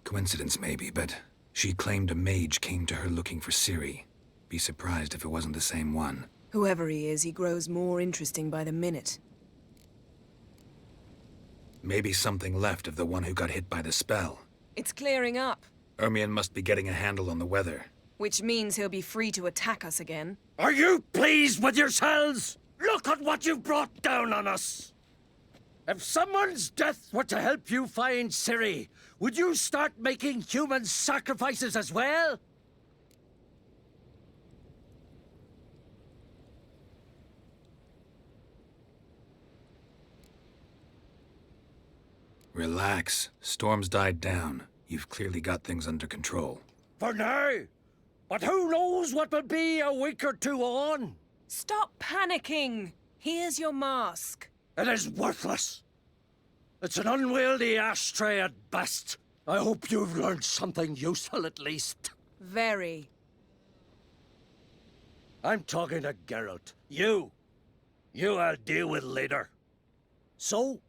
Coincidence maybe, but she claimed a mage came to her looking for Ciri. Be surprised if it wasn't the same one. Whoever he is, he grows more interesting by the minute. Maybe something left of the one who got hit by the spell. It's clearing up, Ermion must be getting a handle on the weather. which means he'll be free to attack us again. Are you pleased with yourselves? Look at what you've brought down on us! If someone's death were to help you find Ciri, would you start making human sacrifices as well? Relax. Storm's died down. You've clearly got things under control. For now. But who knows what will be a week or two on? Stop panicking! Here's your mask. It is worthless. It's an unwieldy ashtray at best. I hope you've learned something useful at least. Very. I'm talking to Geralt. You I'll deal with later. So?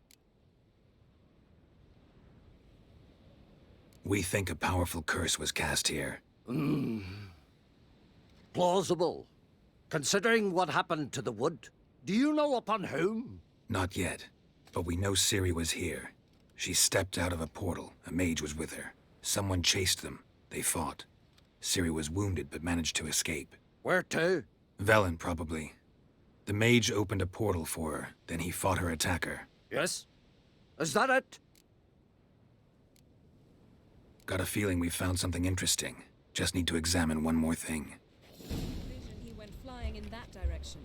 We think a powerful curse was cast here. Plausible. Considering what happened to the wood, do you know upon whom? Not yet, but we know Ciri was here. She stepped out of a portal. A mage was with her. Someone chased them. They fought. Ciri was wounded but managed to escape. Where to? Velen, probably. The mage opened a portal for her, then he fought her attacker. Yes? Is that it? Got a feeling we've found something interesting. Just need to examine one more thing. He went flying in that direction.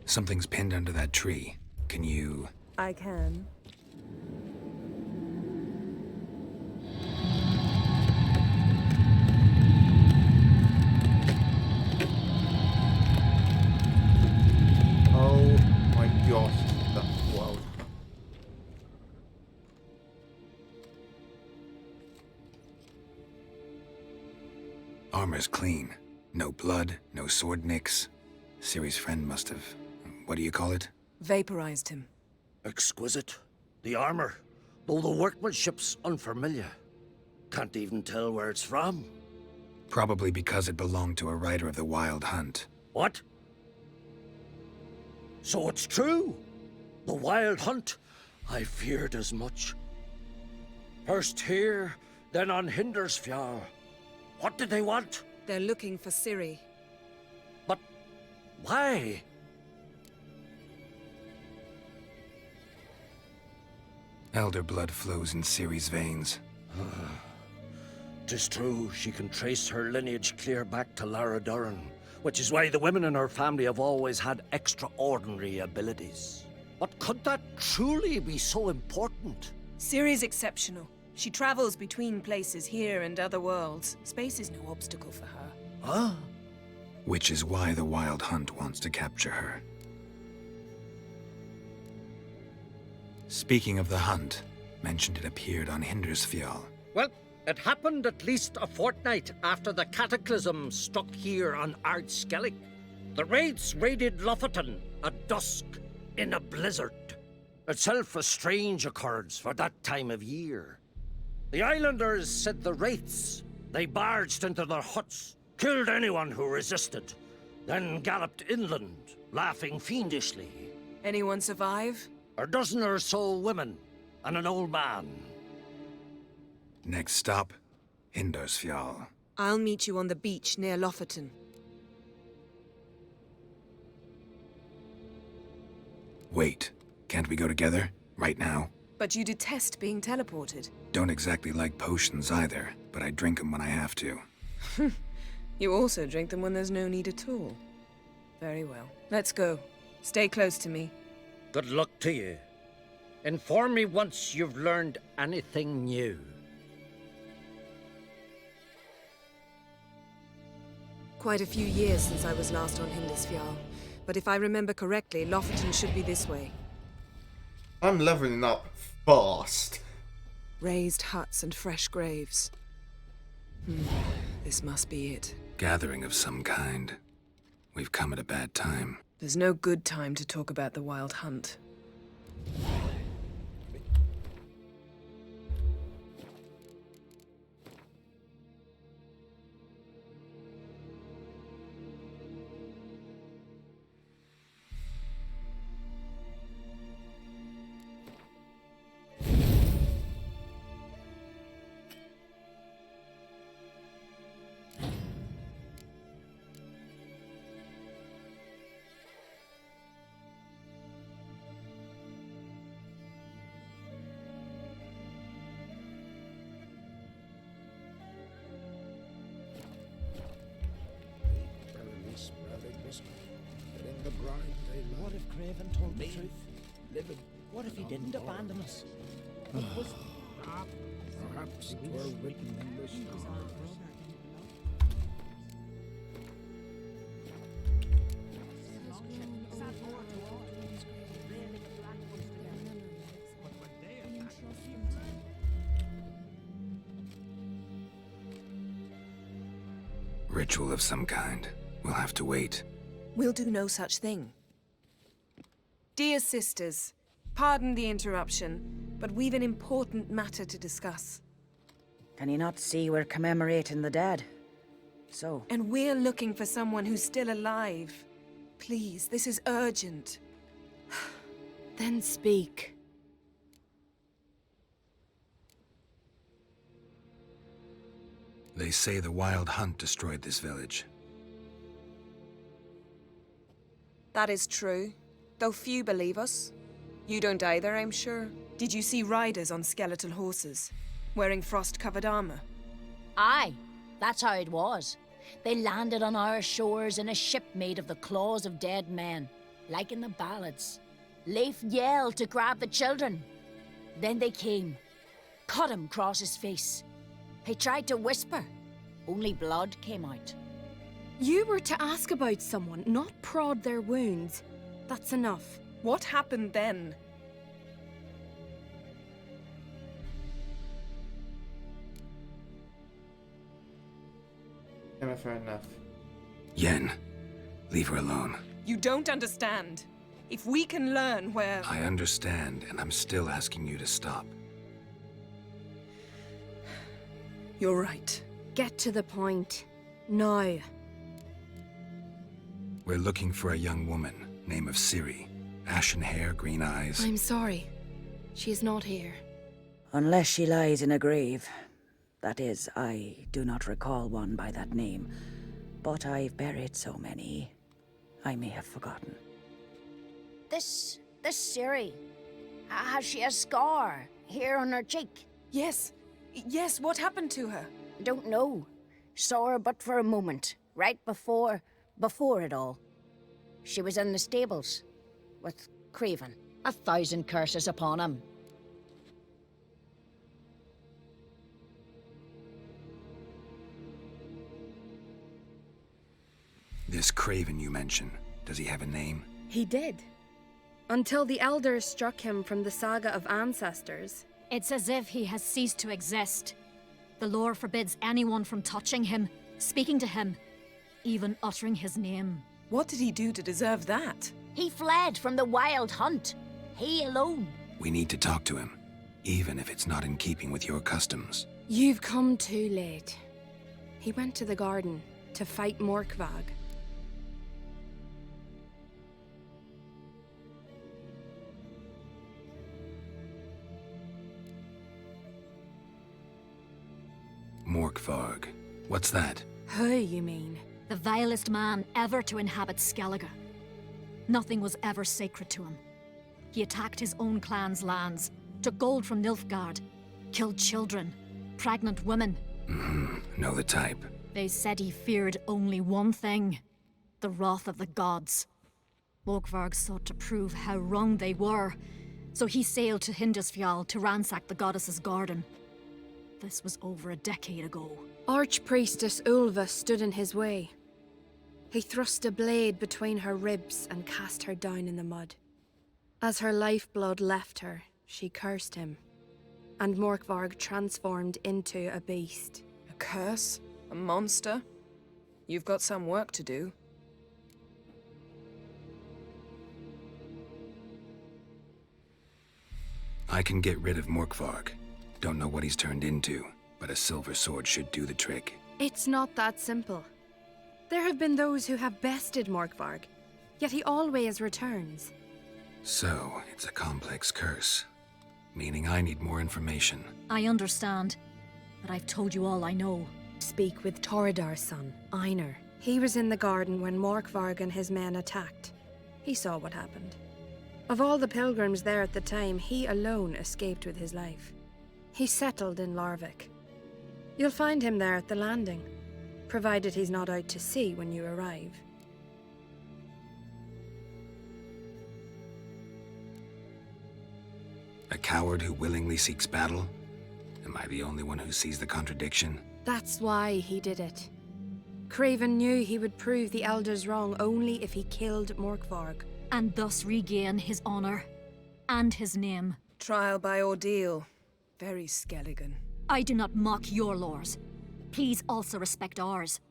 Something's pinned under that tree. Can you... I can. armor's clean. No blood, no sword nicks. Ciri's friend must have... what do you call it? Vaporized him. Exquisite. The armor, though the workmanship's unfamiliar. Can't even tell where it's from. Probably because it belonged to a rider of the Wild Hunt. What? So it's true? The Wild Hunt? I feared as much. First here, then on Hindersfjall. What did they want? They're looking for Ciri. But why? Elder blood flows in Ciri's veins. 'Tis true, she can trace her lineage clear back to Lara Duran, which is why the women in her family have always had extraordinary abilities. But could that truly be so important? Ciri's exceptional. She travels between places here and other worlds. Space is no obstacle for her. Huh? Which is why the Wild Hunt wants to capture her. Speaking of the hunt, mentioned it appeared on Hindersfjall. Well, it happened at least a fortnight after the cataclysm struck here on Ard Skellige. The raids raided Lofoten at dusk in a blizzard. Itself a strange occurrence for that time of year. The islanders said the wraiths. They barged into their huts, killed anyone who resisted, then galloped inland, laughing fiendishly. Anyone survive? A dozen or so women and an old man. Next stop, Hindersfjall. I'll meet you on the beach near Lofoten. Wait, can't we go together? Right now? But you detest being teleported. Don't exactly like potions either, but I drink them when I have to. You also drink them when there's no need at all. Very well. Let's go. Stay close to me. Good luck to you. Inform me once you've learned anything new. Quite a few years since I was last on Hindersfjall, but if I remember correctly, Lofoten should be this way. I'm leveling up fast. Raised huts and fresh graves. This must be it. Gathering of some kind. We've come at a bad time. There's no good time to talk about the Wild Hunt. What if Craven told the truth? What if he didn't abandon us? Perhaps it were written in the stars. Ritual of some kind. We'll have to wait. We'll do no such thing. Dear sisters, pardon the interruption, but we've an important matter to discuss. Can you not see we're commemorating the dead? So? And we're looking for someone who's still alive. Please, this is urgent. Then speak. They say the Wild Hunt destroyed this village. That is true, though few believe us. You don't either, I'm sure. Did you see riders on skeletal horses, wearing frost-covered armor? Aye, that's how it was. They landed on our shores in a ship made of the claws of dead men, like in the ballads. Leif yelled to grab the children. Then they came, cut him across his face. He tried to whisper, only blood came out. You were to ask about someone, not prod their wounds. That's enough. What happened then? fair enough. Yen, leave her alone. You don't understand. If we can learn where... I understand, and I'm still asking you to stop. You're right. Get to the point. Now. We're looking for a young woman, name of Ciri. Ashen hair, green eyes. I'm sorry. She is not here. Unless she lies in a grave. That is, I do not recall one by that name. But I've buried so many, I may have forgotten. This Ciri, has she a scar here on her cheek? Yes. Yes, what happened to her? Don't know. Saw her but for a moment, right before it all. She was in the stables with Craven. 1,000 curses upon him. This Craven you mention, does he have a name? He did. Until the elders struck him from the saga of ancestors. It's as if he has ceased to exist. The lore forbids anyone from touching him, speaking to him, even uttering his name. What did he do to deserve that? He fled from the wild hunt. He alone. We need to talk to him, even if it's not in keeping with your customs. You've come too late. He went to the garden to fight Morkvag. Morkvarg. What's that? Who, you mean? The vilest man ever to inhabit Skellige. Nothing was ever sacred to him. He attacked his own clan's lands, took gold from Nilfgaard, killed children, pregnant women. Know the type. They said he feared only one thing, the wrath of the gods. Morkvarg sought to prove how wrong they were, so he sailed to Hindisfjall to ransack the goddess's garden. This was over a decade ago. Archpriestess Ulva stood in his way. He thrust a blade between her ribs and cast her down in the mud. As her lifeblood left her, she cursed him, and Morkvarg transformed into a beast. A curse? A monster? You've got some work to do. I can get rid of Morkvarg. Don't know what he's turned into, but a silver sword should do the trick. It's not that simple. There have been those who have bested Morkvarg, yet he always returns. So, it's a complex curse. Meaning I need more information. I understand, but I've told you all I know. Speak with Torridar's son, Einar. He was in the garden when Morkvarg and his men attacked. He saw what happened. Of all the pilgrims there at the time, he alone escaped with his life. He settled in Larvik. You'll find him there at the landing, provided he's not out to sea when you arrive. A coward who willingly seeks battle? Am I the only one who sees the contradiction? That's why he did it. Craven knew he would prove the elders wrong only if he killed Morkvarg. And thus regain his honor and his name. Trial by ordeal. Very Skelligan. I do not mock your laws. Please also respect ours.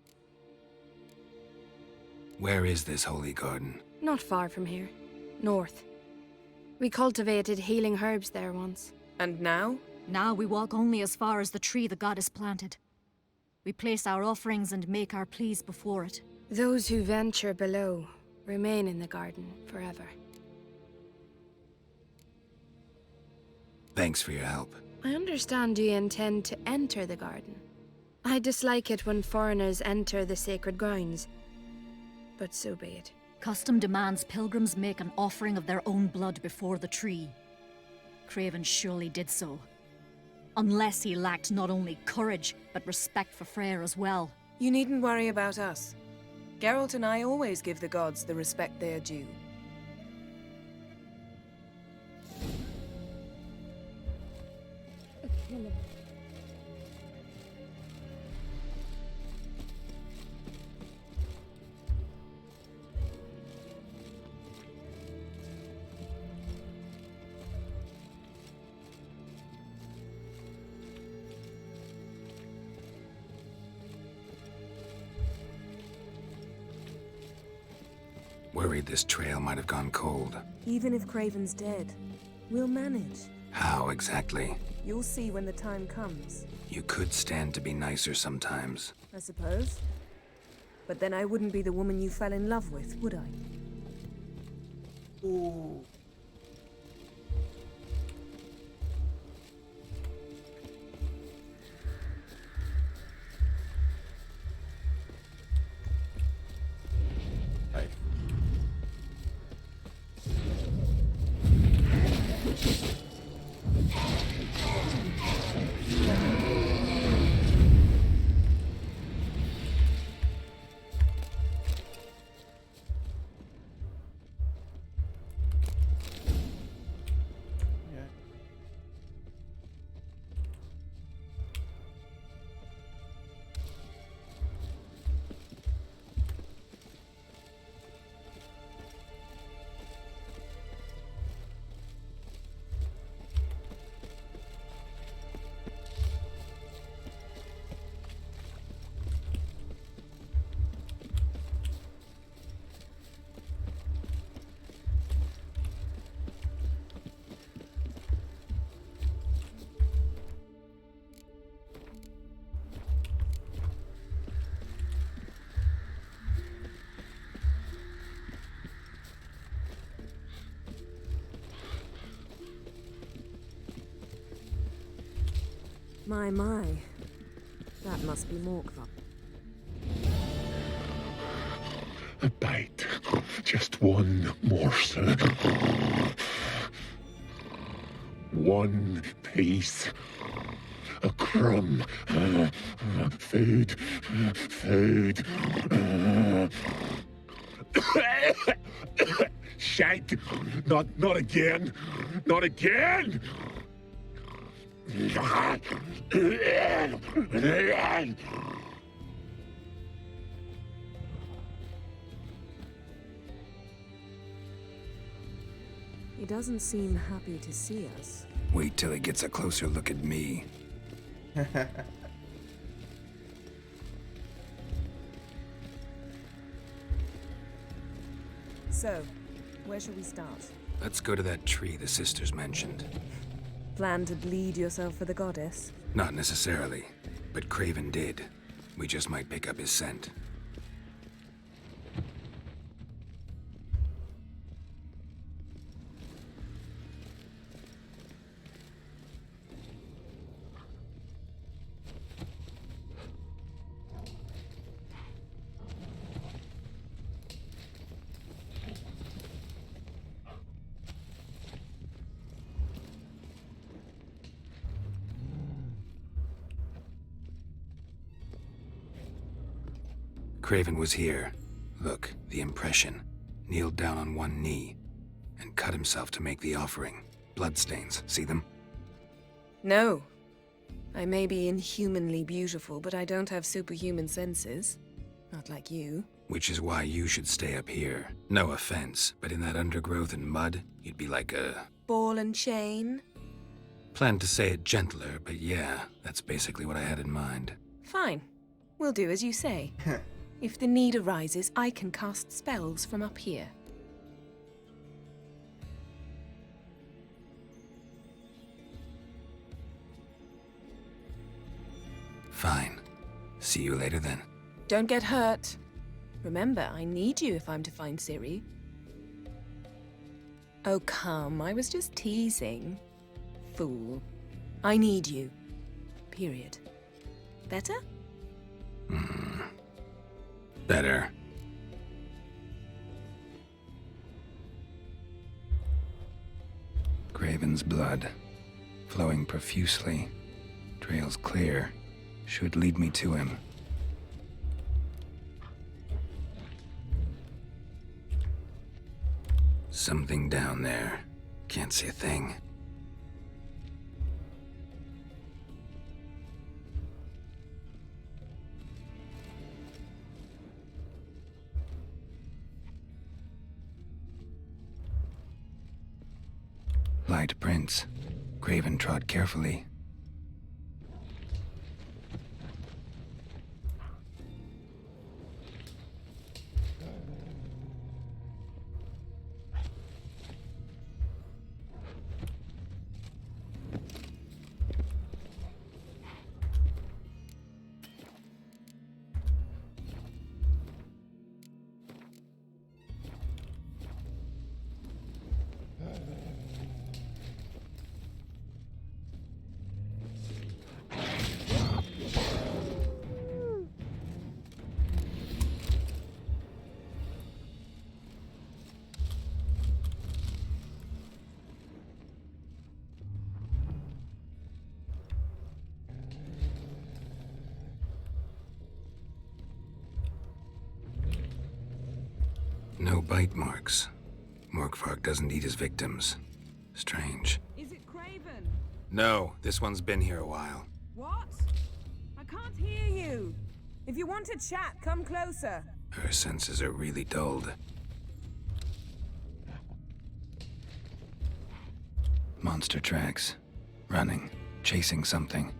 Where is this holy garden? Not far from here. North. We cultivated healing herbs there once. And now? Now we walk only as far as the tree the goddess planted. We place our offerings and make our pleas before it. Those who venture below remain in the garden forever. Thanks for your help. I understand you intend to enter the garden. I dislike it when foreigners enter the sacred grounds, but so be it. Custom demands pilgrims make an offering of their own blood before the tree. Craven surely did so. Unless he lacked not only courage, but respect for Freyr as well. You needn't worry about us. Geralt and I always give the gods the respect they are due. worried this trail might have gone cold. Even if Craven's dead, we'll manage. How exactly? You'll see when the time comes. You could stand to be nicer sometimes. I suppose. But then I wouldn't be the woman you fell in love with, would I? Ooh. Okay. My. That must be Morkva. A bite. Just one morsel. One piece. A crumb. Food. Food. Shite. Not again. Not again. He doesn't seem happy to see us. Wait till he gets a closer look at me. So, where shall we start? Let's go to that tree the sisters mentioned. Plan to bleed yourself for the goddess? Not necessarily, but Craven did. We just might pick up his scent. Craven was here. Look, the impression. Kneeled down on one knee and cut himself to make the offering. Bloodstains, see them? No. I may be inhumanly beautiful, but I don't have superhuman senses. Not like you. Which is why you should stay up here. No offense, but in that undergrowth and mud, you'd be like a... Ball and chain? Planned to say it gentler, but yeah, that's basically what I had in mind. Fine. We'll do as you say. If the need arises, I can cast spells from up here. Fine. See you later then. Don't get hurt. Remember, I need you if I'm to find Ciri. Oh, come. I was just teasing. Fool. I need you. Period. Better? Better. Craven's blood, flowing profusely. Trail's clear. Should lead me to him. Something down there. Can't see a thing. Light prints. Craven trod carefully. No bite marks. Morkvarg doesn't eat his victims. Strange. Is it Craven? No, this one's been here a while. What? I can't hear you. If you want to chat, come closer. Her senses are really dulled. Monster tracks. Running. Chasing something.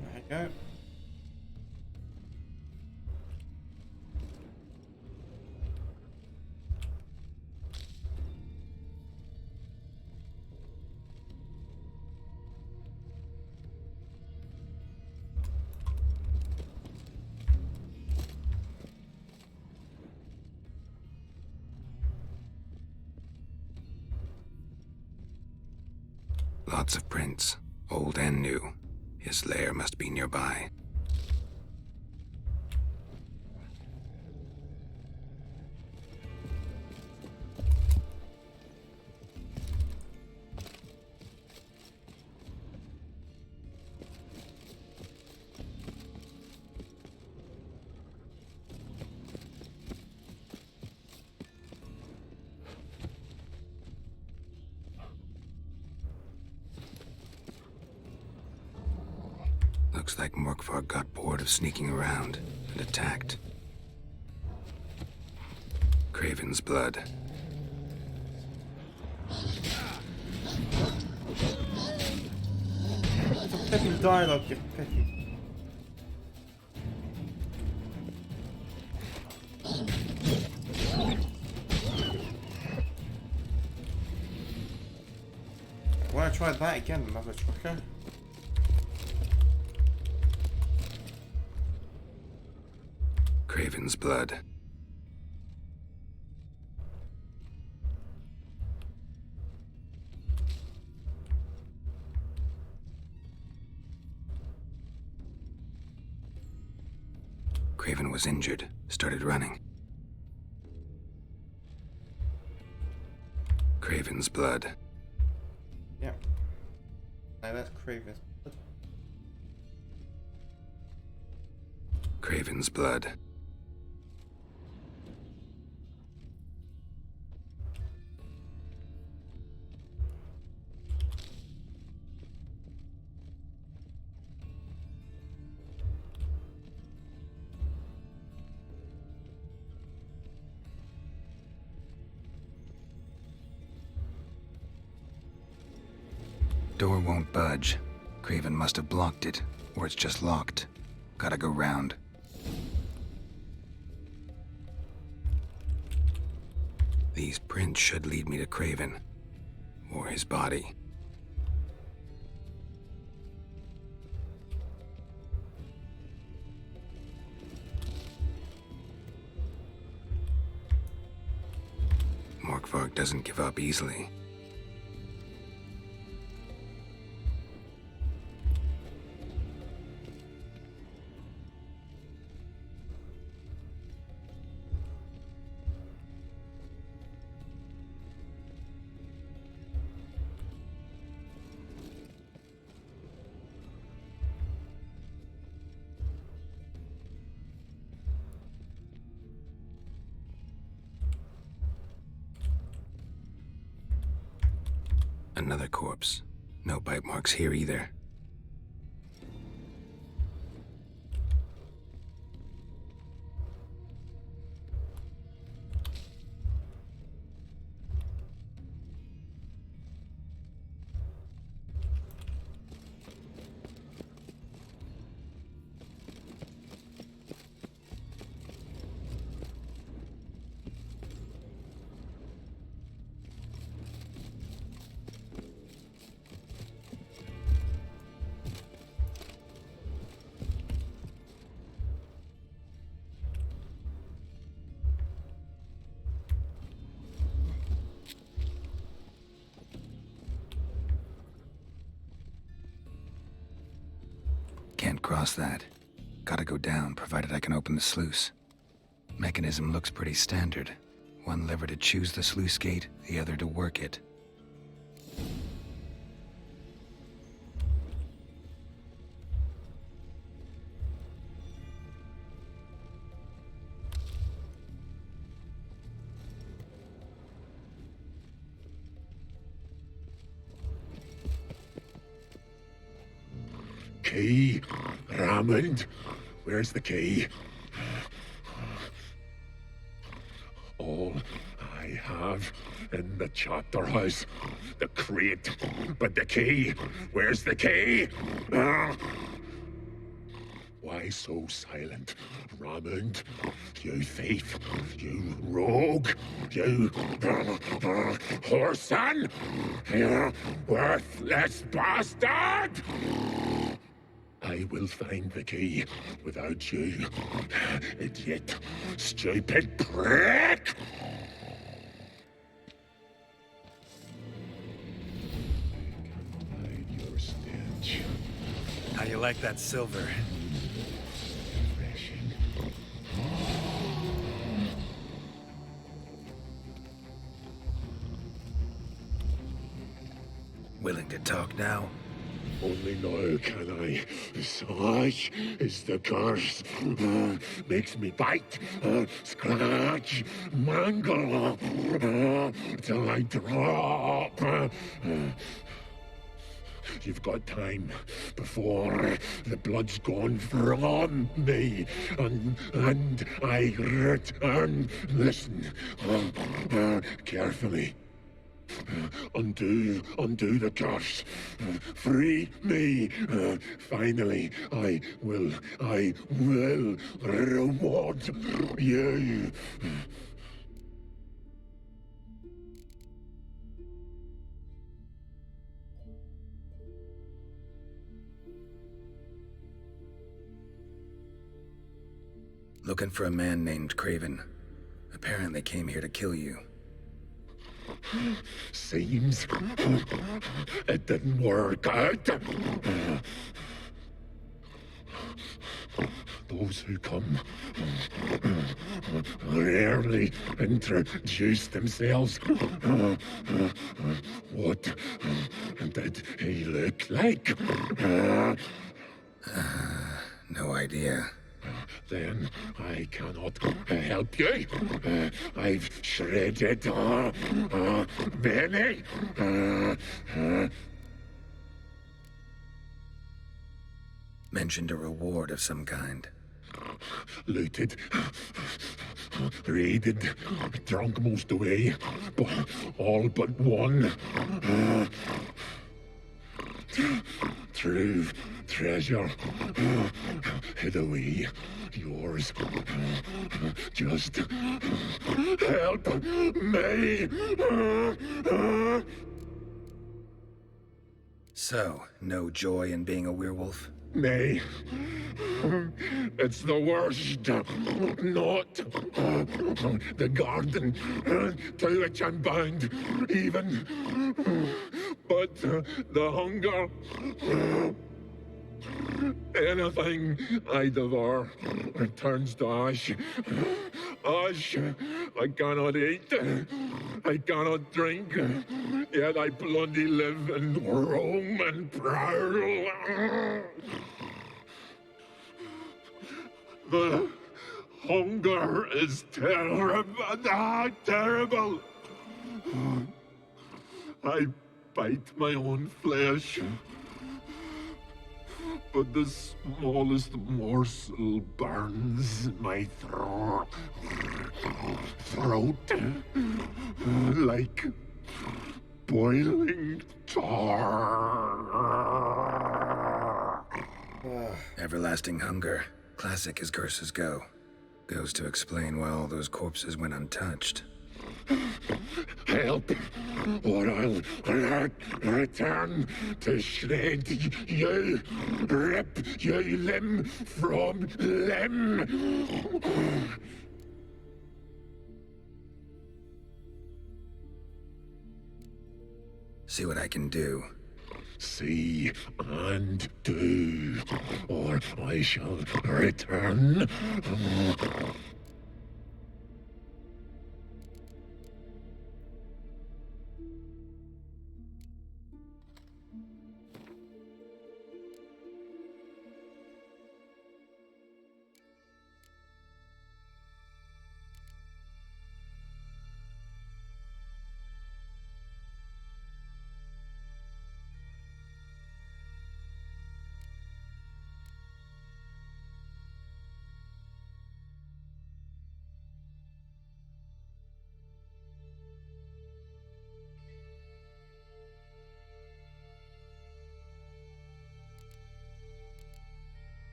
There you go. Lots of prints, old and new. His lair must be nearby. Looks like Morkvarg got bored of sneaking around and attacked. Craven's blood. Flipping dialogue, you flipping. Wanna try that again, mother trucker? Craven's blood. Craven was injured, started running. Craven's blood. Yeah. No, that's Craven's blood. Craven's blood. Door won't budge. Craven must have blocked it, or it's just locked. Gotta go round. These prints should lead me to Craven. Or his body. Morkvarg doesn't give up easily. Another corpse. No bite marks here either. cross that. Gotta go down, provided I can open the sluice. Mechanism looks pretty standard. One lever to choose the sluice gate, the other to work it. Key, Raymond. Where's the key? All I have in the chapter house, the crate, but the key. Where's the key? Why so silent, Raymond? You thief, you rogue, you whoreson, you worthless bastard! I will find the key without you, idiot, stupid prick! Hide your stench. How you like that silver? Willing to talk now? Only now can I. Such is the curse. Makes me bite, scratch, mangle, till I drop. You've got time before the blood's gone from me, and I return. Listen, carefully. Undo the curse. Free me. Finally, I will reward you. Looking for a man named Craven. Apparently came here to kill you. Seems it didn't work out. Those who come rarely introduce themselves. What did he look like? No idea. Then I cannot help you. I've shredded many. Mentioned a reward of some kind. Looted, raided, drunk most away, but all but one. True treasure hid away. Yours. Just help me. So, no joy in being a werewolf? Nay. It's the worst. Not the garden to which I'm bound, even. But the hunger. Anything I devour turns to ash. Ash I cannot eat. I cannot drink. Yet I bloody live and roam and prowl. The hunger is terrible. Terrible. I bite my own flesh. But the smallest morsel burns my throat like boiling tar. Everlasting hunger. Classic as curses go. Goes to explain why all those corpses went untouched. Help, or I'll return to shred you, rip you limb from limb. See what I can do. See and do, or I shall return.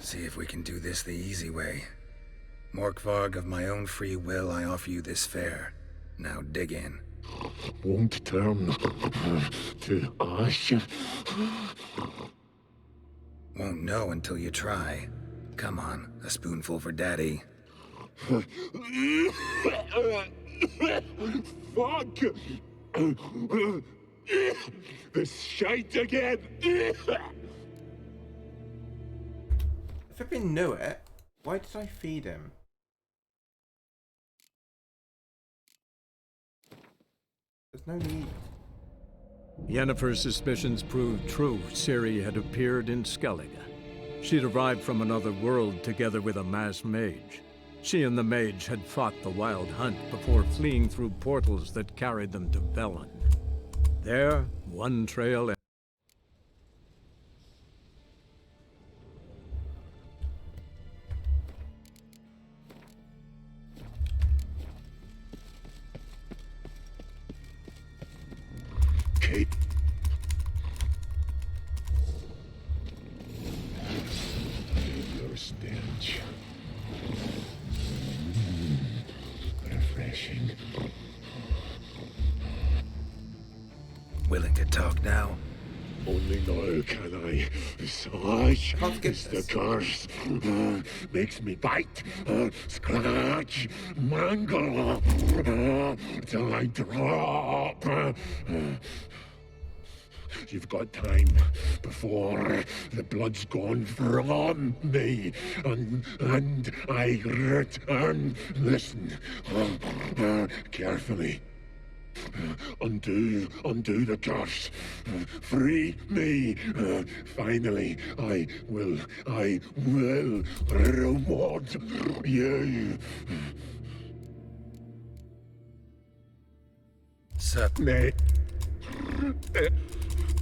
See if we can do this the easy way. Morkvarg, of my own free will, I offer you this fare. Now dig in. Won't turn to ash. Won't know until you try. Come on, a spoonful for Daddy. Fuck! This shite again! If Pippin knew it, why did I feed him? There's no need. Yennefer's suspicions proved true. Ciri had appeared in Skellige. She'd arrived from another world together with a masked mage. She and the mage had fought the Wild Hunt before fleeing through portals that carried them to Velen. There, one trail Kate. Your stench. Refreshing. Willing to talk now? Only now can I. Slash is the curse. Makes me bite, scratch, mangle, till I drop. You've got time before the blood's gone from me, and I return. Listen, carefully. Undo the curse. Free me. Finally, I will reward you. Sup, mate?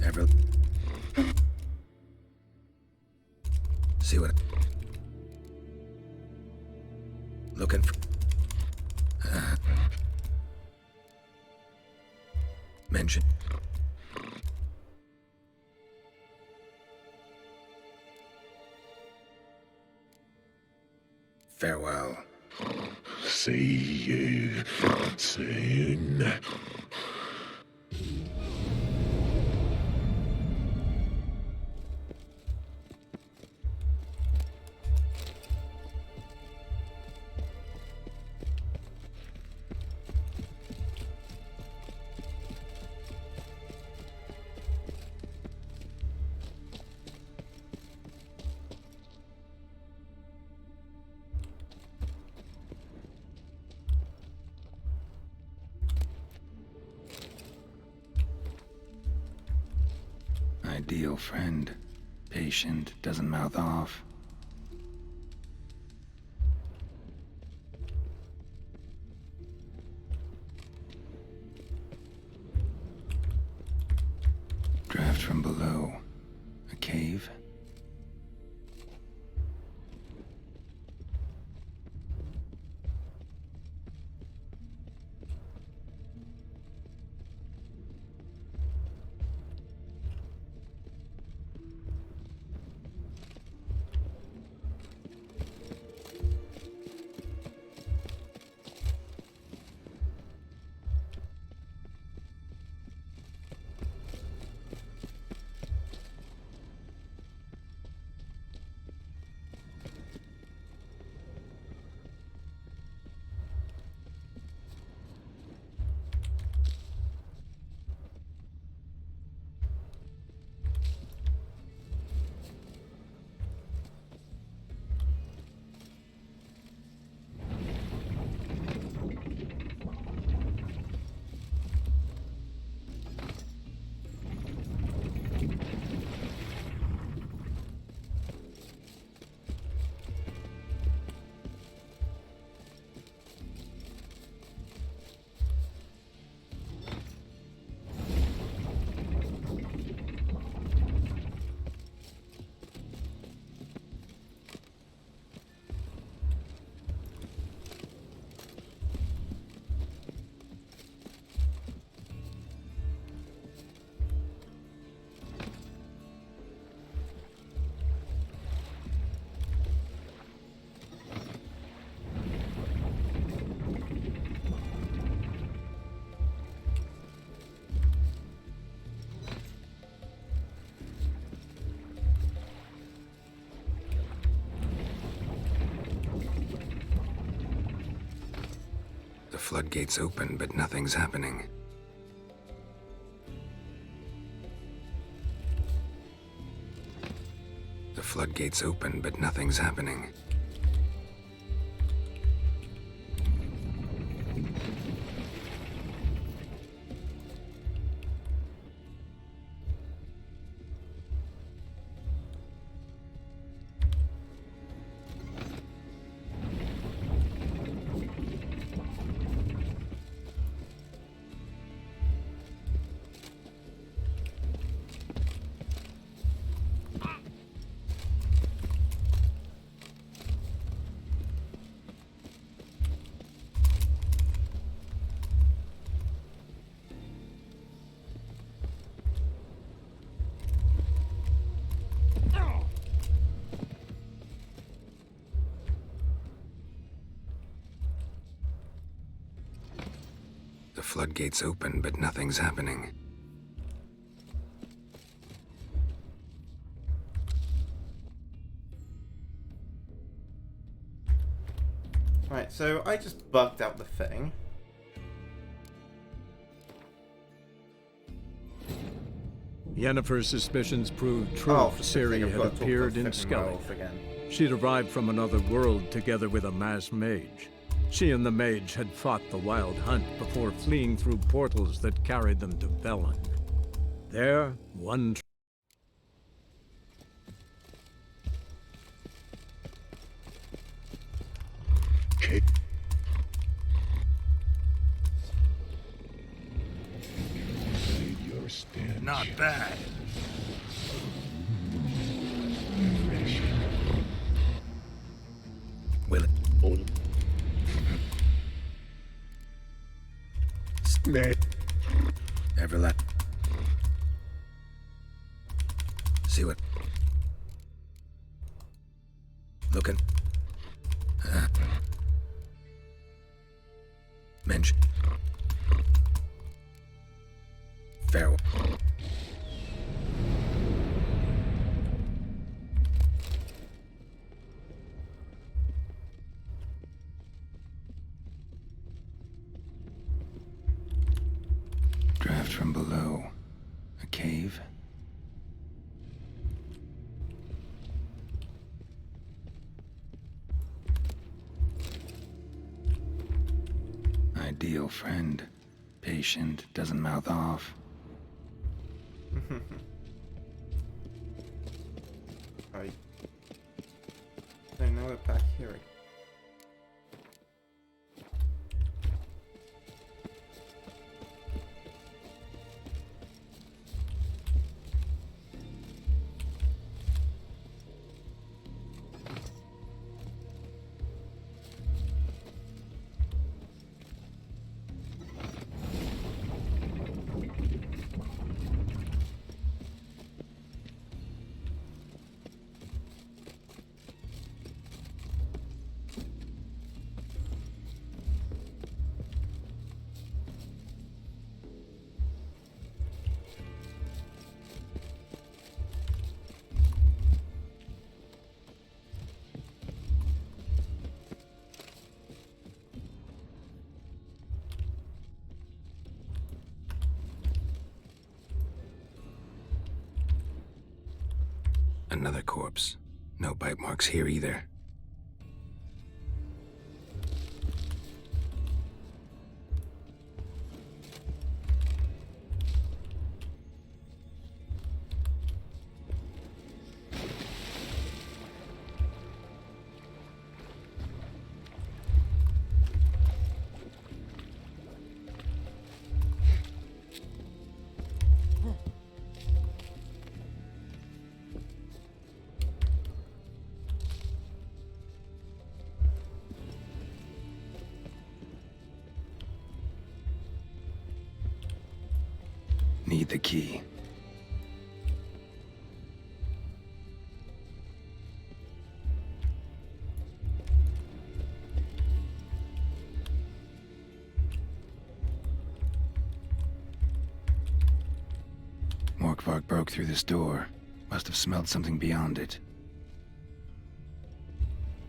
Never. See what? Looking for. Mention. Farewell. See you soon. Ideal friend. Patient, doesn't mouth off. Draft from below. A cave? floodgates open, but nothing's happening. The floodgates open, but nothing's happening. The floodgates open, but nothing's happening. Right, so I just bugged out the thing. Yennefer's suspicions proved true. Oh, Ciri had appeared in Skellige. She'd arrived from another world together with a masked mage. She and the mage had fought the Wild Hunt before fleeing through portals that carried them to Velen. There, one Not bad. Will it? Everlap. See what? Looking. Mensch. Farewell. Draft from below. A cave? Ideal friend. Patient, doesn't mouth off. Right. So now we're back here again. Another corpse. No bite marks here either. Need the key. Morkvark broke through this door. Must have smelled something beyond it.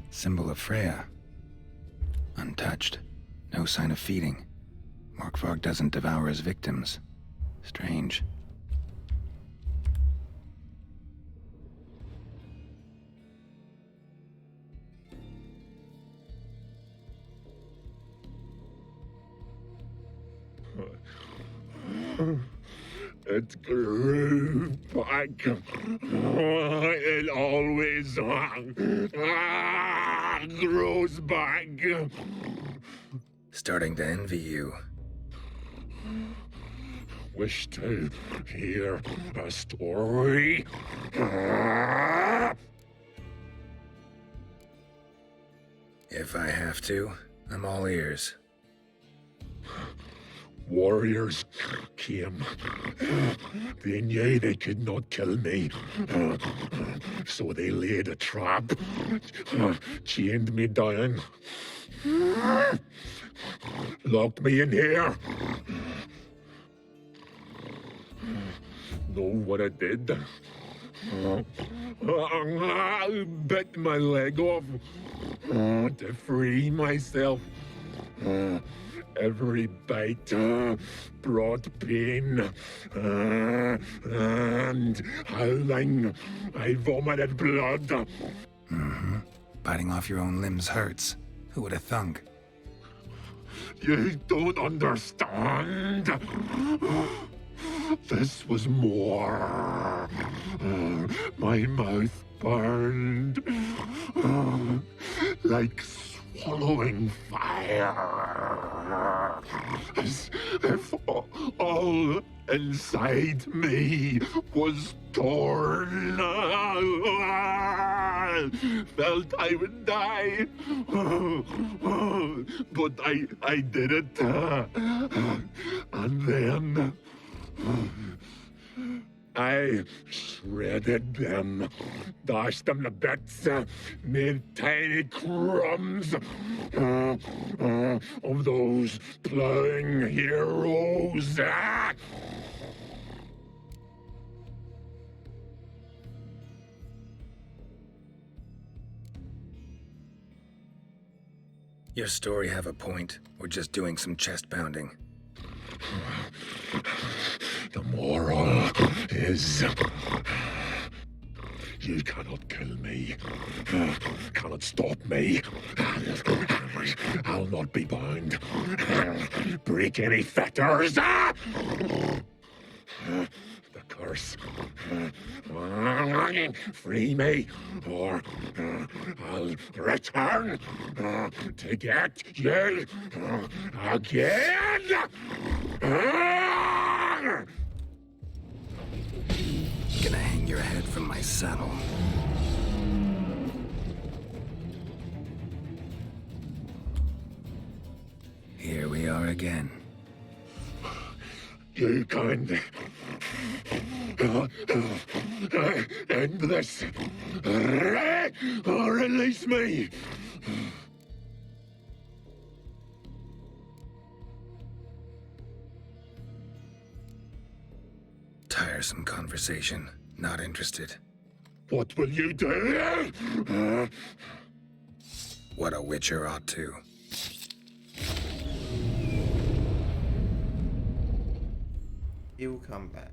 Symbol of Freya. Untouched. No sign of feeding. Morkvarg doesn't devour his victims. Strange. It grew back. It always grows back. Starting to envy you. Wish to hear a story? If I have to, I'm all ears. Warriors came. They knew they could not kill me. So they laid a trap. Chained me down. Locked me in here. Know what I did? Bit my leg off to free myself. Every bite brought pain and howling. I vomited blood. Mm-hmm. Biting off your own limbs hurts. Who would have thunk? You don't understand. This was more. My mouth burned like swallowing fire. As if all inside me was torn. Felt I would die. But I did it. And then I shredded them, dashed them to bits, made tiny crumbs of those plowing heroes. Your story have a point, or just doing some chest pounding? The moral is you cannot kill me, cannot stop me. I'll not be bound. Break any fetters. The curse. Free me, or I'll return to get you again. Gonna hang your head from my saddle. Here we are again. You can end this. Release me. Tiresome conversation. Not interested. What will you do? What a witcher ought to. He will come back.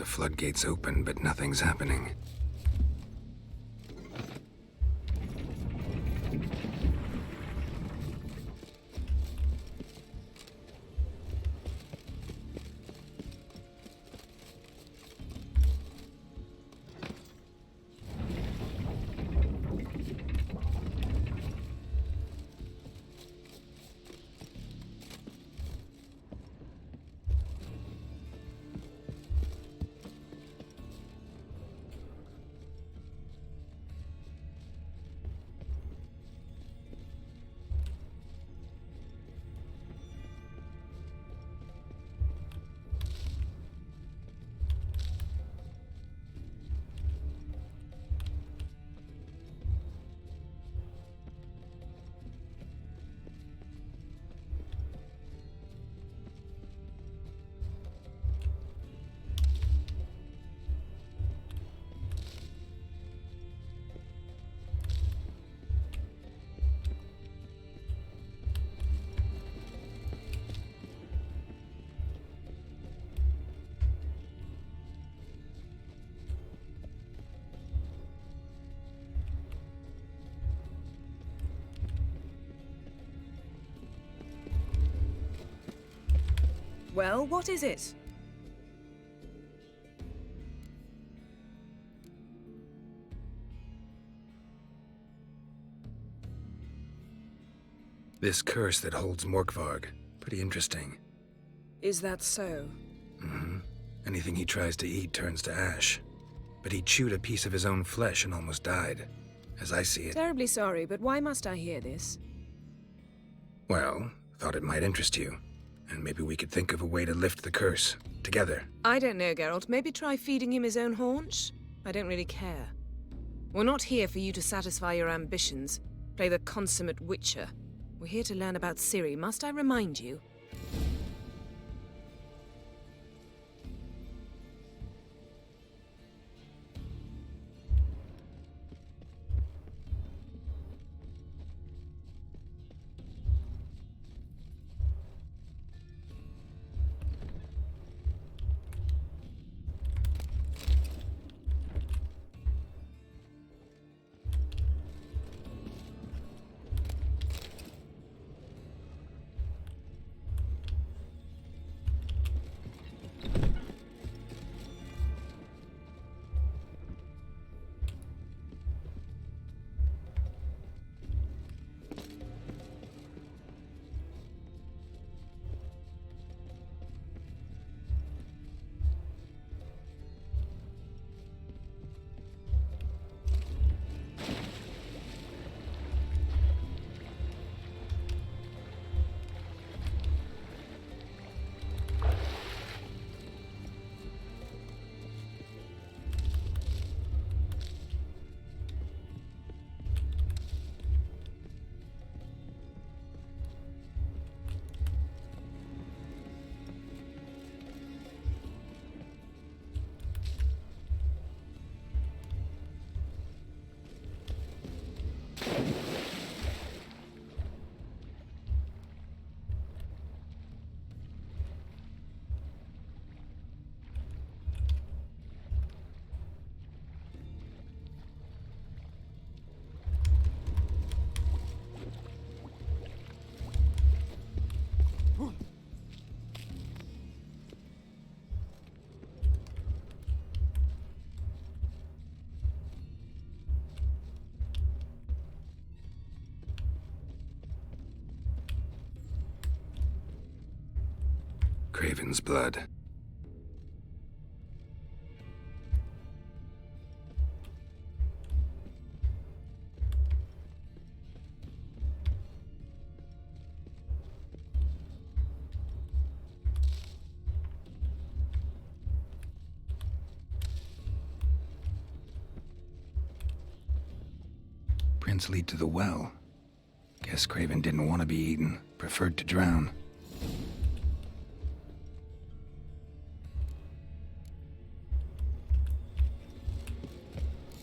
floodgates open, but nothing's happening. Well, what is it? This curse that holds Morkvarg. Pretty interesting. Is that so? Mm-hmm. Anything he tries to eat turns to ash. But he chewed a piece of his own flesh and almost died. As I see it. Terribly sorry, but why must I hear this? Well, thought it might interest you. And maybe we could think of a way to lift the curse. Together. I don't know, Geralt. Maybe try feeding him his own haunch? I don't really care. We're not here for you to satisfy your ambitions. Play the consummate witcher. We're here to learn about Ciri, must I remind you? Craven's blood. Prints lead to the well. Guess Craven didn't want to be eaten, preferred to drown.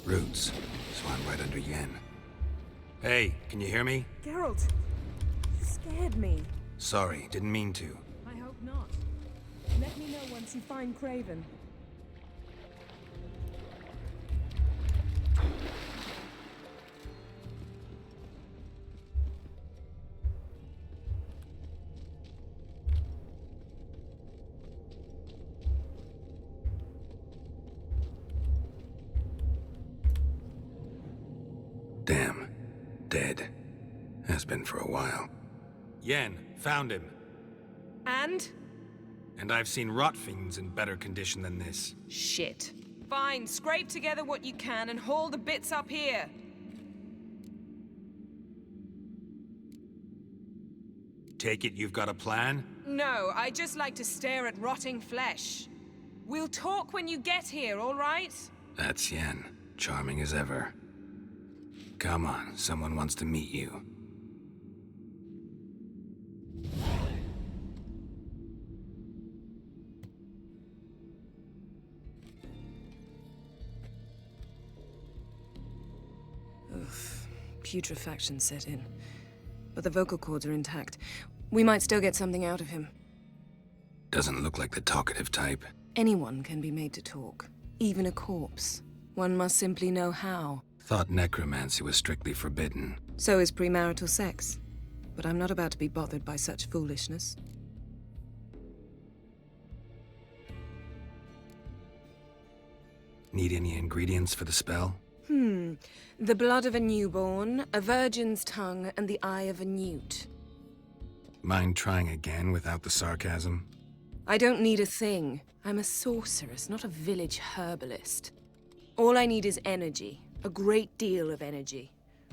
Roots, so I'm right under Yen. Hey, can you hear me? Geralt, you scared me. Sorry, didn't mean to. I hope not. Let me know once you find Craven. dead. Has been for a while. Yen, found him. And? And I've seen rot fiends in better condition than this. Shit. Fine, scrape together what you can and haul the bits up here. Take it you've got a plan? No, I just like to stare at rotting flesh. We'll talk when you get here, all right? That's Yen. Charming as ever. Come on, someone wants to meet you. Oof. Putrefaction set in. But the vocal cords are intact. We might still get something out of him. Doesn't look like the talkative type. Anyone can be made to talk. Even a corpse. One must simply know how. Thought necromancy was strictly forbidden. So is premarital sex. But I'm not about to be bothered by such foolishness. Need any ingredients for the spell? The blood of a newborn, a virgin's tongue, and the eye of a newt. Mind trying again without the sarcasm? I don't need a thing. I'm a sorceress, not a village herbalist. All I need is energy. A great deal of energy.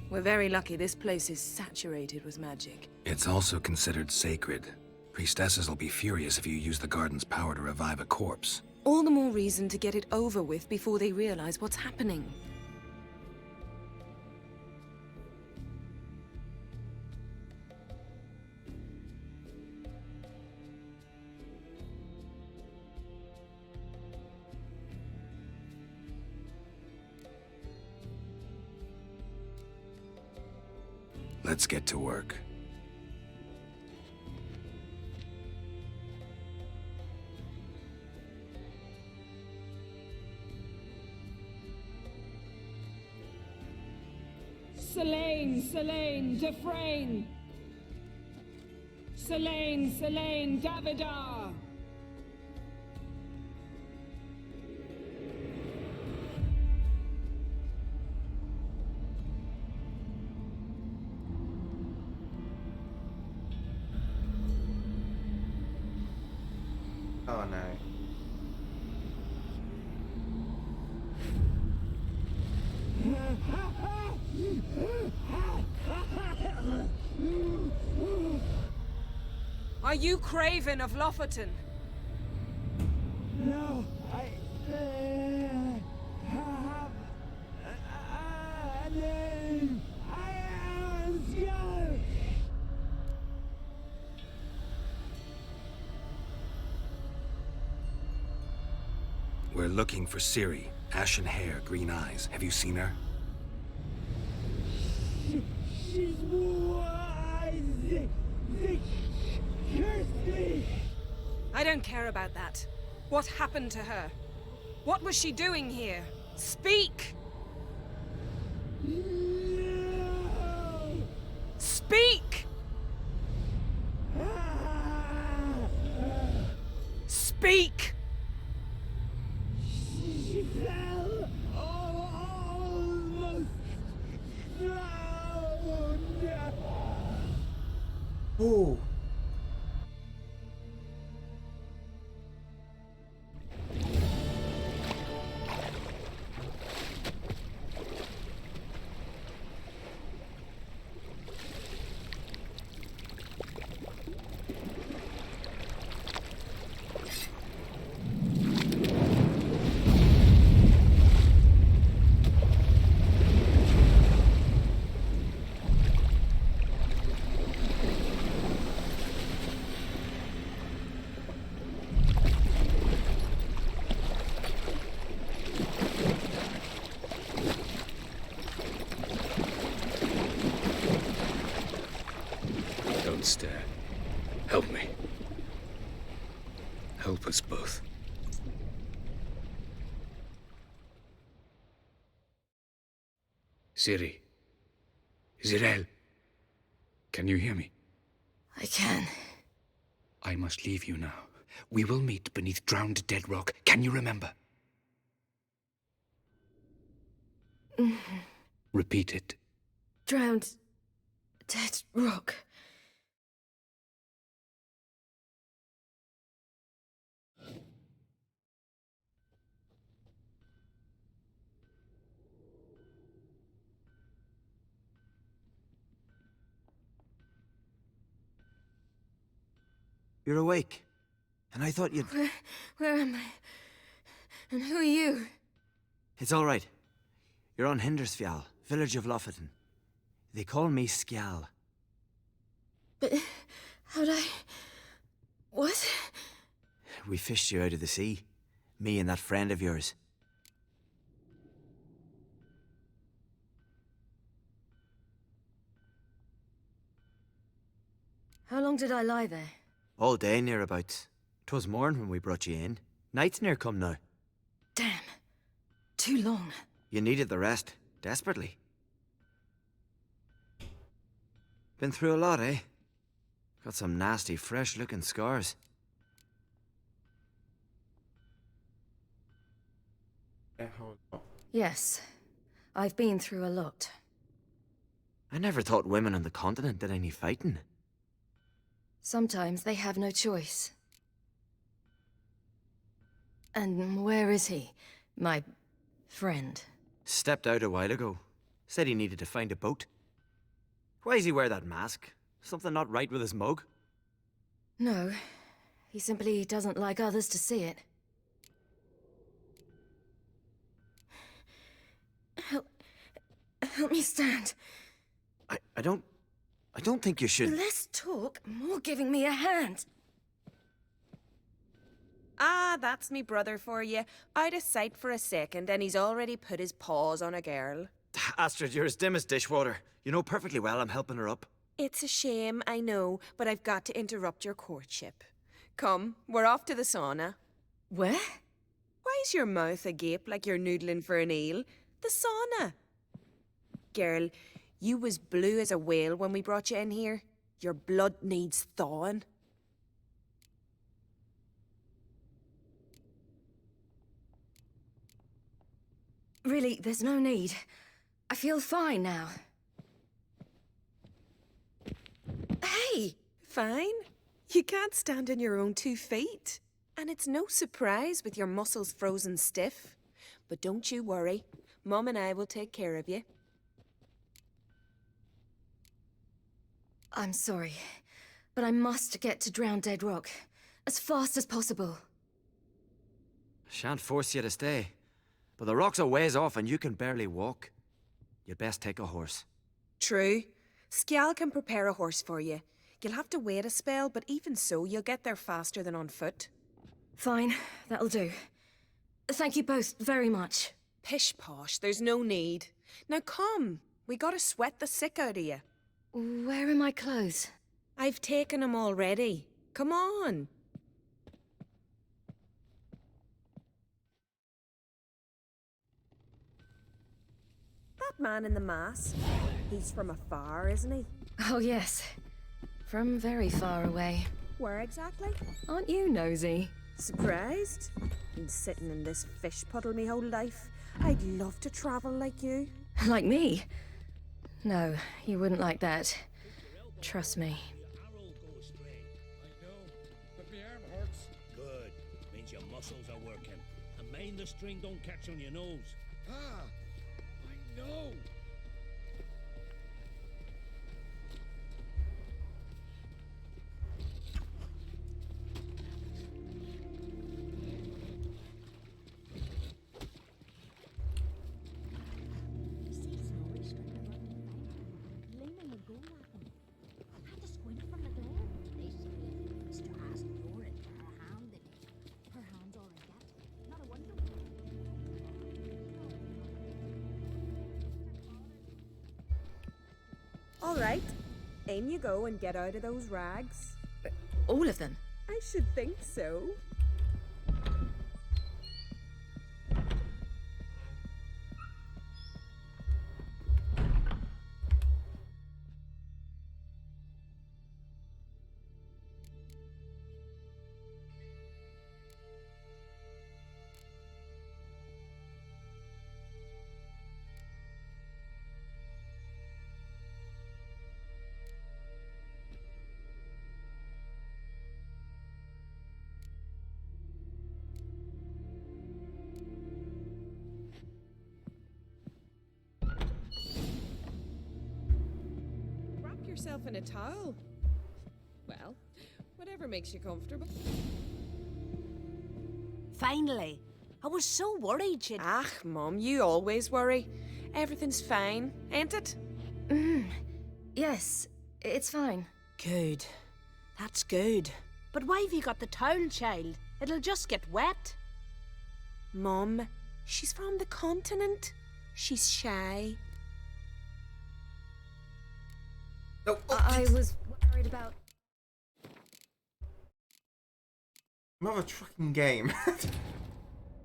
We're very lucky this place is saturated with magic. It's also considered sacred. Priestesses will be furious if you use the garden's power to revive a corpse. All the more reason to get it over with before they realize what's happening. Let's get to work. Selene, Defrain. Selene, Davidar. Oh no. Are you Craven of Lofoten? No, I have a name. I am Skull. We're looking for Ciri. Ashen hair, green eyes. Have you seen her? She's wise. Curse me. I don't care about that. What happened to her? What was she doing here? Speak! No. Speak! Speak! She fell almost drowned. Ooh. Don't stare. Help me. Help us both. Ciri. Zirel. Can you hear me? I can. I must leave you now. We will meet beneath drowned dead rock. Can you remember? Repeat it. Drowned Dead rock. You're awake. And I thought you'd... Where am I? And who are you? It's all right. You're on Hindersfjall, village of Lofoten. They call me Skjal. But how'd I... What? We fished you out of the sea. Me and that friend of yours. How long did I lie there? All day nearabouts. 'Twas morn when we brought you in. Night's near come now. Damn. Too long. You needed the rest, desperately. Been through a lot, eh? Got some nasty, fresh-looking scars. Yes. I've been through a lot. I never thought women on the continent did any fighting. Sometimes they have no choice. And where is he? My friend. Stepped out a while ago. Said he needed to find a boat. Why's he wear that mask? Something not right with his mug? No. He simply doesn't like others to see it. Help me stand. I don't think you should... Less talk, more giving me a hand. Ah, that's me brother for you. Out of sight for a second, and he's already put his paws on a girl. Astrid, you're as dim as dishwater. You know perfectly well I'm helping her up. It's a shame, I know, but I've got to interrupt your courtship. Come, we're off to the sauna. Where? Why's your mouth agape like you're noodling for an eel? The sauna. Girl, you was blue as a whale when we brought you in here. Your blood needs thawing. Really, there's no need. I feel fine now. Hey! Fine. You can't stand on your own 2 feet. And it's no surprise with your muscles frozen stiff. But don't you worry. Mum and I will take care of you. I'm sorry, but I must get to Drowned Dead Rock as fast as possible. Shan't force you to stay. But the rock's a ways off and you can barely walk. You'd best take a horse. True. Skjal can prepare a horse for you. You'll have to wait a spell, but even so, you'll get there faster than on foot. Fine, that'll do. Thank you both very much. Pish posh, there's no need. Now come, we gotta sweat the sick out of you. Where are my clothes? I've taken them already. Come on. That man in the mask, he's from afar, isn't he? Oh, yes. From very far away. Where exactly? Aren't you nosy? Surprised? Been sitting in this fish puddle me whole life. I'd love to travel like you. Like me? No, you wouldn't like that. Trust me. But my arm hurts. Good. Means your muscles are working. And mind the string don't catch on your nose. Ah, I know. All right. In you go and get out of those rags. All of them? I should think so. yourself in a towel. Well, whatever makes you comfortable. Finally. I was so worried she'd... Ah, Mum, you always worry. Everything's fine, ain't it? Yes, it's fine. Good. That's good. But why have you got the towel, child? It'll just get wet. Mum, she's from the continent. She's shy. I was worried about... Another trucking game.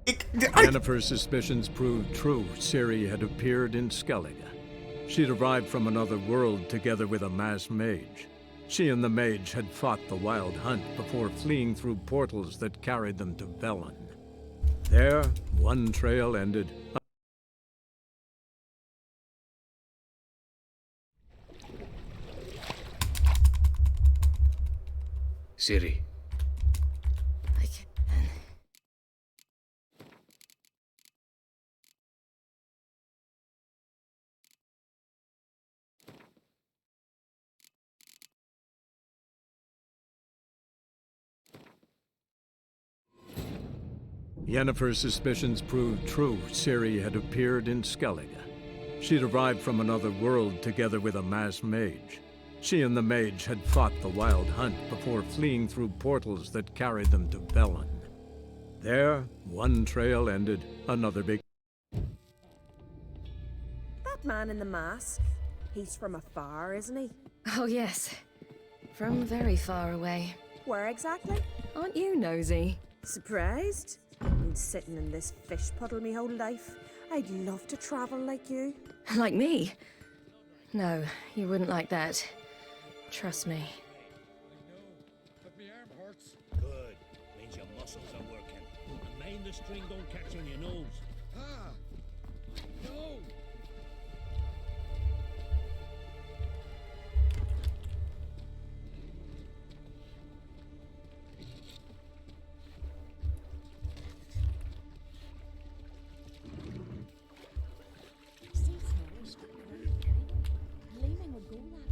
Yennefer's suspicions proved true. Ciri had appeared in Skellige. She'd arrived from another world together with a masked mage. She and the mage had fought the Wild Hunt before fleeing through portals that carried them to Velen. There, one trail ended. Ciri. Yennefer's suspicions proved true. Ciri had appeared in Skellige. She'd arrived from another world together with a masked mage. She and the mage had fought the Wild Hunt before fleeing through portals that carried them to Velen. There, one trail ended, another began. That man in the mask, he's from afar, isn't he? Oh, yes. From very far away. Where exactly? Aren't you nosy? Surprised? Been sitting in this fish puddle me whole life. I'd love to travel like you. Like me? No, you wouldn't like that. Trust me. But my arm hurts. Good. Means your muscles are working. And mind the string don't catch on your nose. Ah! No! Gleaming would go that way.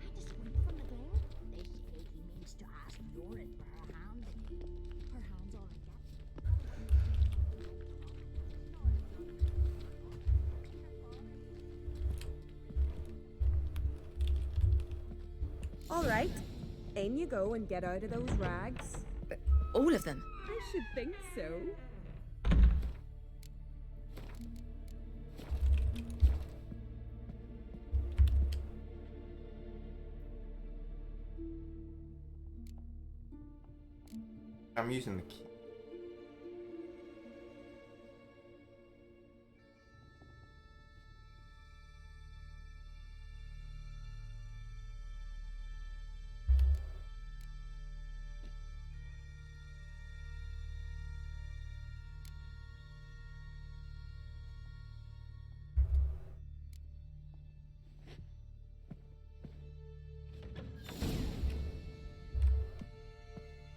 I just went from the door. They say he means to ask Doran for her hand again. Her hand's all I got. All right, in you go and get out of those rags. All of them? I should think so. I'm using the key.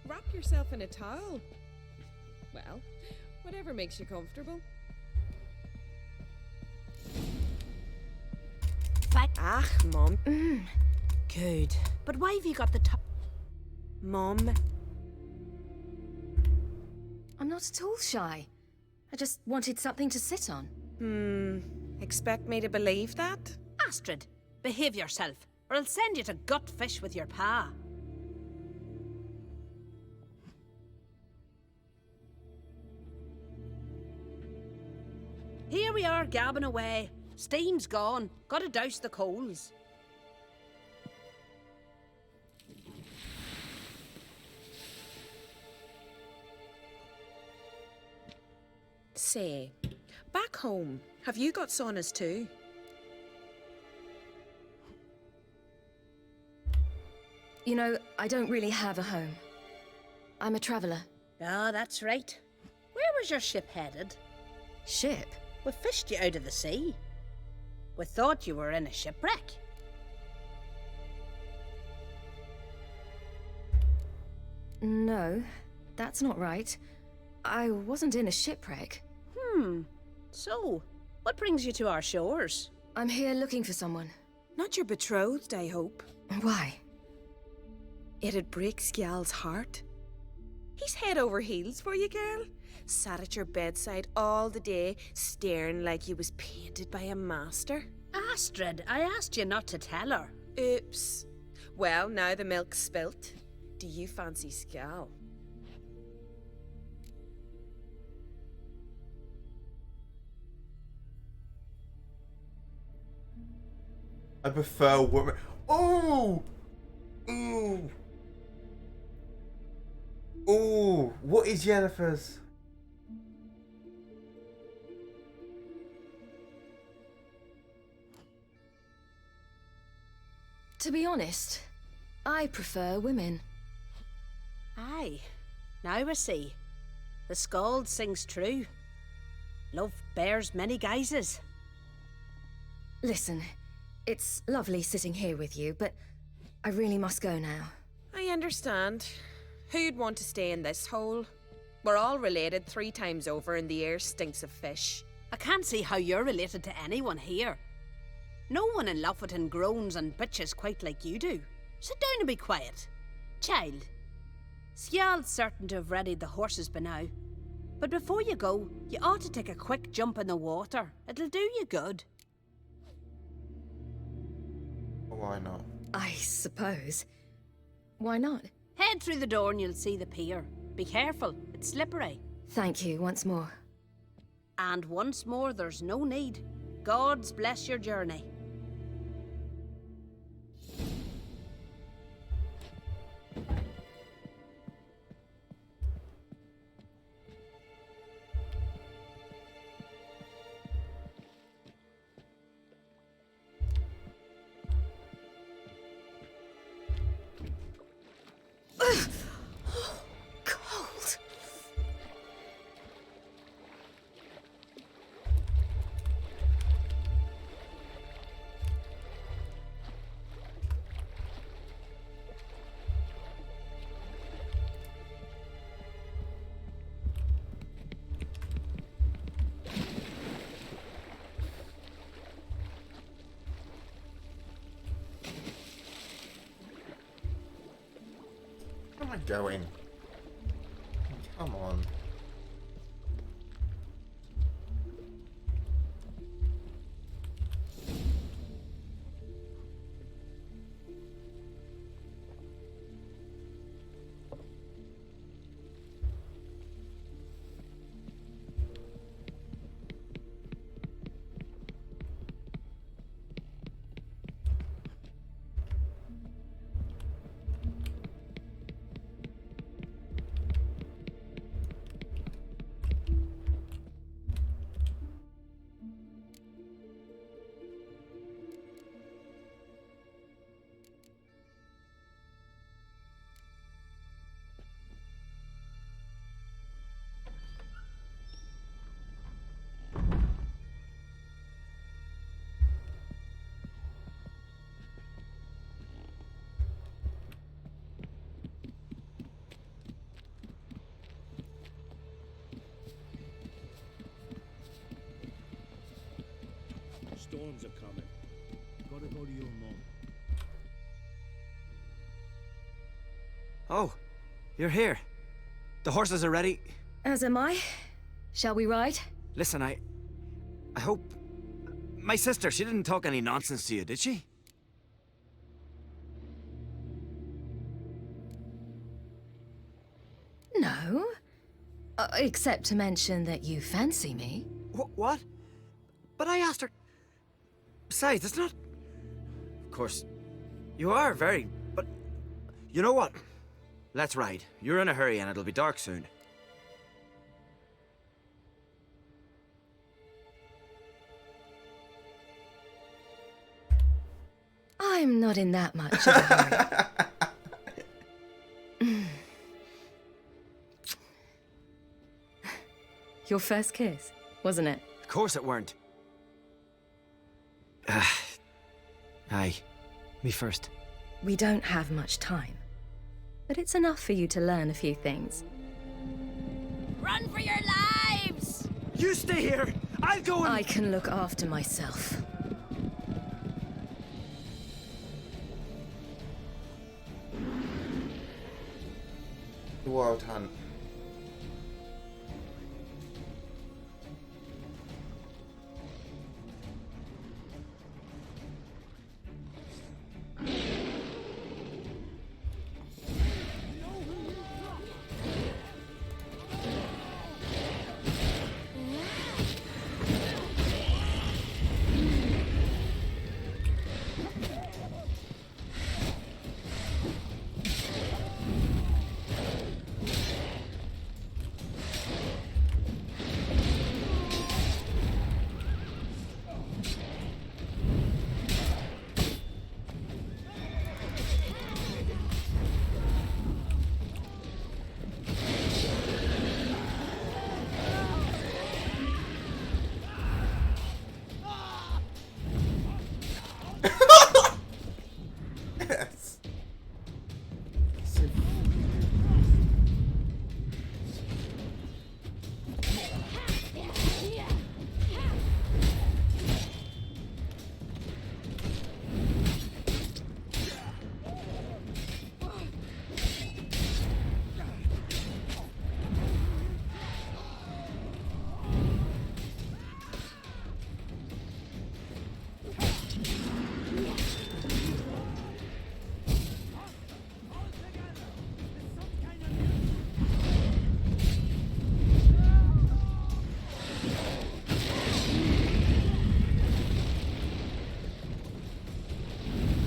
Wrap yourself in a towel. Well, whatever makes you comfortable. Ah, Mum. Good. But why have you got the Mum. I'm not at all shy. I just wanted something to sit on. Expect me to believe that? Astrid, behave yourself, or I'll send you to gut fish with your pa. Here we are gabbing away. Steam's gone. Gotta douse the coals. Say, back home, have you got saunas too? You know, I don't really have a home. I'm a traveller. Ah, that's right. Where was your ship headed? Ship? We fished you out of the sea. We thought you were in a shipwreck. No, that's not right. I wasn't in a shipwreck. So, what brings you to our shores? I'm here looking for someone. Not your betrothed, I hope. Why? It'd break Skjal's heart. He's head over heels for you, girl. Sat at your bedside all the day, staring like you was painted by a master. Astrid, I asked you not to tell her. Oops. Well, now the milk's spilt. Do you fancy Skjal? I prefer women. Oh! Ooh! Ooh! What is Yennefer's? To be honest, I prefer women. Aye. Now I see. The Skald sings true. Love bears many guises. Listen, it's lovely sitting here with you, but I really must go now. I understand. Who'd want to stay in this hole? We're all related 3 times over and the air stinks of fish. I can't see how you're related to anyone here. No one in Lofoten groans and bitches quite like you do. Sit down and be quiet. Child, Skjald's certain to have readied the horses by now. But before you go, you ought to take a quick jump in the water. It'll do you good. Why not? I suppose. Why not? Head through the door and you'll see the pier. Be careful, it's slippery. Thank you once more. And once more, there's no need. Gods bless your journey. Cold. Where am I going? Come on. Storms are coming. Gotta go to your mom. Oh, you're here. The horses are ready. As am I. Shall we ride? Listen, I hope... My sister, she didn't talk any nonsense to you, did she? No. Except to mention that you fancy me. What? But I asked her... Besides, it's not... Of course, you are very... But... You know what? Let's ride. You're in a hurry and it'll be dark soon. I'm not in that much of a hurry. Your first kiss, wasn't it? Of course it weren't. Aye. Me first. We don't have much time. But it's enough for you to learn a few things. Run for your lives! You stay here! I'll go and... I can look after myself. Wild Hunt.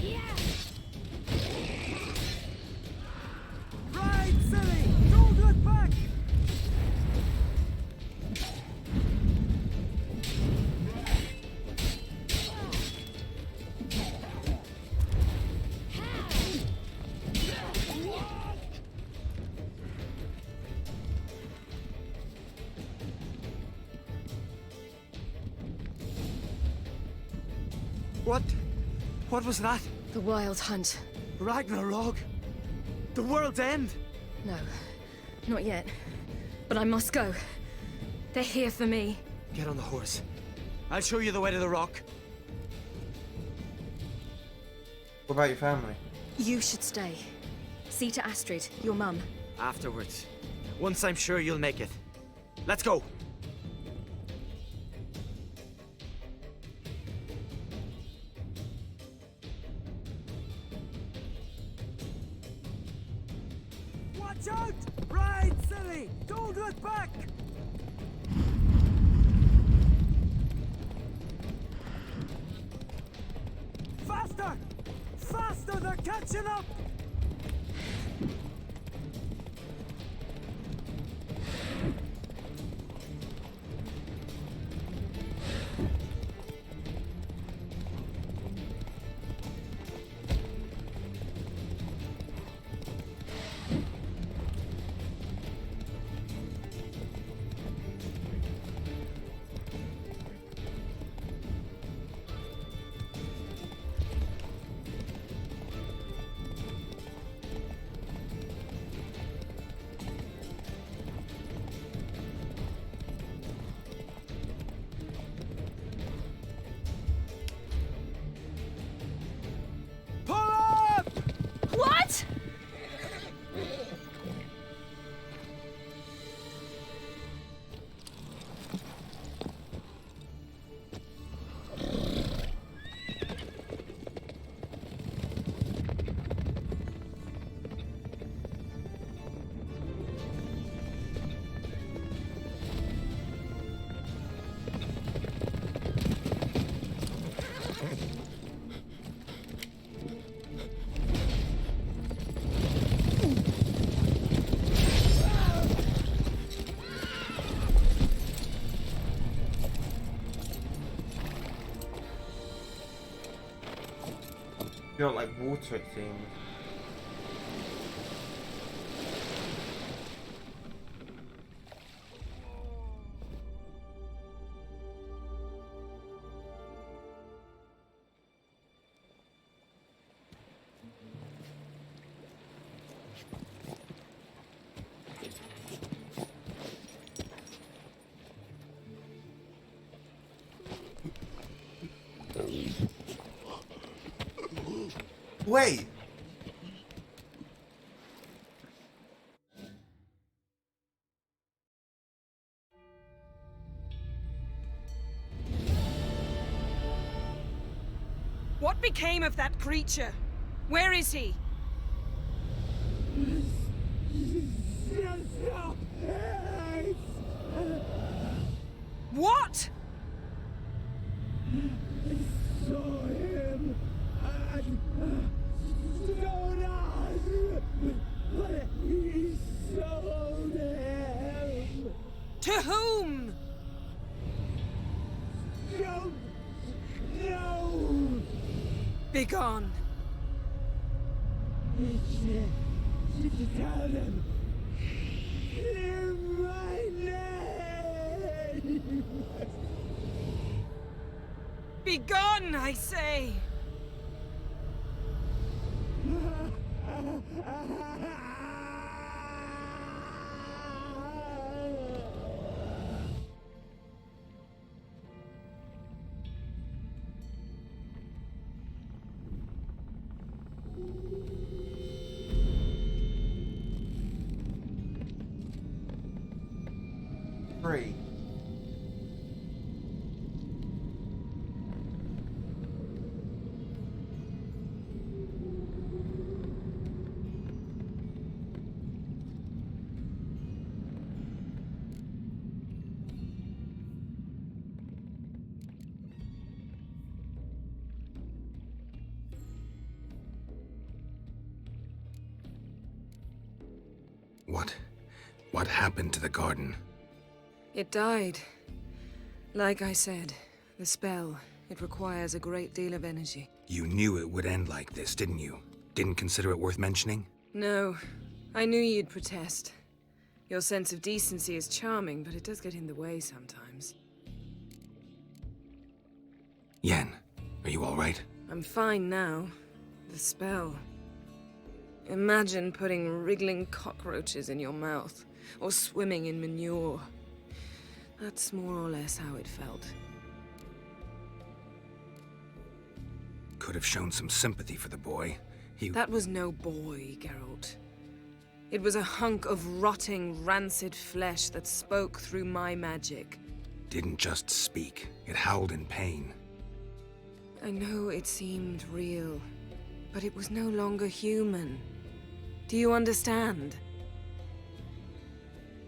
Yes. Right, silly! Don't look back! What? What was that? The Wild Hunt. Ragnarok? The world's end? No, not yet. But I must go. They're here for me. Get on the horse. I'll show you the way to the rock. What about your family? You should stay. See to Astrid, your mum. Afterwards. Once I'm sure you'll make it. Let's go! Watch out! Right, silly! Don't look back! Faster! Faster! They're catching up! Pull up! What? You don't like water, it seems. Wait! What became of that creature? Where is he? What? Saw him and stone us, but he sold him. To whom? Don't know. Begone. Tell them. Hear my name. Begone, I say. Three. What happened to the garden? It died. Like I said, the spell, it requires a great deal of energy. You knew it would end like this, didn't you? Didn't consider it worth mentioning? No, I knew you'd protest. Your sense of decency is charming, but it does get in the way sometimes. Yen, are you all right? I'm fine now. The spell. Imagine putting wriggling cockroaches in your mouth, or swimming in manure. That's more or less how it felt. Could have shown some sympathy for the boy. That was no boy, Geralt. It was a hunk of rotting, rancid flesh that spoke through my magic. Didn't just speak. It howled in pain. I know it seemed real, but it was no longer human. Do you understand?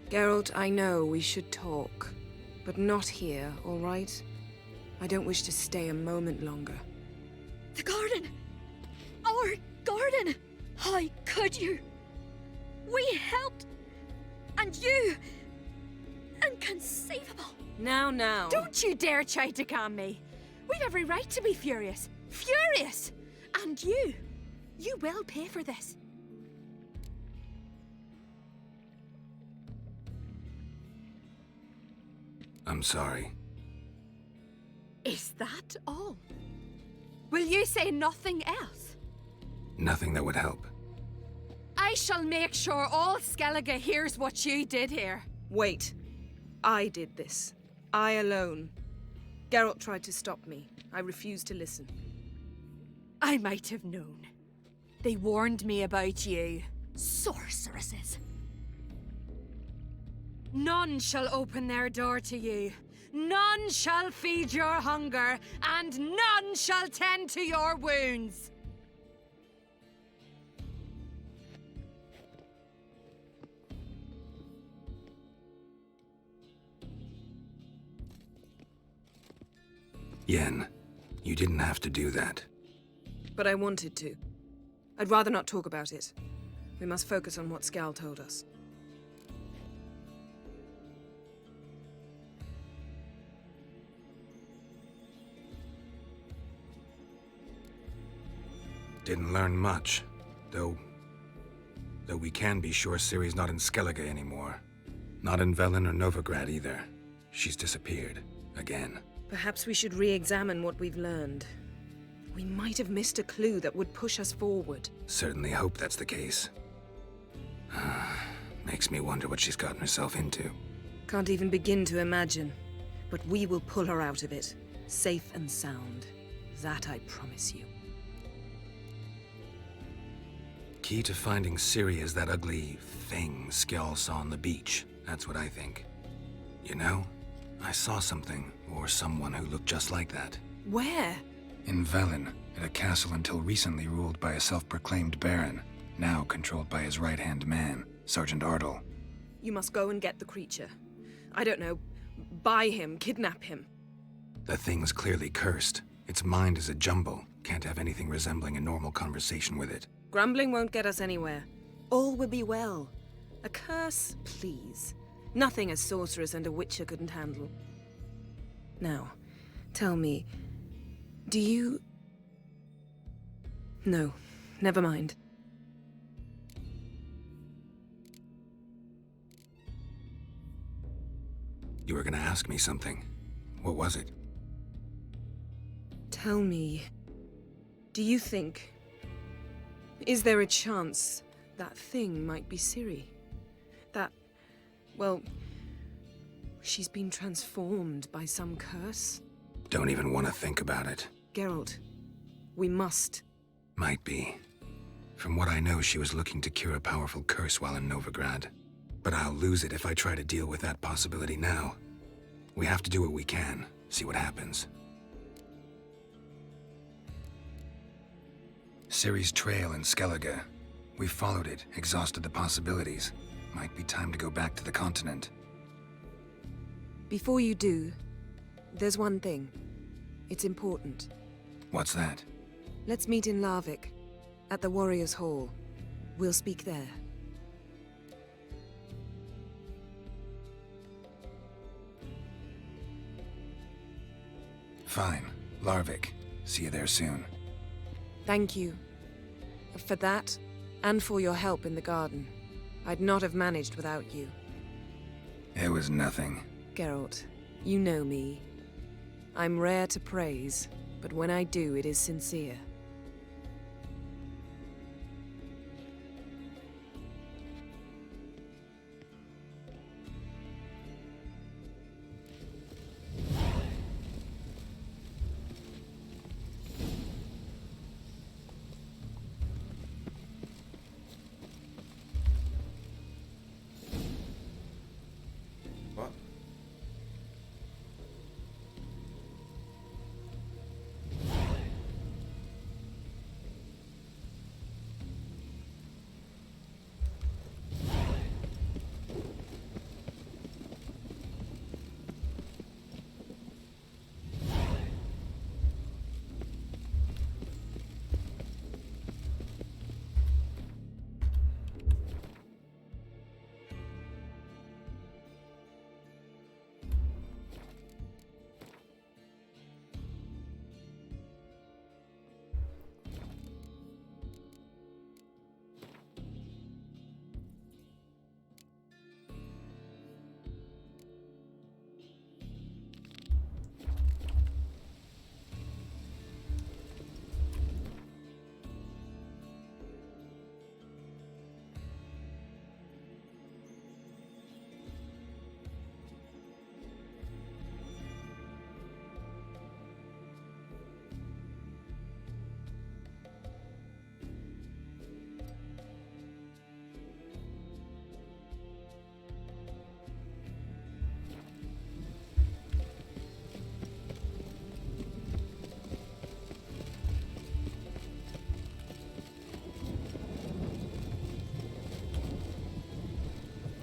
Geralt, I know we should talk, but not here, all right? I don't wish to stay a moment longer. The garden! Our garden! How could you? We helped! And you! Inconceivable! Now. Don't you dare try to calm me. We've every right to be furious. Furious! And you will pay for this. I'm sorry. Is that all? Will you say nothing else? Nothing that would help. I shall make sure all Skellige hears what you did here. Wait. I did this. I alone. Geralt tried to stop me. I refused to listen. I might have known. They warned me about you. Sorceresses. None shall open their door to you. None shall feed your hunger, and none shall tend to your wounds. Yen, you didn't have to do that. But I wanted to. I'd rather not talk about it. We must focus on what Skal told us. Didn't learn much, though we can be sure Ciri's not in Skellige anymore. Not in Velen or Novigrad either. She's disappeared. Again. Perhaps we should re-examine what we've learned. We might have missed a clue that would push us forward. Certainly hope that's the case. Makes me wonder what she's gotten herself into. Can't even begin to imagine. But we will pull her out of it. Safe and sound. That I promise you. Key to finding Ciri is that ugly thing Skjall saw on the beach. That's what I think. You know, I saw something, or someone who looked just like that. Where? In Velen, at a castle until recently ruled by a self-proclaimed baron, now controlled by his right-hand man, Sergeant Ardle. You must go and get the creature. I don't know, buy him, kidnap him. The thing's clearly cursed. Its mind is a jumble. Can't have anything resembling a normal conversation with it. Grumbling won't get us anywhere. All will be well. A curse, please. Nothing a sorceress and a witcher couldn't handle. Now, tell me, do you... No, never mind. You were gonna ask me something. What was it? Tell me, do you think... Is there a chance that thing might be Ciri? That, well, she's been transformed by some curse? Don't even want to think about it. Geralt, we must. Might be. From what I know, she was looking to cure a powerful curse while in Novigrad. But I'll lose it if I try to deal with that possibility now. We have to do what we can, see what happens. Ciri's trail in Skellige. We've followed it, exhausted the possibilities. Might be time to go back to the continent. Before you do, there's one thing. It's important. What's that? Let's meet in Larvik, at the Warriors' Hall. We'll speak there. Fine. Larvik. See you there soon. Thank you. For that, and for your help in the garden. I'd not have managed without you. It was nothing. Geralt, you know me. I'm rare to praise, but when I do, it is sincere. What?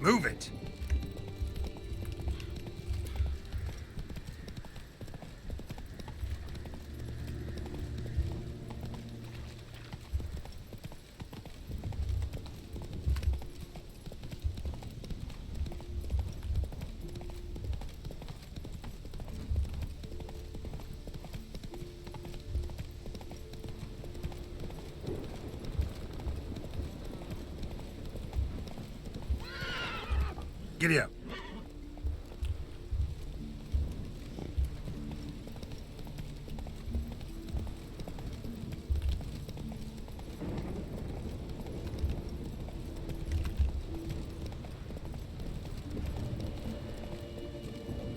Move it! Giddy up.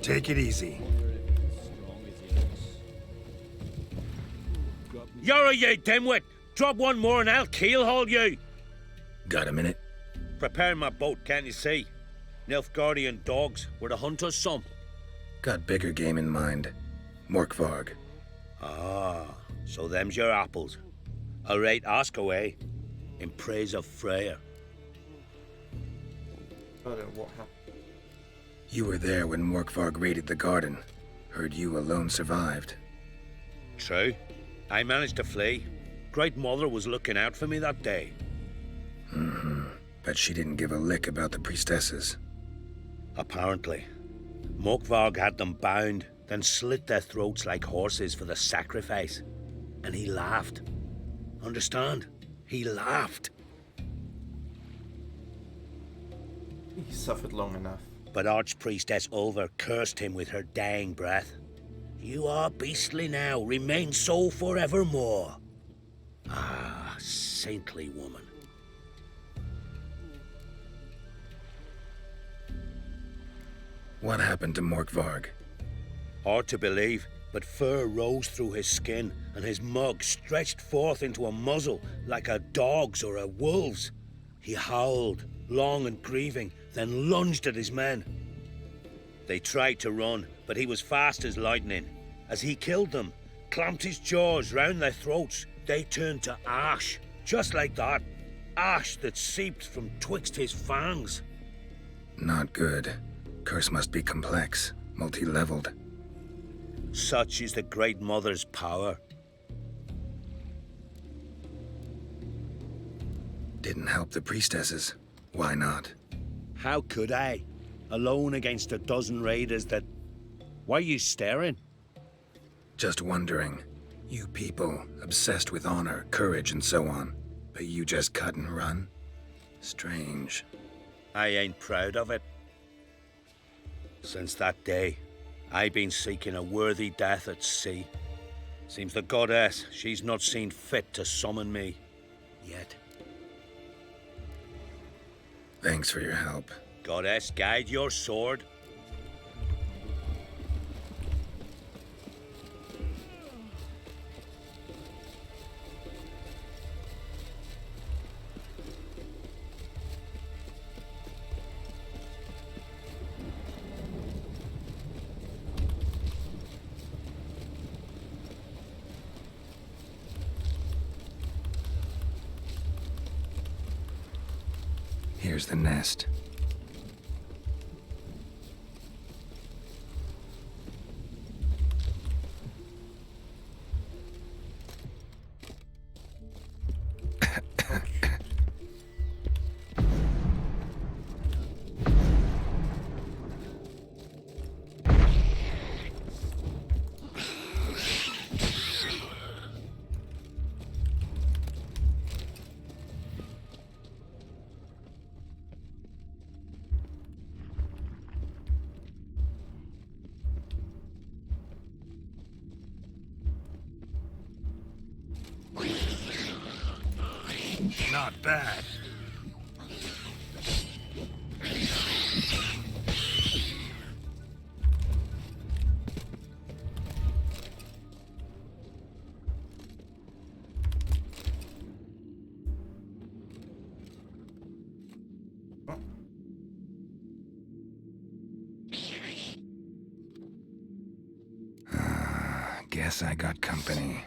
Take it easy. You're you dimwit! Drop one more and I'll keelhaul you! Got a minute? Preparing my boat, can't you see? Nilfgaardian dogs were the hunters some. Got bigger game in mind. Morkvarg. Ah, So them's your apples. All right, ask away. In praise of Freya. I don't know what happened. You were there when Morkvarg raided the garden. Heard you alone survived. True. I managed to flee. Great Mother was looking out for me that day. Mm-hmm. But she didn't give a lick about the priestesses. Apparently. Morkvarg had them bound, then slit their throats like horses for the sacrifice. And he laughed. Understand? He laughed. He suffered long enough. But Archpriestess Ulver cursed him with her dying breath. You are beastly now, remain so forevermore. Ah, saintly woman. What happened to Morkvarg? Hard to believe, but fur rose through his skin, and his mug stretched forth into a muzzle like a dog's or a wolf's. He howled, long and grieving, then lunged at his men. They tried to run, but he was fast as lightning. As he killed them, clamped his jaws round their throats, they turned to ash, just like that. Ash that seeped from twixt his fangs. Not good. Curse must be complex, multi-leveled. Such is the Great Mother's power. Didn't help the priestesses. Why not? How could I? Alone against a dozen raiders that... Why are you staring? Just wondering. You people, obsessed with honor, courage, and so on. But you just cut and run? Strange. I ain't proud of it. Since that day, I've been seeking a worthy death at sea. Seems the goddess, she's not seen fit to summon me. Yet. Thanks for your help. Goddess, guide your sword. Here's the nest. Not bad. Guess I got company.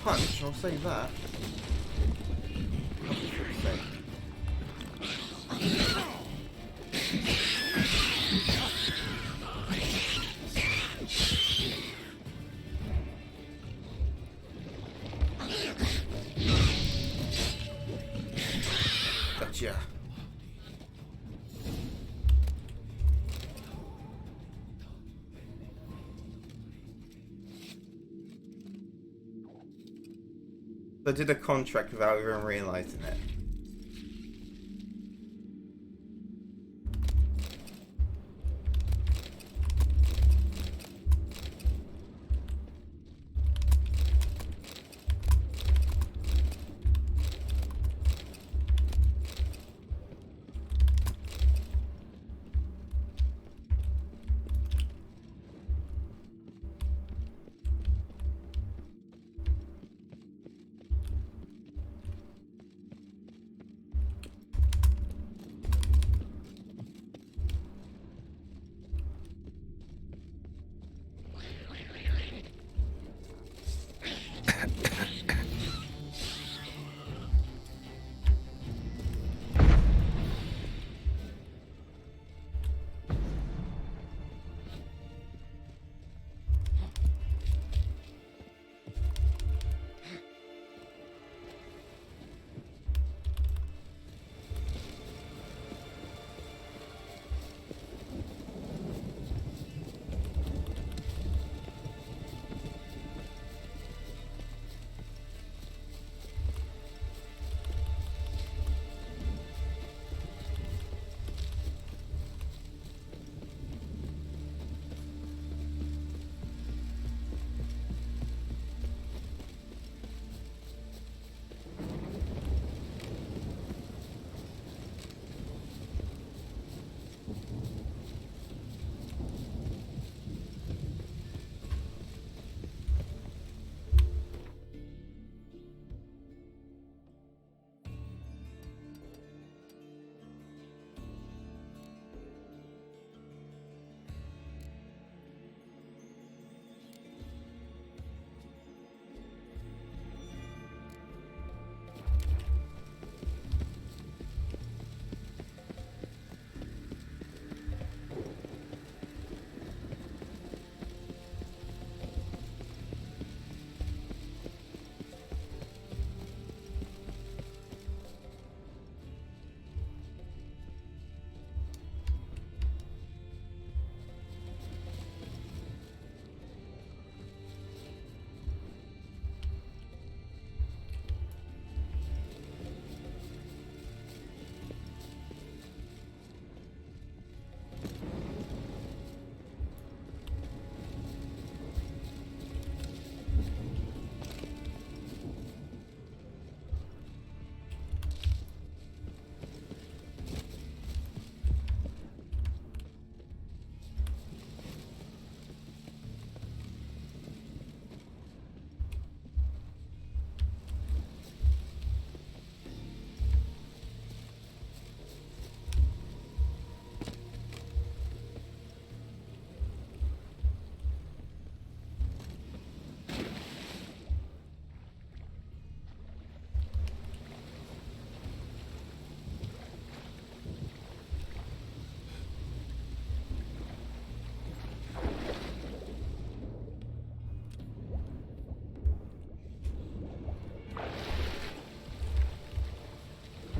Punch, I'll say that. Gotcha. I did a contract without even realizing it.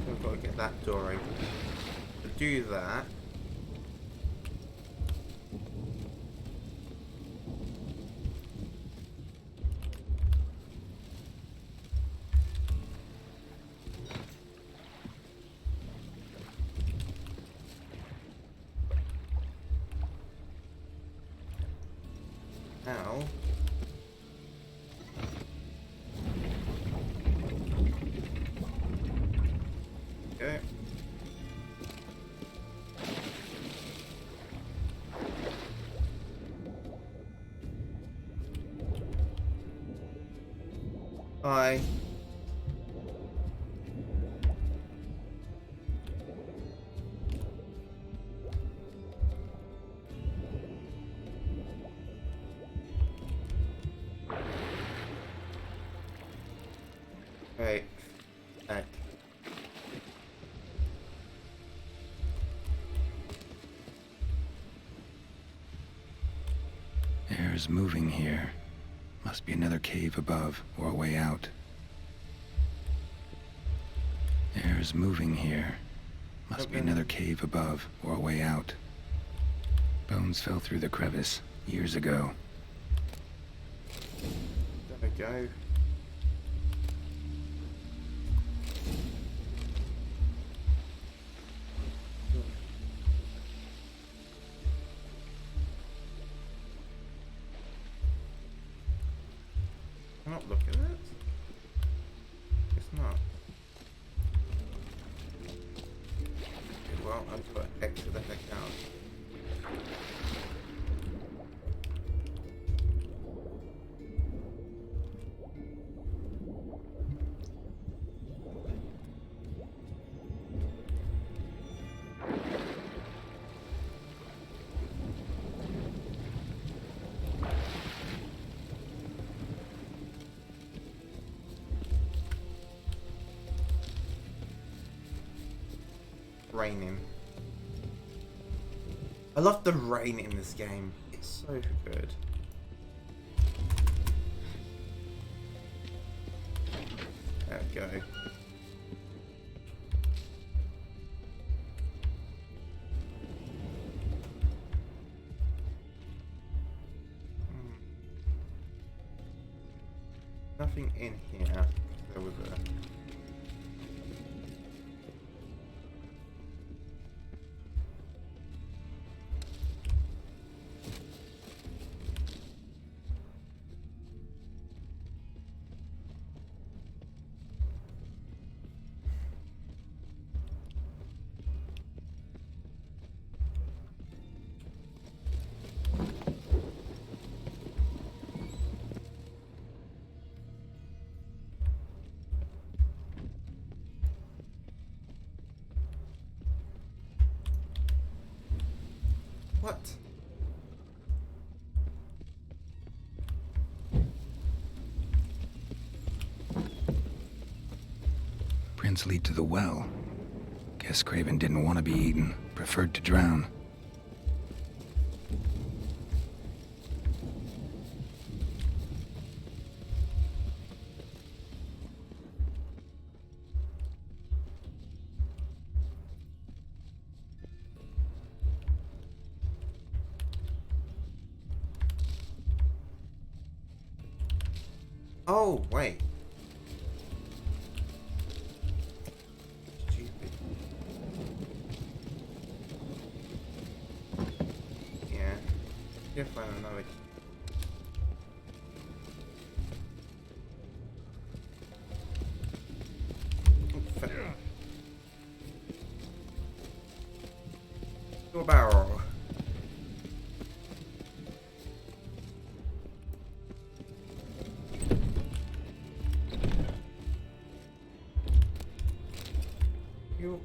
I've got to get that door open. To do that, now go. Hi. Right. Back. Air's moving here. Must be another cave above, or a way out. Air's moving here. Must be another cave above, or a way out. Bones fell through the crevice years ago. There we go. look at it. It's not. Okay, well, I've got to exit the heck out. Raining. I love the rain in this game. It's so good. There we go. Nothing in here. There was a... What? Prints lead to the well. Guess Craven didn't want to be eaten, preferred to drown. Oh, wait. Stupid. Yeah. You'll find another. Your barrel. You.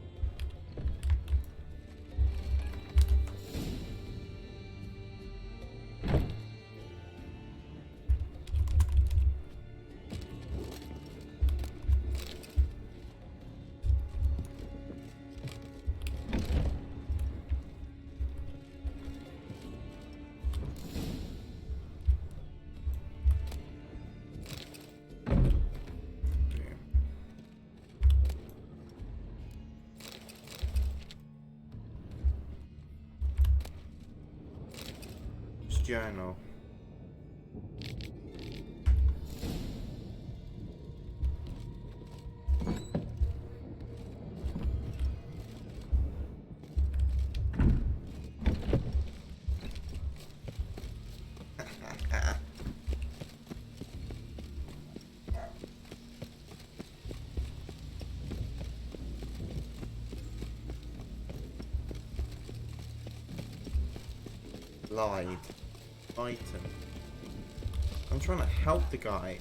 Journal. Lied. Item. I'm trying to help the guy.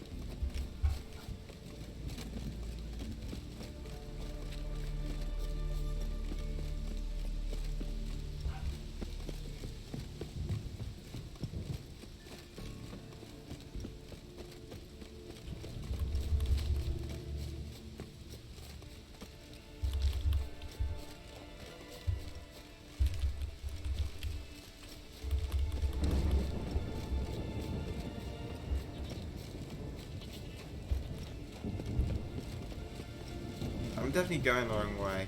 I'm definitely going the wrong way.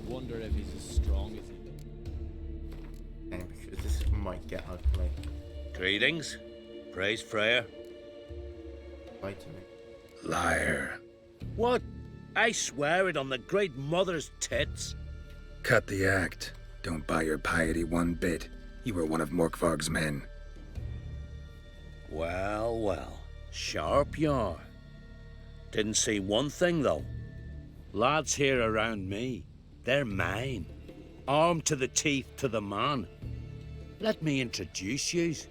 Wonder if he's as strong as he. Okay, because this might get ugly. Greetings. Praise Freya. Lie to me. Liar. What? I swear it on the Great Mother's tits. Cut the act. Don't buy your piety one bit. You were one of Morkvarg's men. Well, well. Sharp you are. Didn't see one thing, though. Lads here around me, they're mine. Armed to the teeth to the man. Let me introduce yous.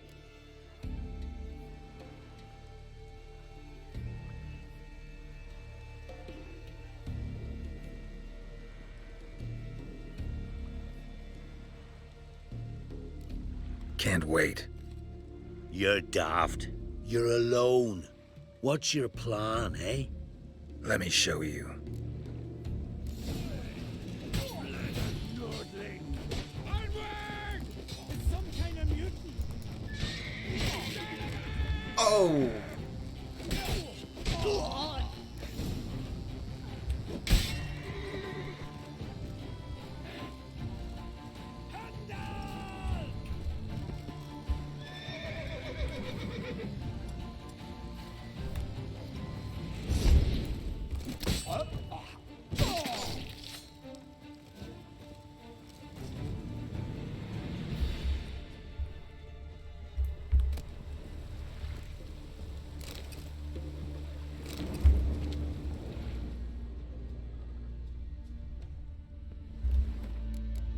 Can't wait. You're daft. You're alone. What's your plan, eh? Let me show you. Oh!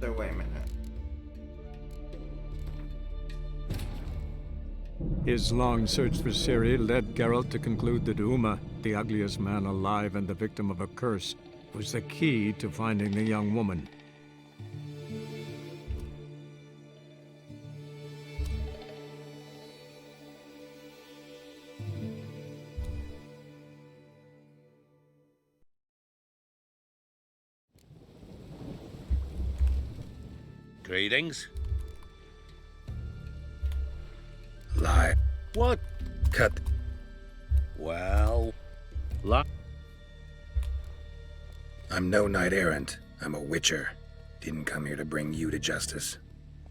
So wait a minute. His long search for Ciri led Geralt to conclude that Uma, the ugliest man alive and the victim of a curse, was the key to finding the young woman. Greetings. Lie. What? Cut. Well, I'm no knight errant. I'm a witcher. Didn't come here to bring you to justice.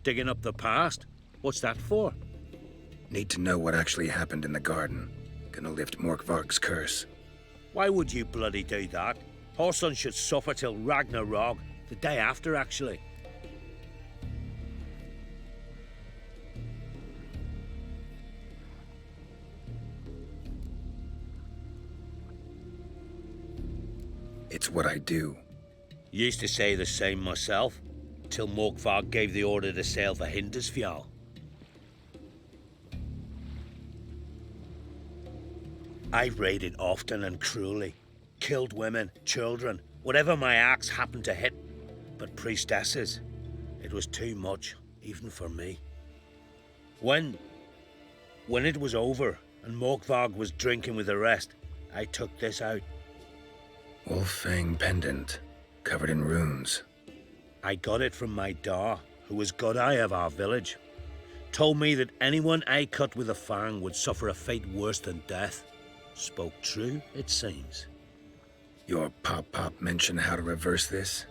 digging up the past? What's that for? Need to know what actually happened in the garden. Gonna lift Morkvarg's curse. Why would you bloody do that? Horson should suffer till Ragnarok, the day after, actually. It's what I do. Used to say the same myself, till Morkvarg gave the order to sail for Hindisfjall. I've raided often and cruelly. Killed women, children, whatever my axe happened to hit. But priestesses, it was too much, even for me. When it was over, and Morkvarg was drinking with the rest, I took this out. Wolf-fang pendant, covered in runes. I got it from my da, who was Godai of our village. Told me that anyone I cut with a fang would suffer a fate worse than death. Spoke true, it seems. Your pop-pop mention how to reverse this?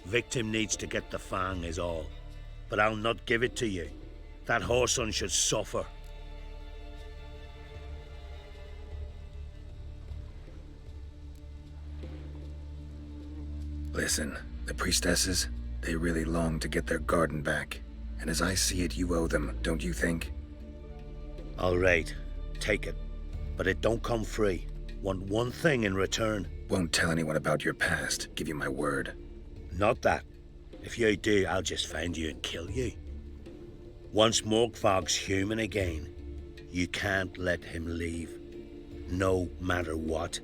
Victim needs to get the fang is all. But I'll not give it to you. That Horson should suffer. Listen, the priestesses, they really long to get their garden back. And as I see it, you owe them, don't you think? All right, take it. But it don't come free. Want one thing in return. Won't tell anyone about your past, give you my word. Not that. If you do, I'll just find you and kill you. Once Morkvarg's human again, you can't let him leave. No matter what.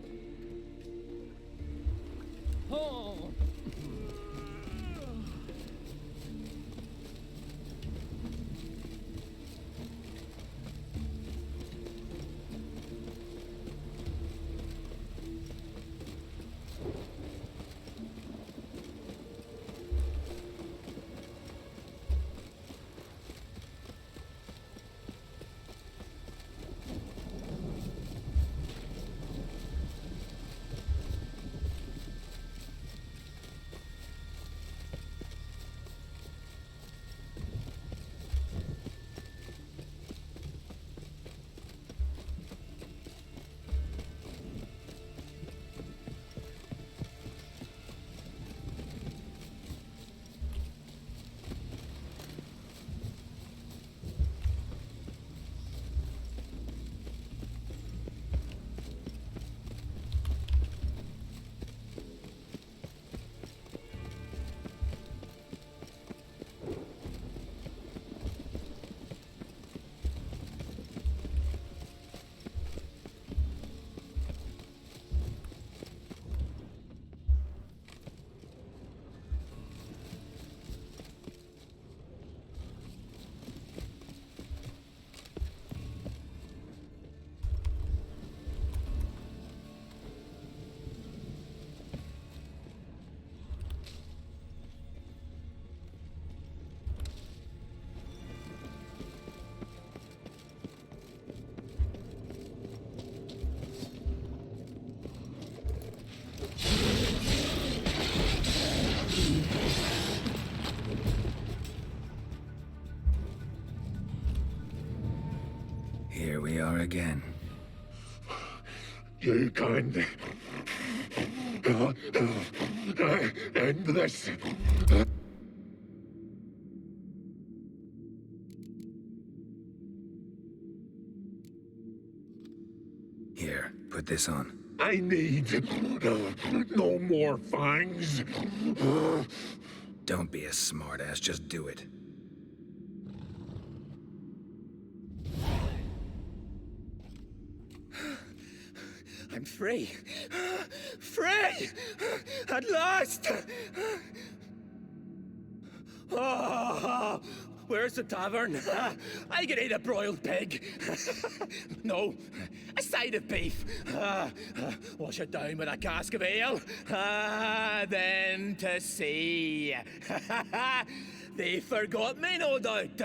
again. You can end this. Here, put this on. I need no more fangs. Don't be a smartass, just do it. I'm free. Free! At last! Oh, where's the tavern? I can eat a broiled pig. No, a side of beef. Wash it down with a cask of ale. Then to sea. They forgot me, no doubt.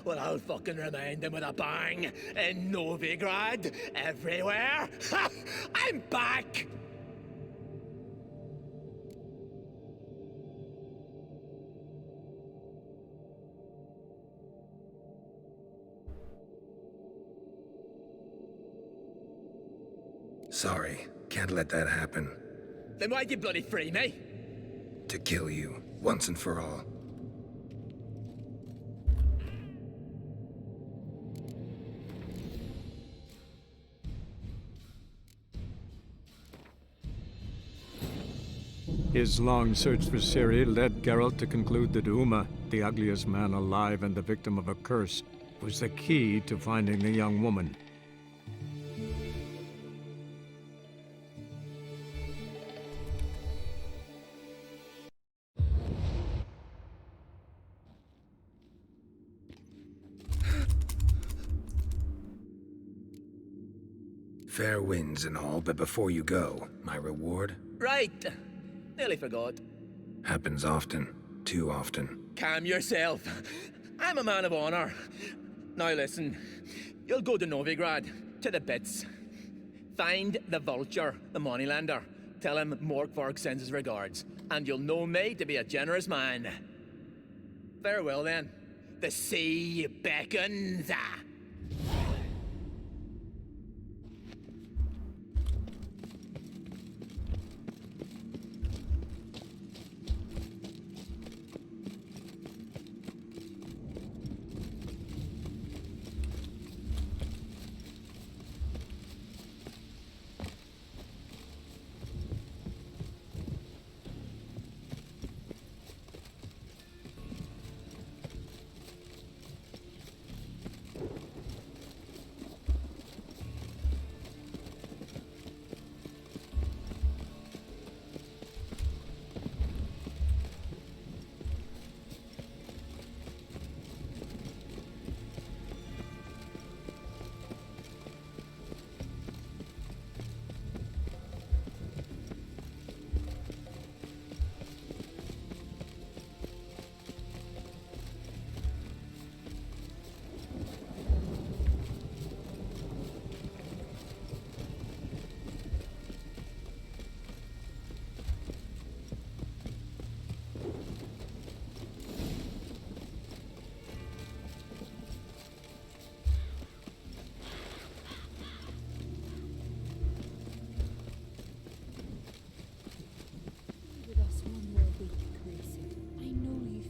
Well, I'll fucking remind them with a bang. In Novigrad, everywhere. I'm back! Sorry, can't let that happen. Then why'd you bloody free me? To kill you, once and for all. His long search for Ciri led Geralt to conclude that Uma, the ugliest man alive and the victim of a curse, was the key to finding the young woman. Fair winds and all, but before you go, my reward? Right. Nearly forgot. Happens often. Too often. Calm yourself. I'm a man of honor. Now listen. You'll go to Novigrad, to the bits. Find the vulture, the moneylender. Tell him Morkvarg sends his regards, and you'll know me to be a generous man. Farewell then. The sea beckons.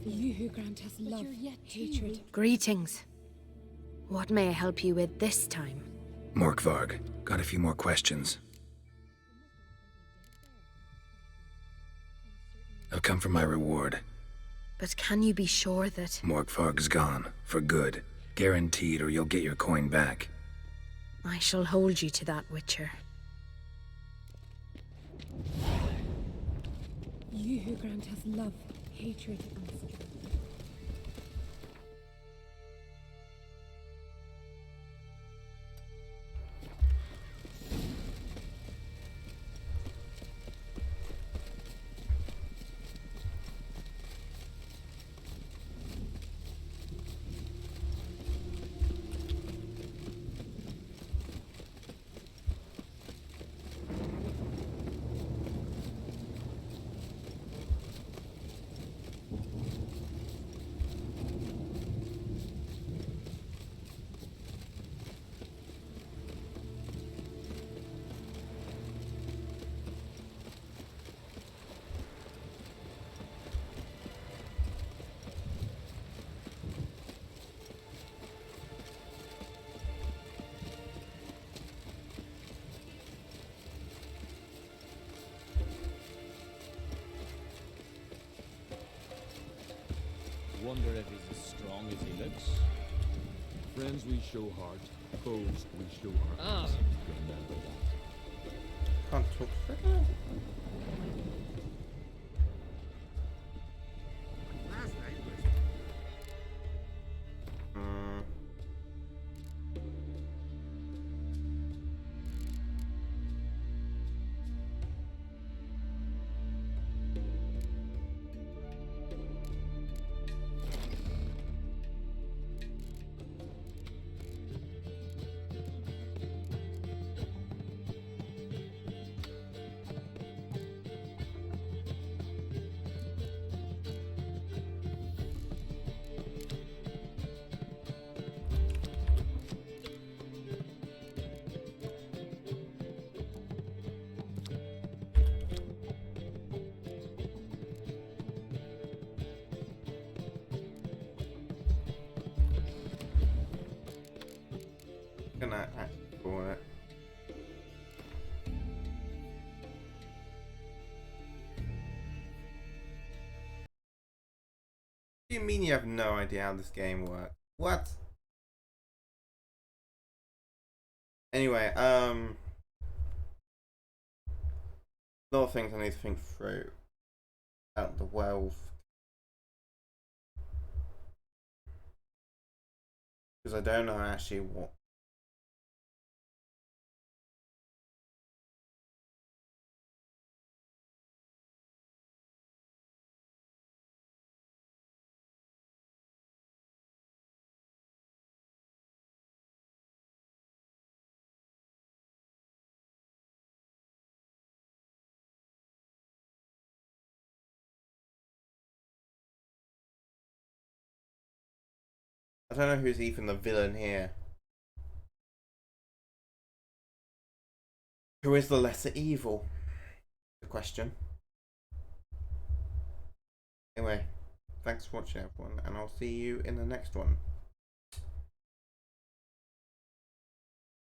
You who grant us love, hatred. Greetings. What may I help you with this time? Morkvarg, got a few more questions. I've come for my reward. But can you be sure that... Morkvarg's gone, for good. Guaranteed, or you'll get your coin back. I shall hold you to that, Witcher. You who grant us love, hatred, and strength. Wonder if he's as strong as he looks. Friends we show heart, foes we show Ah. heart. Remember that. Can't talk further. Gonna act for it. What do you mean you have no idea how this game works? What? Anyway, a lot of things I need to think through about the wealth. Because I don't know actually what. I don't know who's even the villain here. Who is the lesser evil? The question. Anyway, thanks for watching everyone, and I'll see you in the next one.